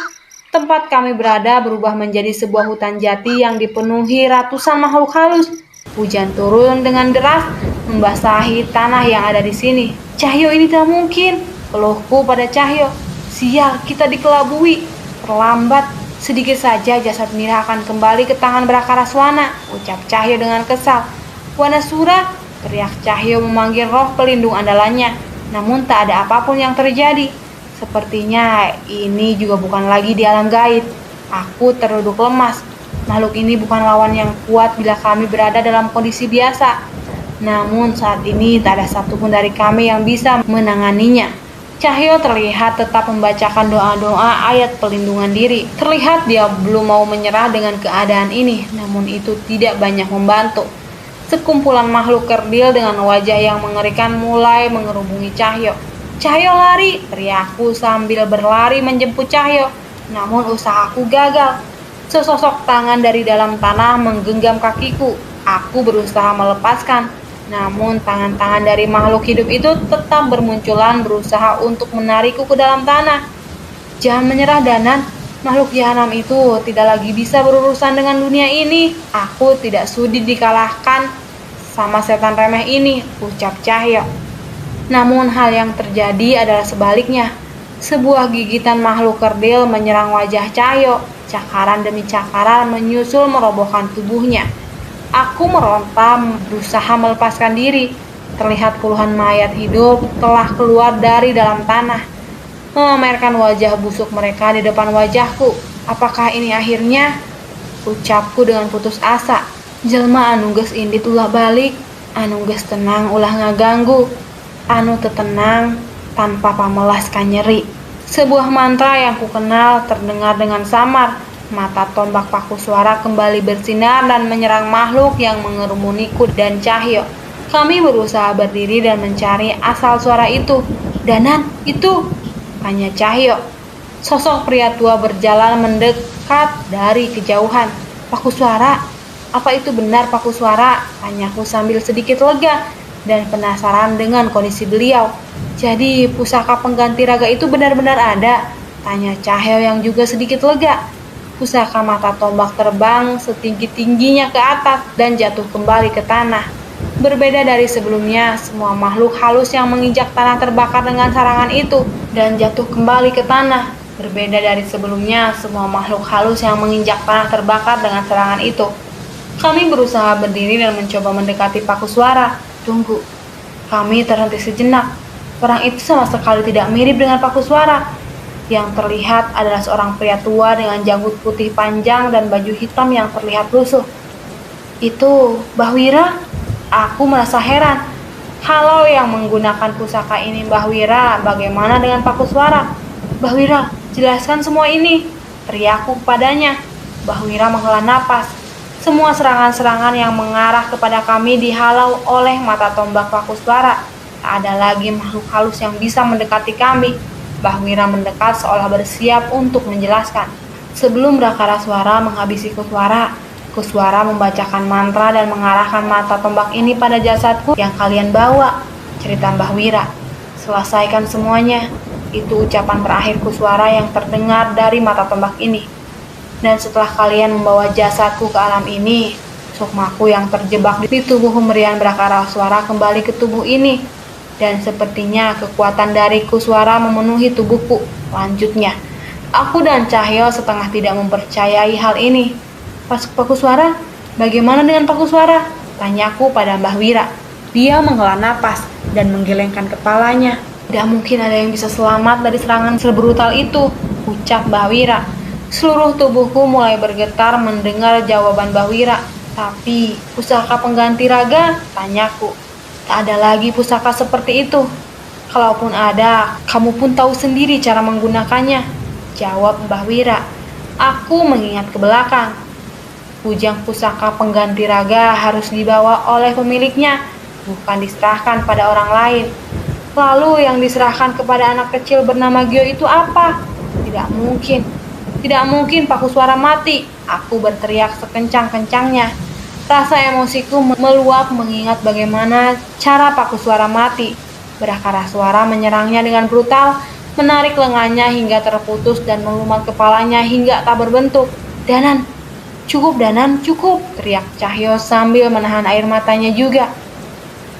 tempat kami berada berubah menjadi sebuah hutan jati yang dipenuhi ratusan makhluk halus. Hujan turun dengan deras, membasahi tanah yang ada di sini. Cahyo, ini tak mungkin, keluhku pada Cahyo. Sial, kita dikelabui. Terlambat, sedikit saja jasad Mira akan kembali ke tangan Barakaraswana, ucap Cahyo dengan kesal. Wanasura, teriak Cahyo memanggil roh pelindung andalannya. Namun tak ada apapun yang terjadi. Sepertinya ini juga bukan lagi di alam gaib. Aku terduduk lemas. Makhluk ini bukan lawan yang kuat bila kami berada dalam kondisi biasa. Namun saat ini tak ada satupun dari kami yang bisa menanganinya. Cahyo terlihat tetap membacakan doa-doa ayat pelindungan diri. Terlihat dia belum mau menyerah dengan keadaan ini, namun itu tidak banyak membantu. Sekumpulan makhluk kerdil dengan wajah yang mengerikan mulai mengerubungi Cahyo. Cahyo, lari! Teriakku sambil berlari menjemput Cahyo. Namun usahaku gagal. Sesosok tangan dari dalam tanah menggenggam kakiku. Aku berusaha melepaskan, namun tangan-tangan dari makhluk hidup itu tetap bermunculan berusaha untuk menarikku ke dalam tanah. Jangan menyerah, Danan. Makhluk jahanam itu tidak lagi bisa berurusan dengan dunia ini. Aku tidak sudi dikalahkan sama setan remeh ini, ucap Cahyo. Namun hal yang terjadi adalah sebaliknya. Sebuah gigitan makhluk kerdil menyerang wajah Cahyo. Cakaran demi cakaran menyusul merobohkan tubuhnya. Aku meronta berusaha melepaskan diri. Terlihat puluhan mayat hidup telah keluar dari dalam tanah, memamerkan wajah busuk mereka di depan wajahku. Apakah ini akhirnya? Ucapku dengan putus asa. Jelma anu geus indit ulah balik, anu geus tenang ulah ngaganggu, anu tetenang tanpa pamelas ka nyeri. Sebuah mantra yang kukenal terdengar dengan samar. Mata tombak paku suara kembali bersinar dan menyerang makhluk yang mengerumuniku dan Cahyo. Kami berusaha berdiri dan mencari asal suara itu. Danan, itu! Tanya Cahyo. Sosok pria tua berjalan mendekat dari kejauhan. Paku suara? Apa itu benar paku suara? Tanyaku sambil sedikit lega dan penasaran dengan kondisi beliau. Jadi pusaka pengganti raga itu benar-benar ada? Tanya Cahyo yang juga sedikit lega. Pusaka mata tombak terbang setinggi-tingginya ke atas dan jatuh kembali ke tanah. Berbeda dari sebelumnya, semua makhluk halus yang menginjak tanah terbakar dengan sarangan itu dan jatuh kembali ke tanah. Berbeda dari sebelumnya, semua makhluk halus yang menginjak tanah terbakar dengan serangan itu. Kami berusaha berdiri dan mencoba mendekati paku suara. Tunggu. Kami terhenti sejenak. Orang itu sama sekali tidak mirip dengan paku suara. Yang terlihat adalah seorang pria tua dengan janggut putih panjang dan baju hitam yang terlihat lusuh. Itu Mbah Wira? Aku merasa heran. Kalau yang menggunakan pusaka ini Mbah Wira, bagaimana dengan paku suara? Mbah Wira, jelaskan semua ini, teriakku kepadanya. Mbah Wira menghela napas. Semua serangan-serangan yang mengarah kepada kami dihalau oleh mata tombak paku suara. Tak ada lagi makhluk halus yang bisa mendekati kami. Mbah Wira mendekat seolah bersiap untuk menjelaskan. Sebelum Rakara Suara menghabisi Kuswara membacakan mantra dan mengarahkan mata tombak ini pada jasadku yang kalian bawa. Cerita Mbah Wira. Selesaikan semuanya. Itu ucapan terakhir Kuswara yang terdengar dari mata tombak ini. Dan setelah kalian membawa jasadku ke alam ini, sukmaku yang terjebak di tubuh pemberian Rakara Suara kembali ke tubuh ini. Dan sepertinya kekuatan dari Kuswara memenuhi tubuhku. Lanjutnya, aku dan Cahyo setengah tidak mempercayai hal ini. Paku suara? Bagaimana dengan paku suara? Tanyaku pada Mbah Wira. Dia menghela napas dan menggelengkan kepalanya. Tidak mungkin ada yang bisa selamat dari serangan sebrutal itu, ucap Mbah Wira. Seluruh tubuhku mulai bergetar mendengar jawaban Mbah Wira. Tapi, pusaka pengganti raga? Tanyaku. Tak ada lagi pusaka seperti itu. Kalaupun ada, kamu pun tahu sendiri cara menggunakannya, jawab Mbah Wira. Aku mengingat ke belakang. Kujang pusaka pengganti raga harus dibawa oleh pemiliknya, bukan diserahkan pada orang lain. Lalu yang diserahkan kepada anak kecil bernama Gio itu apa? Tidak mungkin paku suara mati. Aku berteriak sekencang-kencangnya. Rasa emosiku meluap mengingat bagaimana cara paku suara mati. Berakara suara menyerangnya dengan brutal, menarik lengannya hingga terputus dan melumat kepalanya hingga tak berbentuk. Danan, cukup, teriak Cahyo sambil menahan air matanya juga.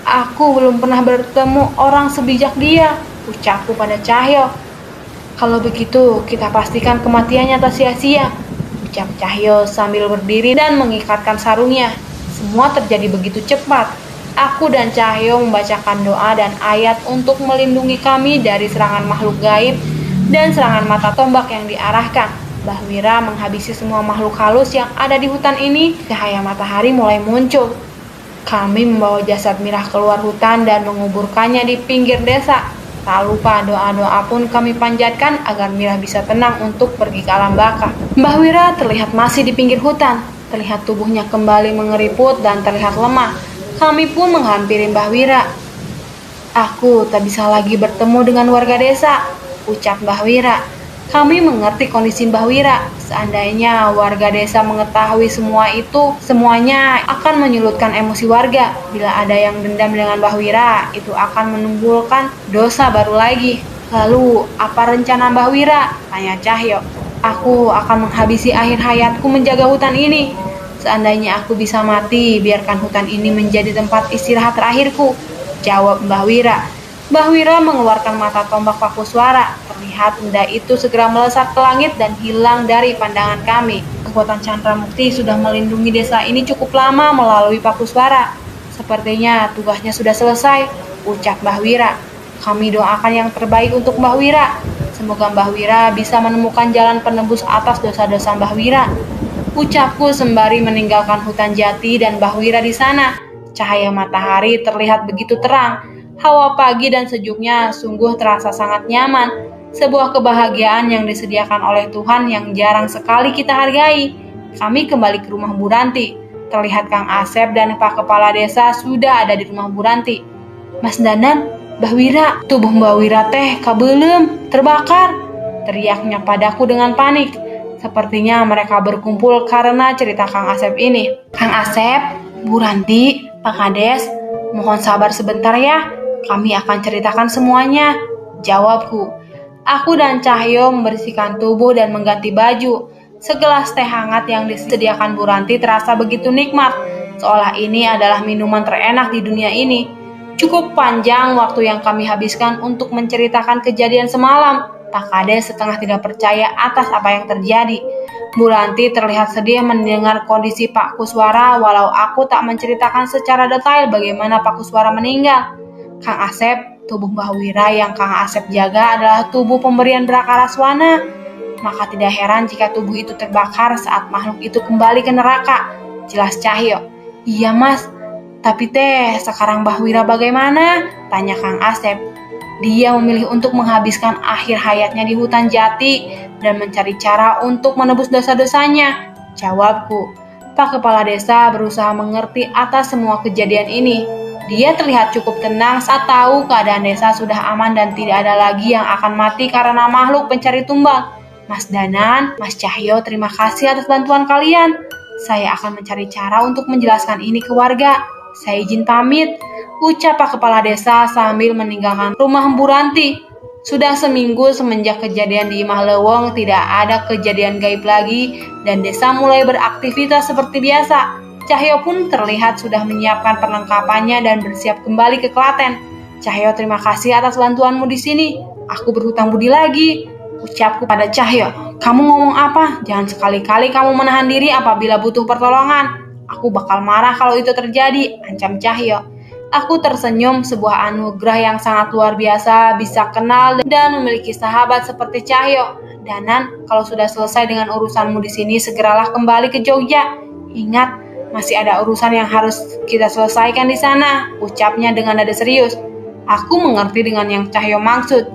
Aku belum pernah bertemu orang sebijak dia, ucapku pada Cahyo. Kalau begitu, kita pastikan kematiannya tak sia-sia, ucap Cahyo sambil berdiri dan mengikatkan sarungnya. Semua terjadi begitu cepat. Aku dan Cahyo membacakan doa dan ayat untuk melindungi kami dari serangan makhluk gaib dan serangan mata tombak yang diarahkan. Mbah Wira menghabisi semua makhluk halus yang ada di hutan ini. Cahaya matahari mulai muncul. Kami membawa jasad Mirah keluar hutan dan menguburkannya di pinggir desa. Tak lupa doa-doa pun kami panjatkan agar Mirah bisa tenang untuk pergi ke alam baka. Mbah Wira terlihat masih di pinggir hutan. Terlihat tubuhnya kembali mengeriput dan terlihat lemah. Kami pun menghampiri Mbah Wira. Aku tak bisa lagi bertemu dengan warga desa, ucap Mbah Wira. Kami mengerti kondisi Mbah Wira. Seandainya warga desa mengetahui semuanya akan menyulutkan emosi warga. Bila ada yang dendam dengan Mbah Wira, itu akan menimbulkan dosa baru lagi. Lalu, apa rencana Mbah Wira? Tanya Cahyo. Aku akan menghabisi akhir hayatku menjaga hutan ini. Seandainya aku bisa mati, biarkan hutan ini menjadi tempat istirahat terakhirku, jawab Mbah Wira. Mbah Wira mengeluarkan mata tombak paku suara. Terlihat benda itu segera melesat ke langit dan hilang dari pandangan kami. Kekuatan Chandra Mukti sudah melindungi desa ini cukup lama melalui paku suara. Sepertinya tugasnya sudah selesai, ucap Mbah Wira. Kami doakan yang terbaik untuk Mbah Wira. Semoga Mbah Wira bisa menemukan jalan penebus atas dosa-dosa Mbah Wira, ucapku sembari meninggalkan hutan jati dan Mbah Wira di sana. Cahaya matahari terlihat begitu terang. Hawa pagi dan sejuknya sungguh terasa sangat nyaman. Sebuah kebahagiaan yang disediakan oleh Tuhan yang jarang sekali kita hargai. Kami kembali ke rumah Bu Ranti. Terlihat Kang Asep dan Pak Kepala Desa sudah ada di rumah Bu Ranti. Mas Danan, Mbah Wira, tubuh Mbah Wira teh kabelum, terbakar, teriaknya padaku dengan panik. Sepertinya mereka berkumpul karena cerita Kang Asep ini. Kang Asep, Bu Ranti, Pak Kades, mohon sabar sebentar ya. Kami akan ceritakan semuanya, jawabku. Aku dan Cahyo membersihkan tubuh dan mengganti baju. Segelas teh hangat yang disediakan Bu Ranti terasa begitu nikmat, seolah ini adalah minuman terenak di dunia ini. Cukup panjang waktu yang kami habiskan untuk menceritakan kejadian semalam. Pak Kades setengah tidak percaya atas apa yang terjadi. Bu Ranti terlihat sedih mendengar kondisi Pak Kuswara walau aku tak menceritakan secara detail bagaimana Pak Kuswara meninggal. Kang Asep, tubuh Mbah Wira yang Kang Asep jaga adalah tubuh pemberian Brakaraswana. Maka tidak heran jika tubuh itu terbakar saat makhluk itu kembali ke neraka. Jelas Cahyo. Iya mas, tapi teh sekarang Mbah Wira bagaimana? Tanya Kang Asep. Dia memilih untuk menghabiskan akhir hayatnya di hutan jati dan mencari cara untuk menebus dosa-dosanya. Jawabku. Pak Kepala Desa berusaha mengerti atas semua kejadian ini. Dia terlihat cukup tenang saat tahu keadaan desa sudah aman dan tidak ada lagi yang akan mati karena makhluk pencari tumbang. Mas Danan, Mas Cahyo, terima kasih atas bantuan kalian. Saya akan mencari cara untuk menjelaskan ini ke warga. Saya izin pamit, ucap Pak Kepala Desa sambil meninggalkan rumah Bu Ranti. Sudah seminggu semenjak kejadian di Imah Lewong tidak ada kejadian gaib lagi dan desa mulai beraktivitas seperti biasa. Cahyo pun terlihat sudah menyiapkan perlengkapannya dan bersiap kembali ke Klaten. Cahyo, terima kasih atas bantuanmu di sini. Aku berhutang budi lagi. Ucapku pada Cahyo. Kamu ngomong apa? Jangan sekali-kali kamu menahan diri apabila butuh pertolongan. Aku bakal marah kalau itu terjadi, ancam Cahyo. Aku tersenyum, sebuah anugerah yang sangat luar biasa bisa kenal dan memiliki sahabat seperti Cahyo. Danan, kalau sudah selesai dengan urusanmu di sini, segeralah kembali ke Jogja. Ingat, masih ada urusan yang harus kita selesaikan di sana, ucapnya dengan nada serius. Aku mengerti dengan yang Cahyo maksud.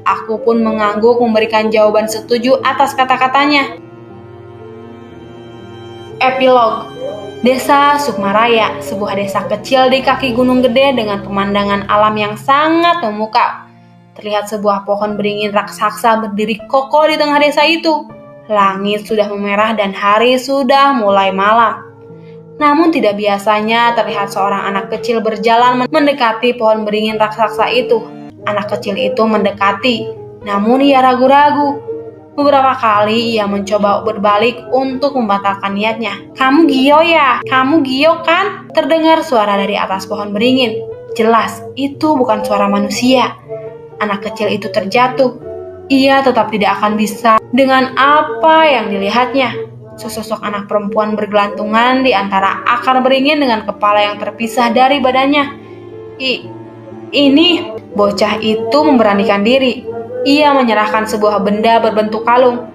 Aku pun mengangguk memberikan jawaban setuju atas kata-katanya. Epilog. Desa Sukmaraya, sebuah desa kecil di kaki Gunung Gede dengan pemandangan alam yang sangat memukau. Terlihat sebuah pohon beringin raksasa berdiri kokoh di tengah desa itu. Langit sudah memerah dan hari sudah mulai malam. Namun tidak biasanya terlihat seorang anak kecil berjalan mendekati pohon beringin raksasa itu. Anak kecil itu mendekati, namun ia ragu-ragu. Beberapa kali ia mencoba berbalik untuk membatalkan niatnya. Kamu Gio ya? Kamu Gio kan? Terdengar suara dari atas pohon beringin. Jelas, itu bukan suara manusia. Anak kecil itu terjatuh. Ia tetap tidak akan bisa dengan apa yang dilihatnya. Sesosok anak perempuan bergelantungan di antara akar beringin dengan kepala yang terpisah dari badannya. Ini bocah itu memberanikan diri. Ia menyerahkan sebuah benda berbentuk kalung.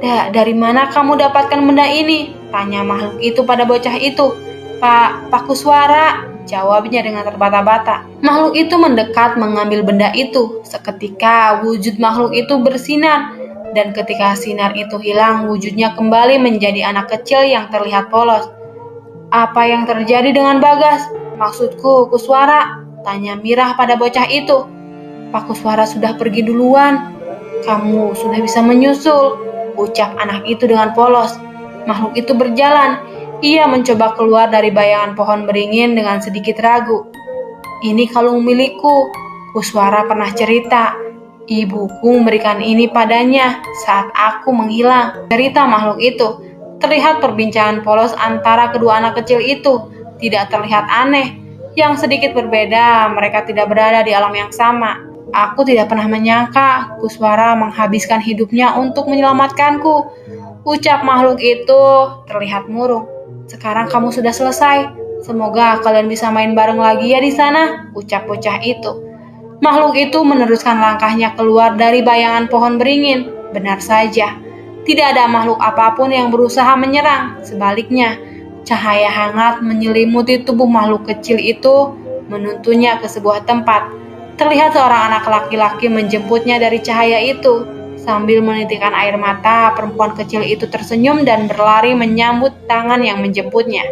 Dari mana kamu dapatkan benda ini? Tanya makhluk itu pada bocah itu. Pak Kuswara, jawabnya dengan terbata-bata. Makhluk itu mendekat mengambil benda itu. Seketika wujud makhluk itu bersinar. Dan ketika sinar itu hilang, wujudnya kembali menjadi anak kecil yang terlihat polos. Apa yang terjadi dengan Bagas? Maksudku, Kuswara, tanya Mirah pada bocah itu. Pak Kuswara sudah pergi duluan. Kamu sudah bisa menyusul, ucap anak itu dengan polos. Makhluk itu berjalan. Ia mencoba keluar dari bayangan pohon beringin dengan sedikit ragu. Ini kalung milikku. Kuswara pernah cerita. Ibuku memberikan ini padanya saat aku menghilang. Cerita makhluk itu. Terlihat perbincangan polos antara kedua anak kecil itu. Tidak terlihat aneh. Yang sedikit berbeda, mereka tidak berada di alam yang sama. Aku tidak pernah menyangka Kuswara menghabiskan hidupnya untuk menyelamatkanku. Ucap makhluk itu terlihat murung. Sekarang kamu sudah selesai. Semoga kalian bisa main bareng lagi ya di sana, ucap bocah itu. Makhluk itu meneruskan langkahnya keluar dari bayangan pohon beringin. Benar saja, tidak ada makhluk apapun yang berusaha menyerang. Sebaliknya, cahaya hangat menyelimuti tubuh makhluk kecil itu, menuntunnya ke sebuah tempat. Terlihat seorang anak laki-laki menjemputnya dari cahaya itu. Sambil menitikkan air mata, perempuan kecil itu tersenyum dan berlari menyambut tangan yang menjemputnya.